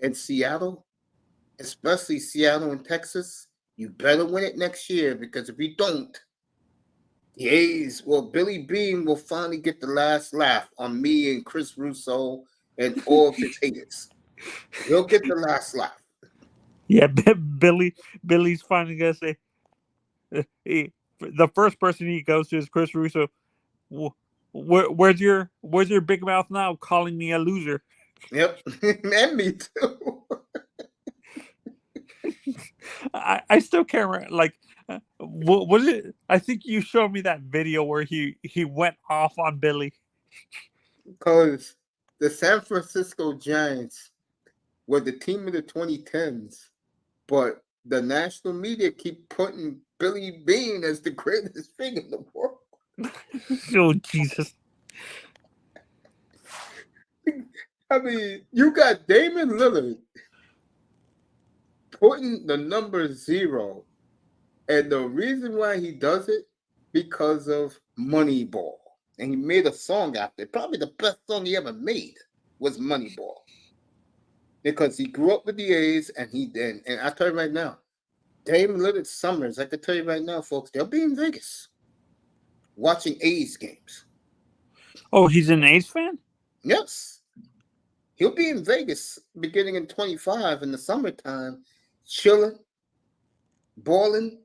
and Seattle, especially Seattle and Texas, you better win it next year, because if you don't, The A's, well, Billy Bean will finally get the last laugh on me and Chris Russo and all of his haters. He'll get the last laugh. Yeah, Billy's finally gonna say the first person he goes to is Chris Russo. Where's your big mouth now calling me a loser? Yep, and me too. I still can't remember. Like, what was it? I think you showed me that video where he went off on Billy. Because the San Francisco Giants were the team of the 2010s, but the national media keep putting Billy Bean as the greatest thing in the world. Oh Jesus! I mean, you got Damon Lillard putting the number 0, and the reason why he does it because of Moneyball, and he made a song after it. Probably the best song he ever made was Moneyball, because he grew up with the A's, and I tell you right now, Damon Lillard summers, I can tell you right now, folks, they'll be in Vegas watching A's games. Oh, he's an A's fan? Yes. He'll be in Vegas beginning in 25 in the summertime, chilling, balling,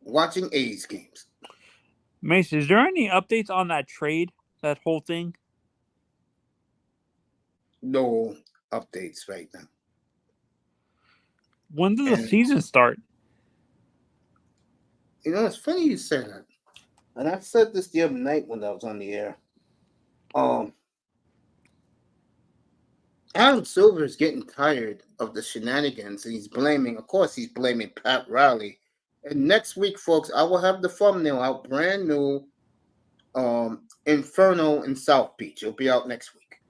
watching A's games. Mace, is there any updates on that trade, that whole thing? No updates right now. When does the season start? You know, it's funny you say that. And I said this the other night when I was on the air. Adam Silver is getting tired of the shenanigans, and he's blaming Pat Riley. And next week, folks, I will have the thumbnail out, brand new, Inferno in South Beach. It'll be out next week.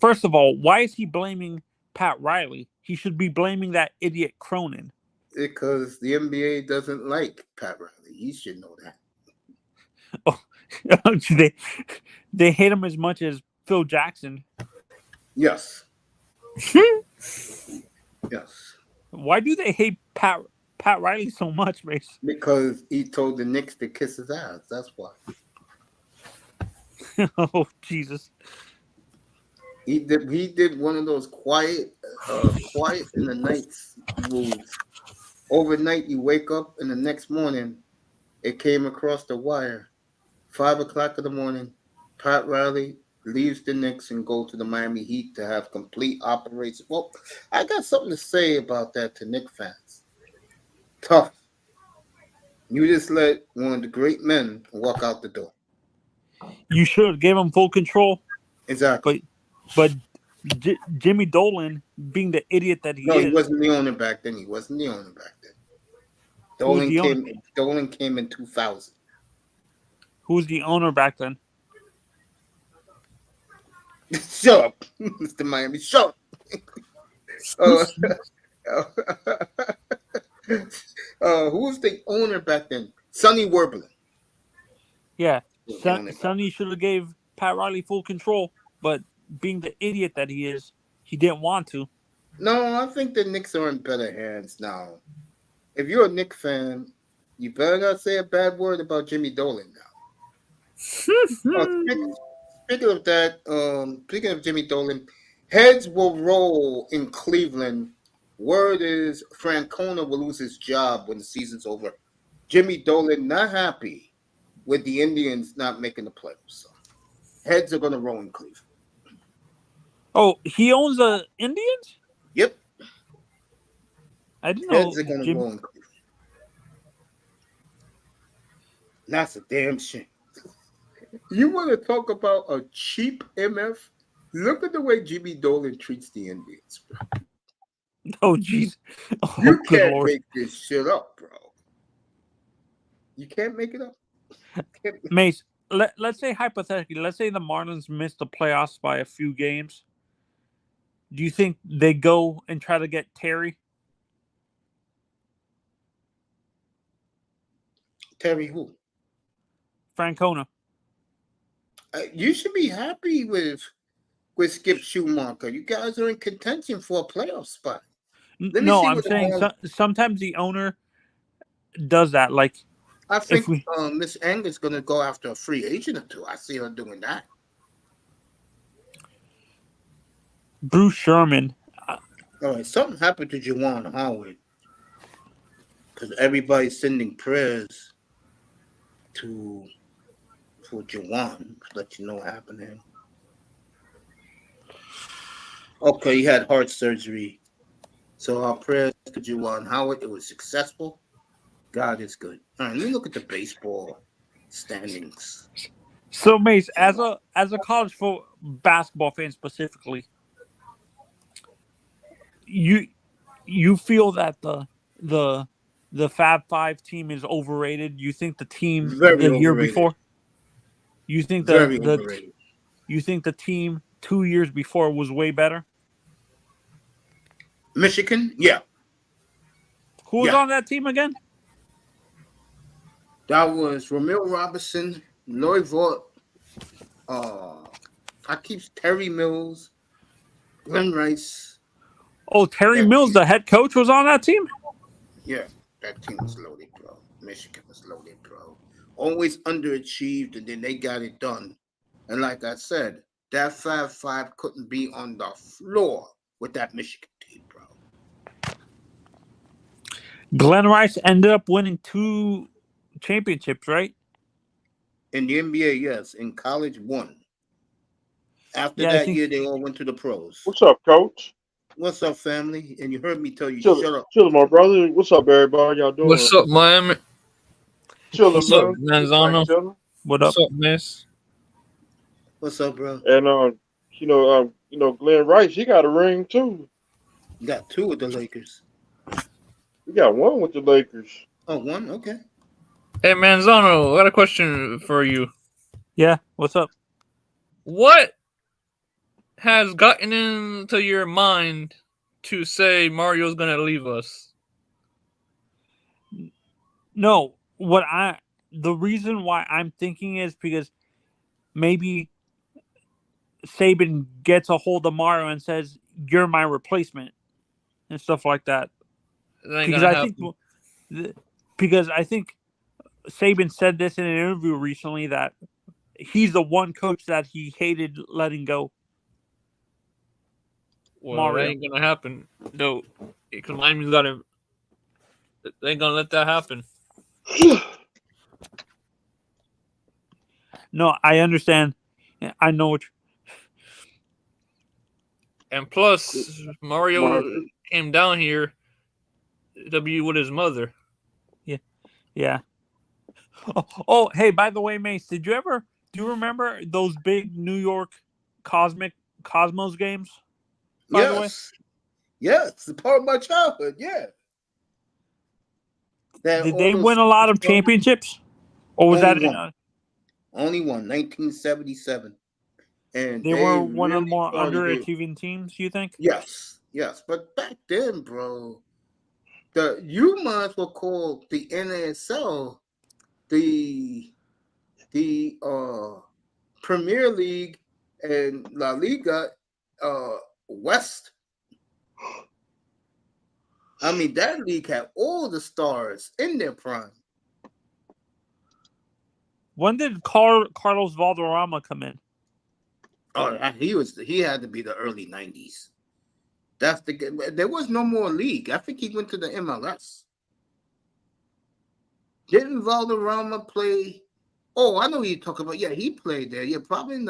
First of all, why is he blaming Pat Riley? He should be blaming that idiot Cronin. Because the NBA doesn't like Pat Riley. You should know that. Oh, they hate him as much as Phil Jackson. Yes. Yes. Why do they hate Pat Riley so much, Mace? Because he told the Knicks to kiss his ass. That's why. Oh, Jesus. He did one of those quiet in the night moves. Overnight, you wake up, and the next morning, it came across the wire. 5 o'clock in the morning, Pat Riley leaves the Knicks and go to the Miami Heat to have complete operations. Well, I got something to say about that to Knicks fans. Tough. You just let one of the great men walk out the door. You should have gave him full control. Exactly. But Jimmy Dolan, being the idiot that he is. He wasn't the owner back then. Dolan came in 2000. Who was the owner back then? Shut up, Mr. Miami. Shut up. Who was the owner back then? Sonny Werblin. Yeah. Sonny should have gave Pat Riley full control, but being the idiot that he is, he didn't want to. No, I think the Knicks are in better hands now. If you're a Knicks fan, you better not say a bad word about Jimmy Dolan now. Speaking of that, speaking of Jimmy Dolan, heads will roll in Cleveland. Word is Francona will lose his job when the season's over. Jimmy Dolan not happy with the Indians not making the playoffs. So heads are going to roll in Cleveland. Oh, he owns the Indians? Yep. I didn't know. Heads are going to roll in Cleveland. That's a damn shame. You want to talk about a cheap MF? Look at the way Jimmy Dolan treats the Indians, bro. Oh, jeez. Oh, you can't make this shit up, bro. You can't make it up. Mace, let's say hypothetically, let's say the Marlins missed the playoffs by a few games. Do you think they go and try to get Terry? Terry who? Francona. You should be happy with Skip Schumacher. You guys are in contention for a playoff spot. No, I'm saying sometimes the owner does that. Like I If think we Miss Anger's gonna go after a free agent or two. I see her doing that. Bruce Sherman, All right, something happened to Juwan Howard because everybody's sending prayers to for Juwan to let you know what happened to him. Okay, he had heart surgery. So our prayers to Juwan Howard. It was successful. God is good. All right, let me look at the baseball standings. so Mace, as a college basketball fan specifically, you you feel that the the Fab Five team is overrated. You think the team Very the year overrated. before, you think Very overrated. you think the team 2 years before was way better. Michigan, yeah, Who was yeah. on that team again? That was Ramil Robinson, Lloyd Vaught, I keep Terry Mills, Glenn Rice. Oh, Terry That Mills, team, the head coach, was on that team. yeah, that team was loaded, bro. Michigan was loaded, bro. Always underachieved, and then they got it done. And like I said, that 5-5 couldn't be on the floor with that Michigan team, bro. Glenn Rice ended up winning 2 championships, right? In the NBA, yes. In college, one. After Yeah, I that think. year, they all went to the pros. What's up, Coach? What's up, family? And you heard me tell you, Chilling, shut up. chilling, my brother. What's up, everybody? Y'all doing? What's up, Miami? Chilling, What's up, man. Like Manzano? chilling. What What's up? up, Miss? What's up, bro? And Glenn Rice, he got a ring too. You got two with the Lakers. He got one with the Lakers. Oh, one? Okay. Hey, Manzano, I got a question for you. Yeah, what's up? What has gotten into your mind to say Mario's gonna leave us? No, the reason why I'm thinking is because maybe Saban gets a hold of Mario and says, "You're my replacement," and stuff like that. That ain't Because gonna I think, happen. because I think Saban said this in an interview recently that he's the one coach that he hated letting go. Well, Mario. that ain't gonna happen. No, because Miami's got him. They ain't gonna let that happen. No, I understand. I know what. And plus, Mario came down here to be with his mother. Yeah. Oh, hey, by the way, Mace, do you remember those big New York Cosmos games? By the way, yes, it's a part of my childhood. Yeah. did they win a lot of championships, or was Only that one? Only one, 1977, and they they were one of the really more started it. underachieving teams? You think? Yes, yes, but back then, bro, you might as well call the NASL the Premier League and La Liga West. I mean, that league had all the stars in their prime. When did Carlos Valderrama come in? Oh, he had to be the early 90s. There was no more league. I think he went to the MLS. Didn't Valderrama play? Oh, I know who you're talking about. Yeah, he played there. Yeah, probably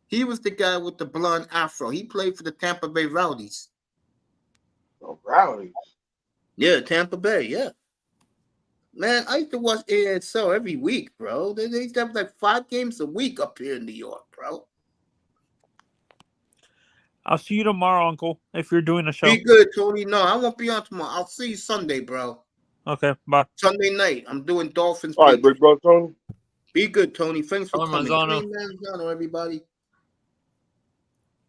he was the guy with the blonde afro. He played for the Tampa Bay Rowdies. Oh, Rowdies. Yeah, Tampa Bay, yeah. Man, I used to watch ASL every week, bro. They used to have like 5 games a week up here in New York, bro. I'll see you tomorrow, Uncle, if you're doing a show. Be good, Tony. No, I won't be on tomorrow. I'll see you Sunday, bro. Okay, bye. Sunday night. I'm doing Dolphins. All right, big brother Tony. Be good, Tony. Thanks for coming. Manzano. Manzano, everybody.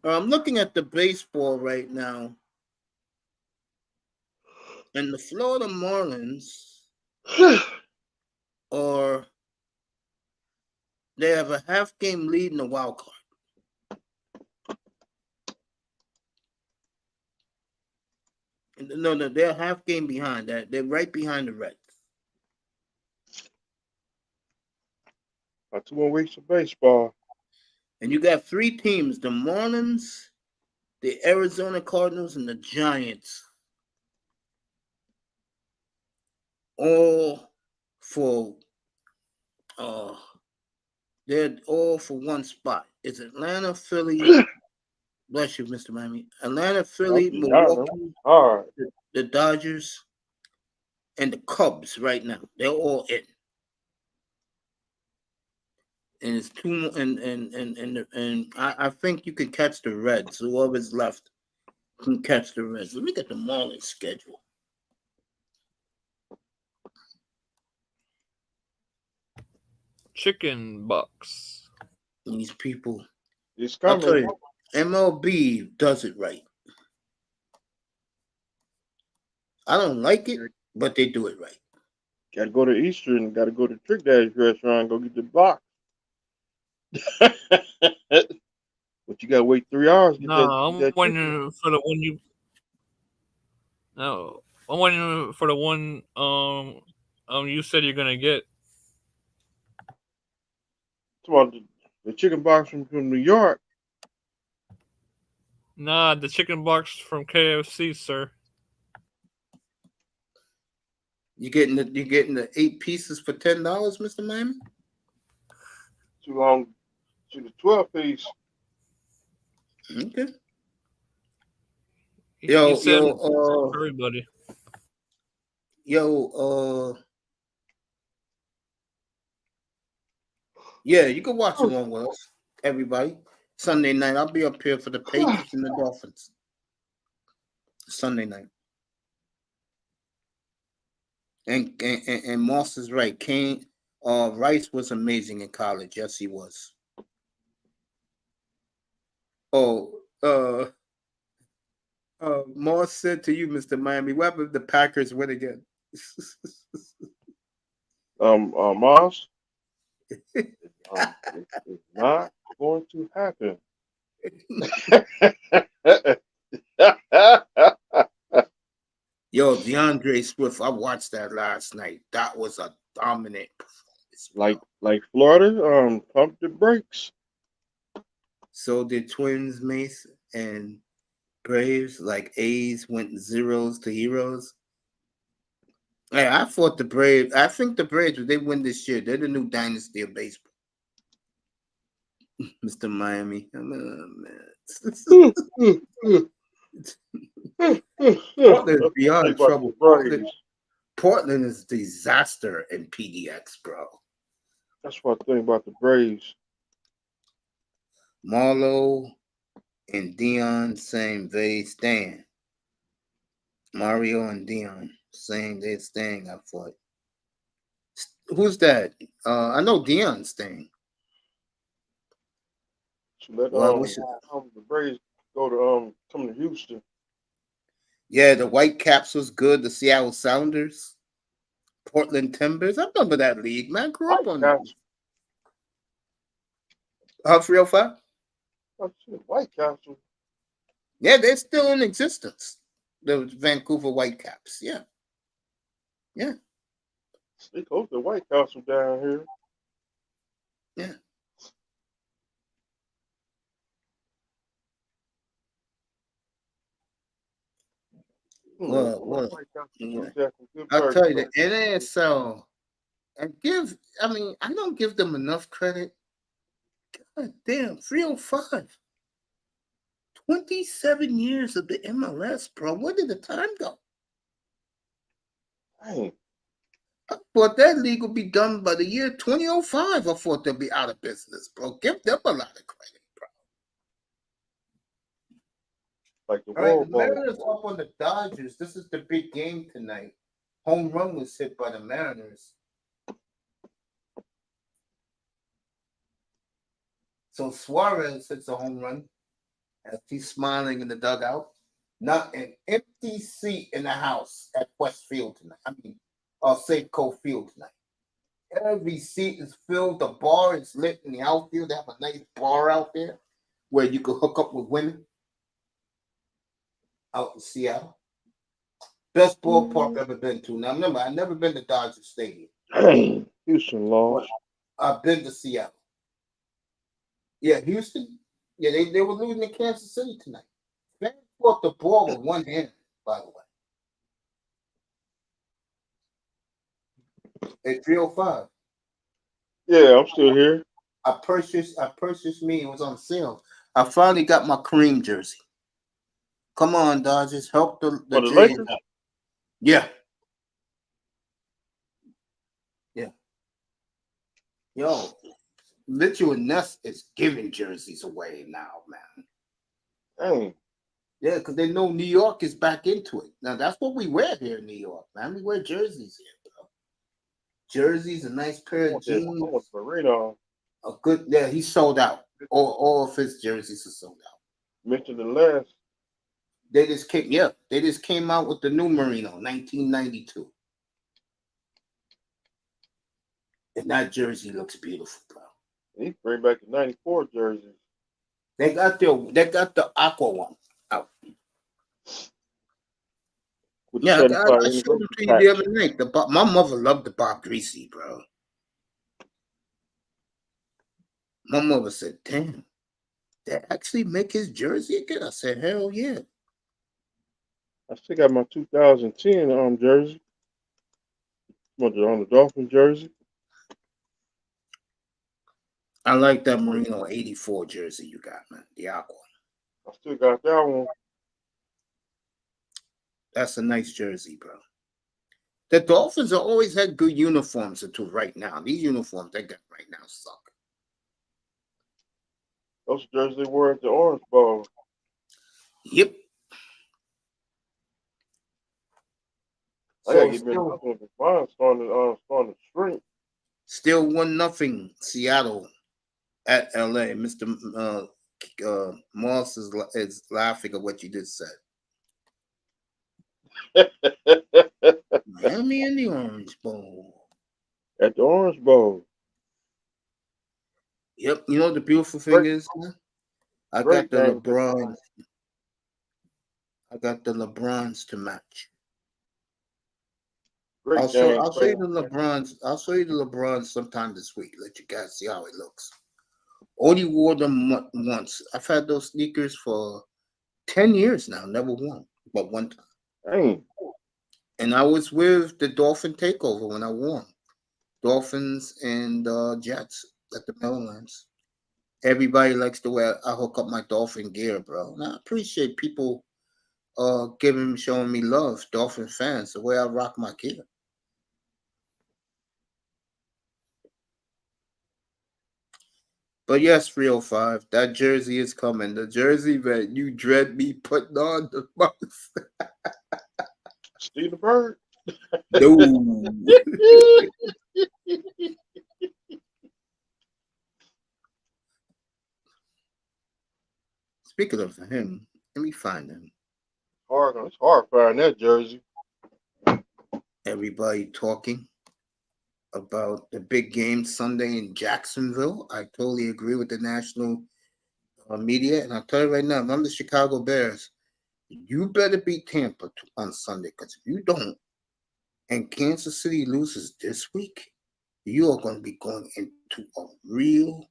I'm looking at the baseball right now. And the Florida Marlins they have a half game lead in the wild card. No, they're a half game behind that. They're right behind the Reds. About 2 more weeks of baseball. And you got 3 teams: the Marlins, the Arizona Cardinals, and the Giants. All for they're all for one spot. It's Atlanta, Philly. Bless you, Mr. Miami. Atlanta, Philly, Milwaukee, All right. the Dodgers, and the Cubs right now. They're all in. And it's 2 more, and I think you can catch the Reds. Whoever's left can catch the Reds. Let me get the Marlins schedule. Chicken box. These people. It's I'll tell coming. you, MLB does it right. I don't like it, but they do it right. Got to go to Eastern. Got to go to Trick Daddy's restaurant. Go get the box. But you got to wait 3 hours. To get No, that I'm chicken. waiting for the one you. No, I'm waiting for the one you said you're gonna get. It's about the chicken box from New York. Nah, the chicken box from KFC, sir. You getting the 8 pieces for $10, Mr. Miami? Too long to the 12 piece. Okay. You said for everybody. Yeah, you can watch along with us, everybody. Sunday night, I'll be up here for the Patriots and the Dolphins. Sunday night. And Moss is right. Rice was amazing in college. Yes, he was. Moss said to you, Mr. Miami, what if the Packers win again? Moss, it's not going to happen. Yo, DeAndre Swift, I watched that last night. That was a dominant performance. like Florida, pump the brakes. So did Twins, Mace, and Braves, like A's went 0s to heroes. Hey, I think the Braves, if they win this year, they're the new dynasty of baseball. Mr. Miami. Portland is beyond trouble. Portland is a disaster in PDX, bro. That's what I think about the Braves. Marlo and Dion saying they stand. Mario and Dion saying they're staying, I thought. Who's that? I know Dion's staying. So let the Braves go to come to Houston. Yeah, the Whitecaps was good. The Seattle Sounders, Portland Timbers. I remember that league, man. Grew up on that. 305? Whitecaps. Yeah, they're still in existence. The Vancouver Whitecaps. Yeah. Yeah. They hope the Whitecaps are down here. Yeah. Well, I'll tell you, the NASL, I don't give them enough credit. God damn, 305. 27 years of the MLS, bro. Where did the time go? Dang. I thought that league would be done by the year 2005. I thought they'll be out of business, bro. Give them a lot of credit, bro. Like the All right, World the Bowl. Mariners up on the Dodgers. This is the big game tonight. Home run was hit by the Mariners. So Suarez hits a home run as he's smiling in the dugout. Not an empty seat in the house at Westfield tonight. Safeco Field tonight. Every seat is filled. The bar is lit in the outfield. They have a nice bar out there where you can hook up with women out in Seattle. Best ballpark I've ever been to. Now, remember, I've never been to Dodger Stadium. Houston lost. I've been to Seattle. Yeah, Houston. Yeah, they were losing to Kansas City tonight. Fans caught the ball with one hand, by the way. At 305. Yeah, I'm still here. I purchased me, it was on sale. I finally got my Kareem jersey. Come on, Dodgers. Help the For the Jays Lakers? out. Yeah. Yeah. Yo, Mitchell and Ness is giving jerseys away now, man. Dang. Yeah, because they know New York is back into it. Now, that's what we wear here in New York, man. We wear jerseys here, bro. Jerseys, a nice pair of I jeans. want the Marino. A good, yeah, he's sold out. All of his jerseys are sold out. Mentioned the last. They just came out with the new Marino, 1992. And that jersey looks beautiful, bro. He bring back the 94 jerseys. They got the aqua one out. With Yeah, the I showed them to you the other night. My mother loved the Bob Greasy, bro. My mother said, damn, they actually make his jersey again? I said, hell yeah. I still got my 2010 jersey. On the Dolphins jersey. I like that Marino 84 jersey you got, man. The aqua. I still got that one. That's a nice jersey, bro. The Dolphins have always had good uniforms until right now. These uniforms they got right now suck. Those jerseys they wore at the Orange Bowl. Yep. I gotta get me another one. Mine's starting to shrink. Still 1-0 Seattle at LA. Mr. Moss is laughing at what you just said. Miami in the Orange Bowl. At the Orange Bowl. Yep. You know the beautiful thing is, I got the LeBron. I got the LeBrons to match. Great I'll show you the game. LeBrons. I'll show you the LeBrons sometime this week. Let you guys see how it looks. Only wore them once. I've had those sneakers for 10 years now. Never won, but one time. Dang. And I was with the Dolphin takeover when I won. Dolphins and Jets at the Meadowlands. Everybody likes the way I hook up my Dolphin gear, bro. And I appreciate people showing me love, Dolphin fans, the way I rock my gear. But yes, 305, that jersey is coming. The jersey that you dread me putting on the most. Steve the Bird. No. Speaking of him, let me find him. It's hard finding that jersey. Everybody talking about the big game Sunday in Jacksonville. I totally agree with the national media. And I'll tell you right now, if I'm the Chicago Bears, you better beat Tampa on Sunday. Because if you don't, and Kansas City loses this week, you are going to be going into a real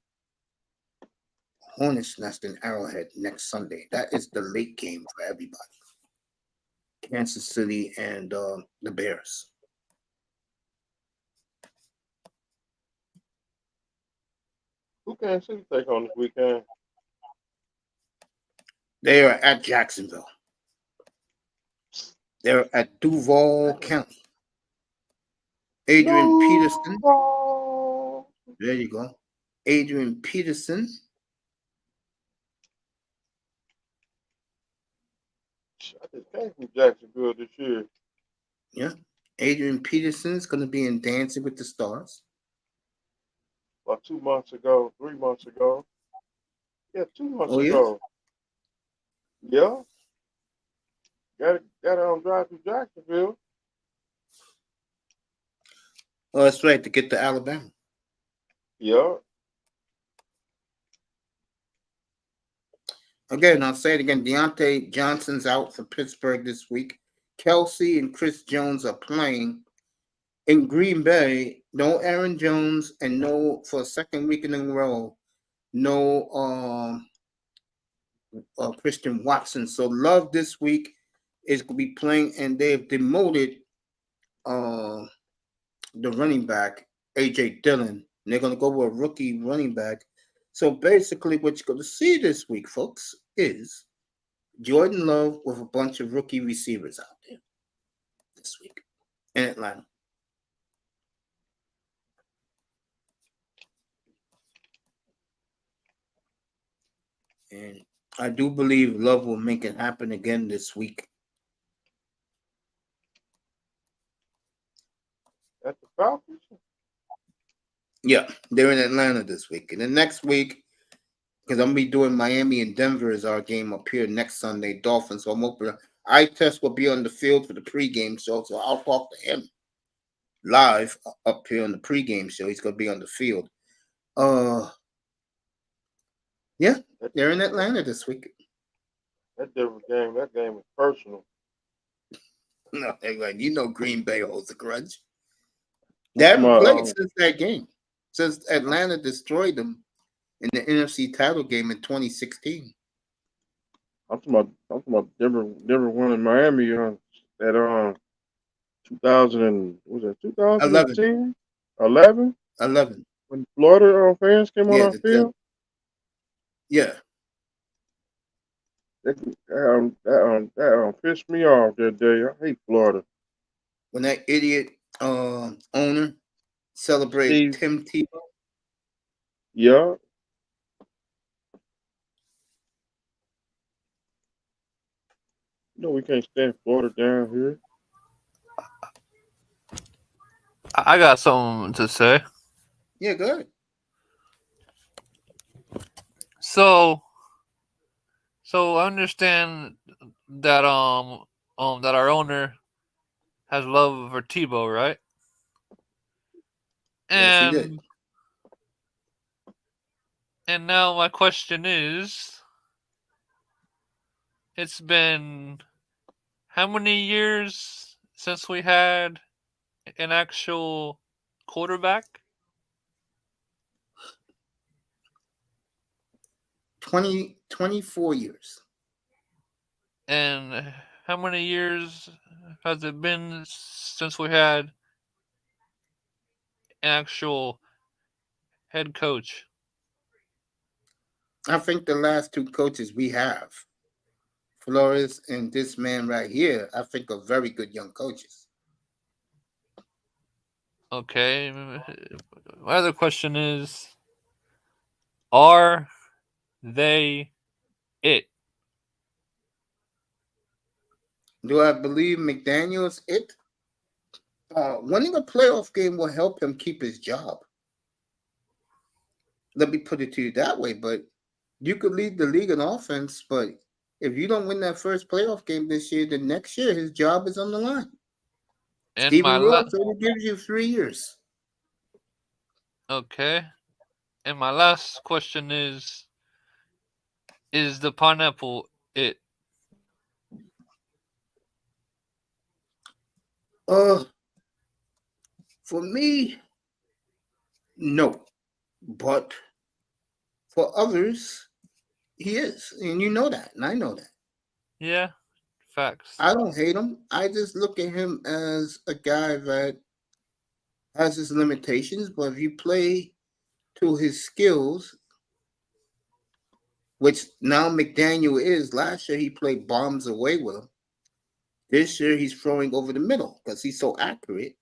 hornet's nest in Arrowhead next Sunday. That is the late game for everybody. Kansas City and the Bears. Who Kansas City take on this weekend? They are at Jacksonville. They're at Duval County. Adrian Peterson. There you go. Adrian Peterson. I just came from Jacksonville this year. Yeah. Adrian Peterson is going to be in Dancing with the Stars. About 2 months ago, 3 months ago. Yeah, 2 months Oh, yeah? ago. Yeah. Got to drive to Jacksonville. Oh, that's right, to get to Alabama. Yeah. Again, I'll say it again. Deontay Johnson's out for Pittsburgh this week. Kelsey and Chris Jones are playing. In Green Bay, No Aaron Jones, and no, for a second week in a row, no Christian Watson. So Love this week is going to be playing, and they've demoted the running back, A.J. Dillon. And they're going to go with a rookie running back. So basically what you're going to see this week, folks, is Jordan Love with a bunch of rookie receivers out there this week in Atlanta. And I do believe Love will make it happen again this week. At the Falcons? Yeah, they're in Atlanta this week. And then next week, because I'm going to be doing Miami and Denver as our game up here next Sunday, Dolphins. So I'm open. Test will be on the field for the pregame show, so I'll talk to him live up here on the pregame show. He's going to be on the field. Yeah, they're in Atlanta this week. That game is personal. No, you know Green Bay holds a grudge. They haven't played since that game. Since Atlanta destroyed them in the NFC title game in 2016. I'm talking about Denver winning Miami at 2010? 11? 11. When Florida fans came on our field? Yeah. That pissed me off that day. I hate Florida. When that idiot owner celebrated Tim Tebow. Yeah. No, we can't stand Florida down here. I got something to say. Yeah, go ahead. So I understand that that our owner has love for Tebow, right? Yes, he did. And now my question is, it's been how many years since we had an actual quarterback? 24 years. And how many years has it been since we had an actual head coach? I think the last two coaches we have, Flores and this man right here, I think are very good young coaches. Okay. My other question is, are they it? Do I believe McDaniel's it? Winning a playoff game will help him keep his job. Let me put it to you that way. But you could lead the league in offense, but if you don't win that first playoff game this year, then next year his job is on the line. And Steven Ross only gives you 3 years. Okay. And my last question is the pineapple it? For me, no. But for others, he is. And you know that. And I know that. Yeah. Facts. I don't hate him. I just look at him as a guy that has his limitations, but if you play to his skills, which now McDaniel is, last year he played bombs away with him. This year he's throwing over the middle because he's so accurate.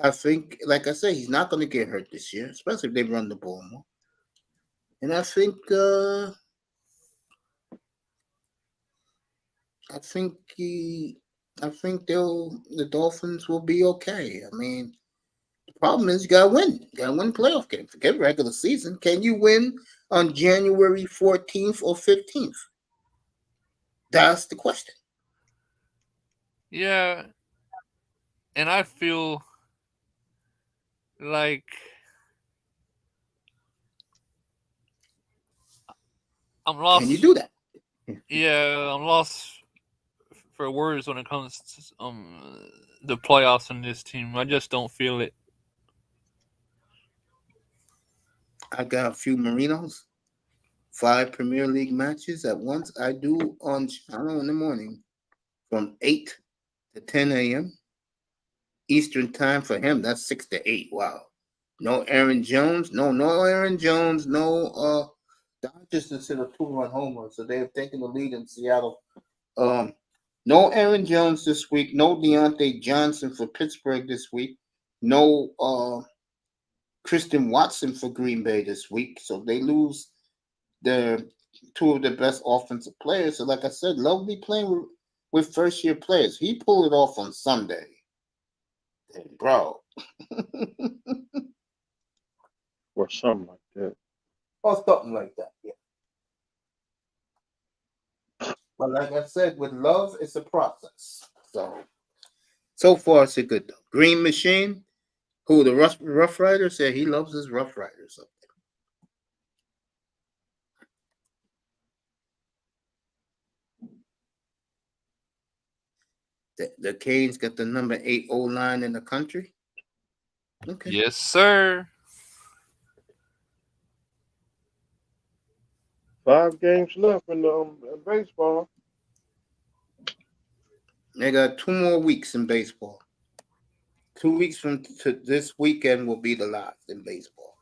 I think, like I said, he's not going to get hurt this year, especially if they run the ball more. And I think the Dolphins will be okay. I mean, the problem is you gotta win. You gotta win playoff game. Forget regular season. Can you win on January 14th or 15th? That's the question. Yeah. And I feel like I'm lost. Can you do that? Yeah, I'm lost for words when it comes to the playoffs in this team. I just don't feel it. I got a few Marinos, 5 Premier League matches at once. I do on channel in the morning from 8 to 10 a.m. Eastern time for him. That's 6 to 8. Wow. No Aaron Jones. No Aaron Jones. No Dodgers just hit a 2-run homer, so they've taken the lead in Seattle. No Aaron Jones this week. No Deontay Johnson for Pittsburgh this week. No Christian Watson for Green Bay this week. So they lose their 2 of the best offensive players. So like I said, Lovely playing with first-year players. He pulled it off on Sunday. Bro. Or something like that. Or something like that, yeah. But like I said, with love, it's a process. So far, it's a good though. Green Machine, who the Rough Rider said he loves his Rough Riders up there. The Canes got the number 8 O-line in the country. Okay. Yes, sir. 5 games left in baseball. They got 2 more weeks in baseball. 2 weeks from this weekend will be the last in baseball.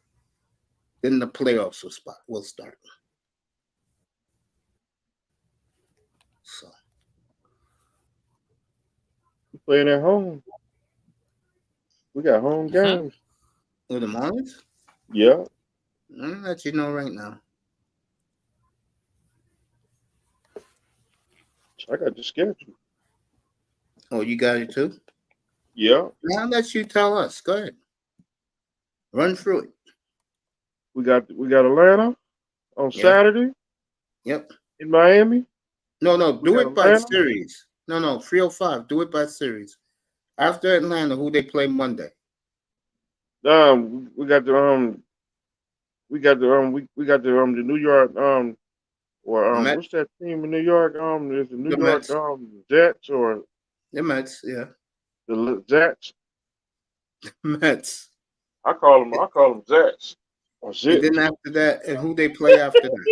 Then the playoffs will start. So We playing at home. We got home games. with the Marlins, Yeah. I'll let you know right now. I got the schedule. Oh, you got it too? Yeah. Now I'll let you tell us. Go ahead. Run through it. We got Atlanta on Yeah. Saturday Yep. in Miami. No, We do got it by Atlanta. series. No, 305. Do it by series. After Atlanta, who they play Monday? We got the New York Mets. what's that team in New York? There's the New The York Mets. Jets or The Mets, yeah. the Jets. Mets. I call them Jets or And Jets. then after that, and who they play after that?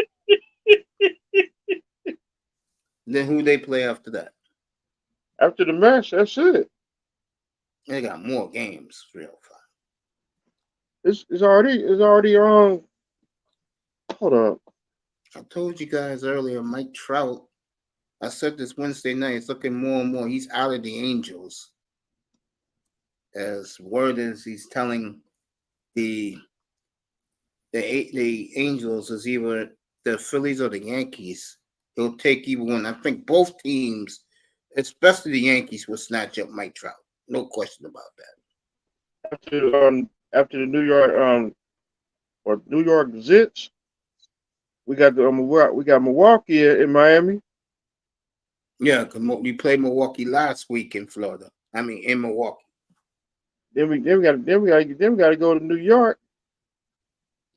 Then who they play after that? After the match, that's it. They got more games, 305. It's already on. Hold up. I told you guys earlier, Mike Trout. I said this Wednesday night. It's looking more and more. He's out of the Angels. As word is, he's telling the Angels is either the Phillies or the Yankees. He'll take either one. I think both teams, especially the Yankees, will snatch up Mike Trout. No question about that. After the New York or New York Jets, we got Milwaukee in Miami. Yeah, because we played Milwaukee last week in Florida. I mean, in Milwaukee. Then we got to go to New York.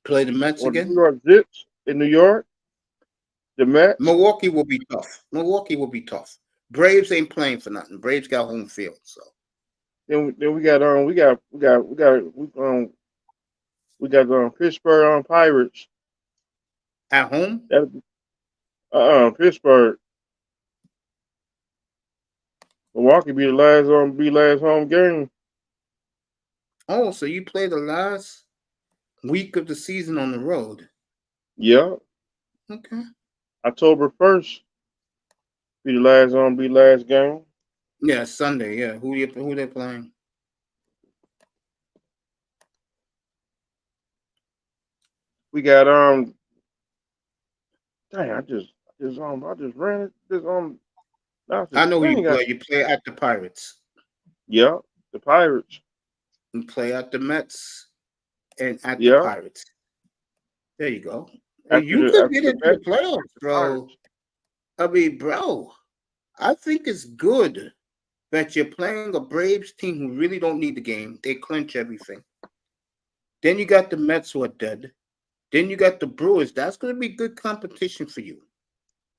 Play the Mets Or again. New York Jets in New York. The Mets. Milwaukee will be tough. Braves ain't playing for nothing. Braves got home field, so. Then we got Pittsburgh Pirates At home. Pittsburgh. Milwaukee be last home game. Oh, so you play the last week of the season on the road? Yeah. Okay. October 1st be the last game. Yeah, Sunday. Yeah, who they playing? We got dang, I just ran it. I know who you play. You play at the Pirates. Yeah, the Pirates. You play at the Mets and at the Pirates. There you go. You could get into the playoffs, bro. I mean, bro, I think it's good that you're playing a Braves team who really don't need the game. They clinch everything. Then you got the Mets who are dead. Then you got the Brewers. That's going to be good competition for you,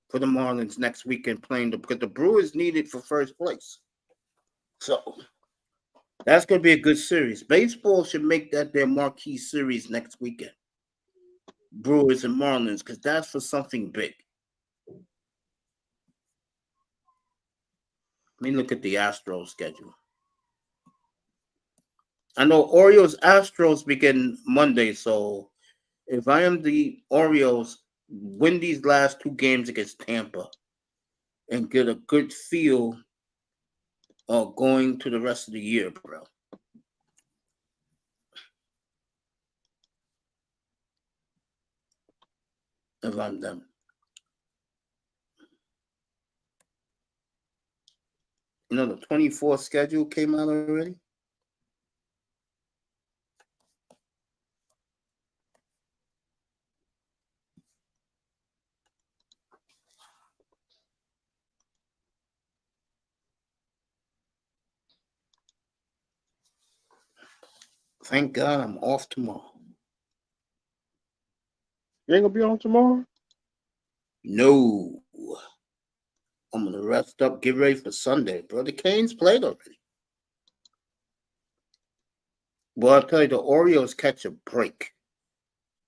for the Marlins next weekend playing because the Brewers need it for first place. So that's going to be a good series. Baseball should make that their marquee series next weekend. Brewers and Marlins, because that's for something big. Let me look at the Astros schedule. I know Orioles Astros begin Monday, so if I am the Orioles, win these last 2 games against Tampa and get a good feel of going to the rest of the year, bro. If I'm them. You know, the 24 schedule came out already. Thank God I'm off tomorrow. You ain't gonna be on tomorrow? No. I'm going to rest up, get ready for Sunday. Bro, the Canes played already. Well, I'll tell you, the Orioles catch a break.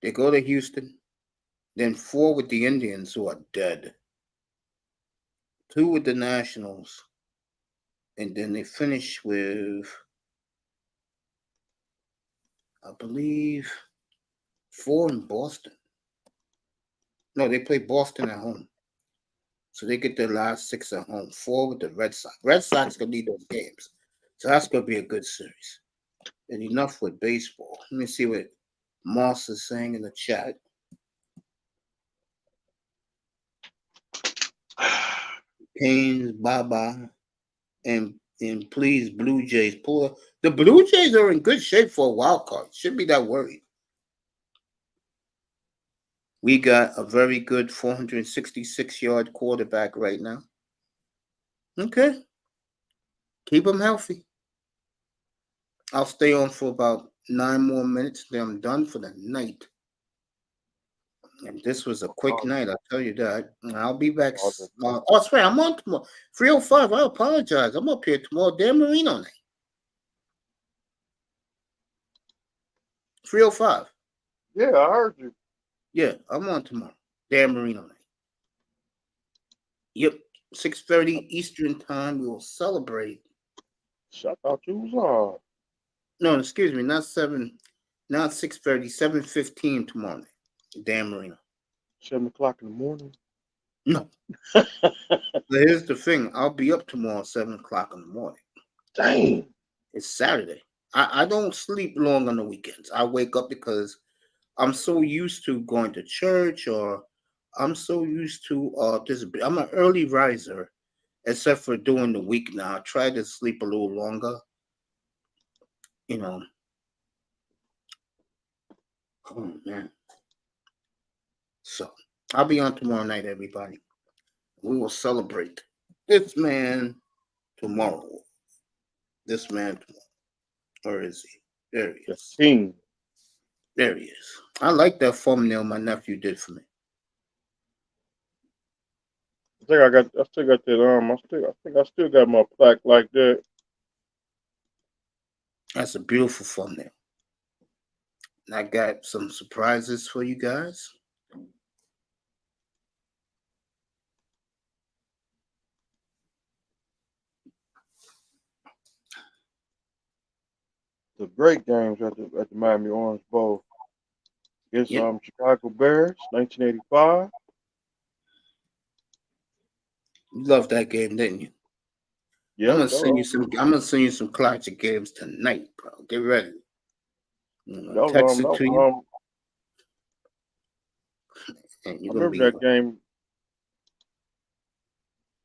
They go to Houston, then 4 with the Indians, who are dead. 2 with the Nationals, and then they finish with, I believe, 4 in Boston. No, they play Boston at home. So they get their last 6 at home. 4 with the Red Sox. Red Sox gonna need those games. So that's gonna be a good series. And enough with baseball. Let me see what Moss is saying in the chat. Canes, bye-bye. And please, Blue Jays. The Blue Jays are in good shape for a wild card. Shouldn't be that worried. We got a very good 466-yard quarterback right now. Okay. Keep him healthy. I'll stay on for about 9 more minutes. Then I'm done for the night. And this was a quick night, I'll tell you that. I'll be back. Sorry, I'm on tomorrow. 3:05. I apologize. I'm up here tomorrow. Dan Marino night. 3:05. Yeah, I heard you. Yeah, I'm on tomorrow. Dan Marino night. Yep. 6:30 Eastern time. We will celebrate. I thought you was on. No, excuse me, not 7, not 6:30, 7:15 tomorrow night. Dan Marino. 7 o'clock in the morning. No. Here's the thing. I'll be up tomorrow 7 o'clock in the morning. Dang. It's Saturday. I don't sleep long on the weekends. I wake up because I'm so used to going to church, or I'm so used to I'm an early riser, except for during the week now. I try to sleep a little longer. You know. Oh man. So I'll be on tomorrow night, everybody. We will celebrate this man tomorrow. This man tomorrow. Where is he? There he is. King. There he is. I like that thumbnail my nephew did for me. I still got that I still got my plaque like that. That's a beautiful thumbnail. And I got some surprises for you guys. The great games at the Miami Orange Bowl. Against Chicago Bears, 1985. You loved that game, didn't you? Yeah. I'm gonna send you some classic games tonight, bro. Get ready. Text it to you. And you're I remember that game.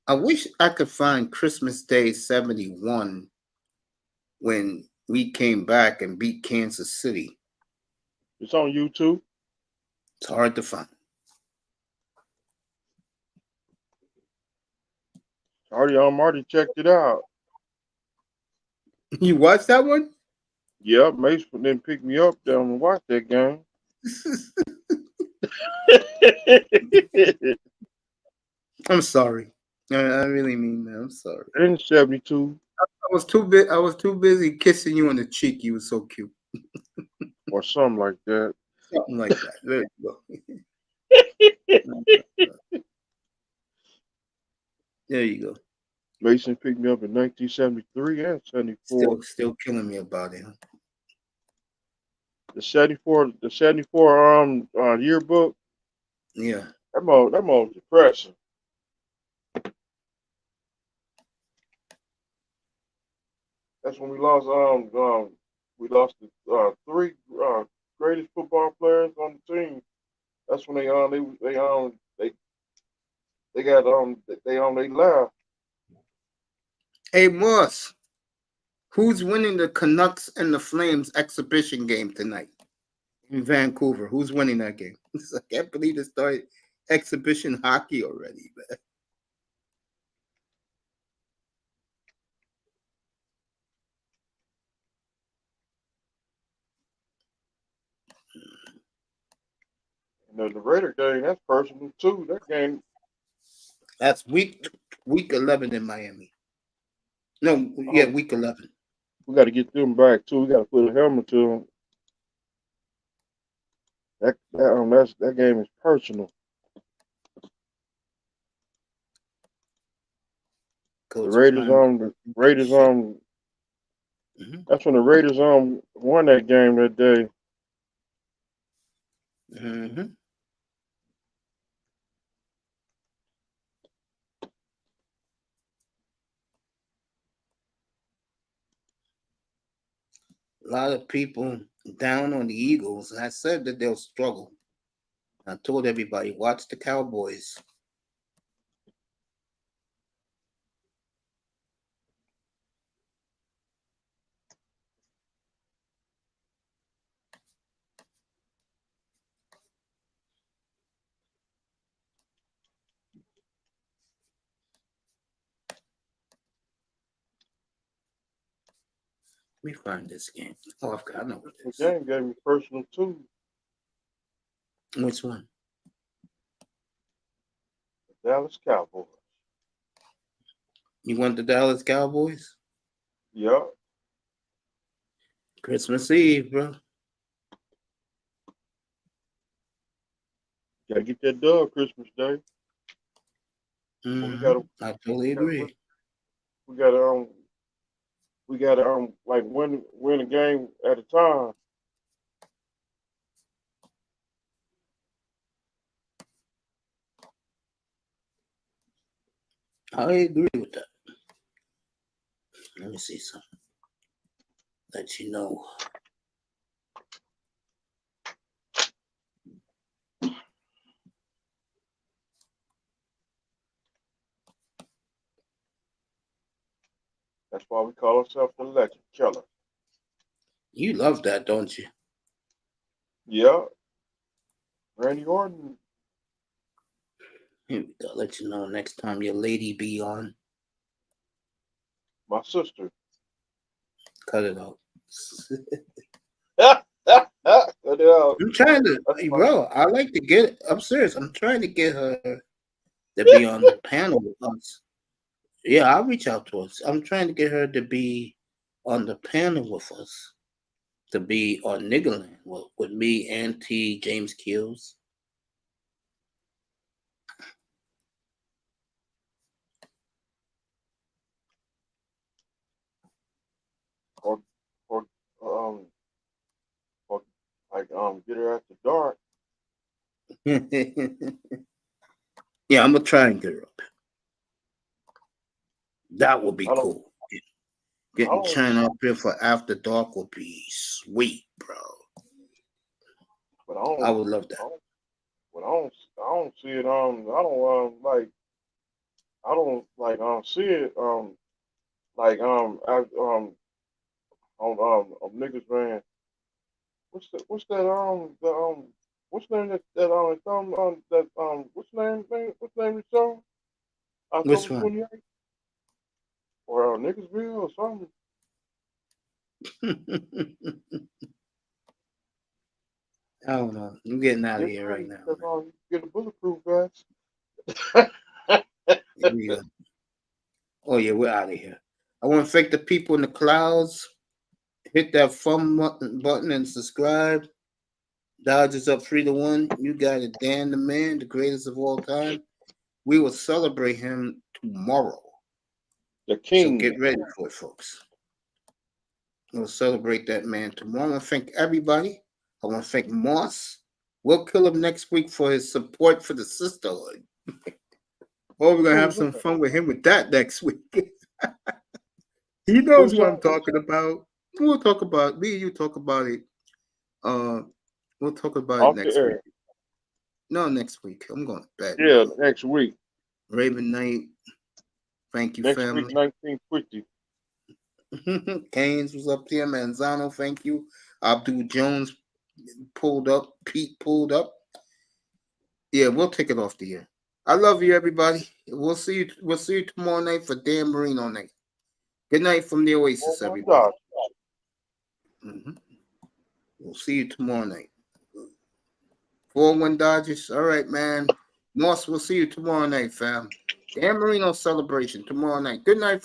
I wish I could find Christmas Day 71 when we came back and beat Kansas City. It's on YouTube. It's hard to find. Already checked it out. You watched that one? Yeah, Mace didn't pick me up there and watch that game. I'm sorry. I really mean that. I'm sorry. In 72. I was too busy kissing you on the cheek. You were so cute. Or something like that. Something like that. There you go. There you go. Mason picked me up in 1973 and 74. Still killing me about it. Huh? The 74 yearbook. Yeah. That mode was depressing. That's when we lost the three greatest football players on the team. That's when they left. Hey Moss, who's winning the Canucks and the Flames exhibition game tonight in Vancouver? Who's winning that game? I can't believe they started exhibition hockey already, man. The Raider game, that's personal too. That game. That's week 11 in Miami. No, yeah, week 11. We got to get them back too. We got to put a helmet to them. That game is personal. Coach The Raiders Mm-hmm. That's when the Raiders won that game that day. Mm-hmm. A lot of people down on the Eagles, and I said that they'll struggle. I told everybody, watch the Cowboys. Let me find this game. Oh, I know what it is. The game gave me personal too. Which one? The Dallas Cowboys. You want the Dallas Cowboys? Yeah. Christmas Eve, bro. Gotta get that dub Christmas Day. Mm-hmm. I totally agree. We gotta like win a game at a time. I agree with that. Let me see something. Let you know. That's why we call ourselves the Legend Killer. You love that, don't you? Yeah. Randy Orton. Here we go. Let you know next time your lady be on. My sister. Cut it out. Cut it out. I'm trying to, bro. I like to get. I'm serious. I'm trying to get her to be on the panel with us. Yeah, I'll reach out to us. I'm trying to get her to be on the panel with us. To be on Niggerland with me, Auntie, James Keels. Or get her after dark. Yeah, I'm gonna try and get her up. That would be cool. Getting China up here for after dark would be sweet, bro. But I would love that. But I don't see it. I don't see it. On niggas man. What's the name what's the name of the show? Which October one? 28th? Or Niggasville or something. I don't know. I'm getting out of here right now. Get a bulletproof vest. Here we go. Oh yeah, we're out of here. I want to thank the people in the clouds. Hit that thumb button and subscribe. Dodgers up 3-1. You got it, Dan the man, the greatest of all time. We will celebrate him tomorrow. The So king. get ready for it, folks. We'll celebrate that man tomorrow. I want to thank everybody. I want to thank Moss. We'll kill him next week for his support for the sisterhood. Oh, we're going to have some fun with him with that next week. He knows what I'm talking about. We'll talk about me and you talk about it. We'll talk about Off it the next air. week. No, next week. I'm going to bed. Yeah, next week. Raven Knight. Thank you, Next family. week, 1950. Keynes was up there. Manzano, thank you. Abdul Jones pulled up. Pete pulled up. Yeah, we'll take it off the air. I love you, everybody. We'll see you. We'll see you tomorrow night for Dan Marino night. Good night from the Oasis, everybody. We'll see you tomorrow night. 4-1 Dodgers. All right, man. Moss, we'll see you tomorrow night, fam. Dan Marino celebration tomorrow night. Good night from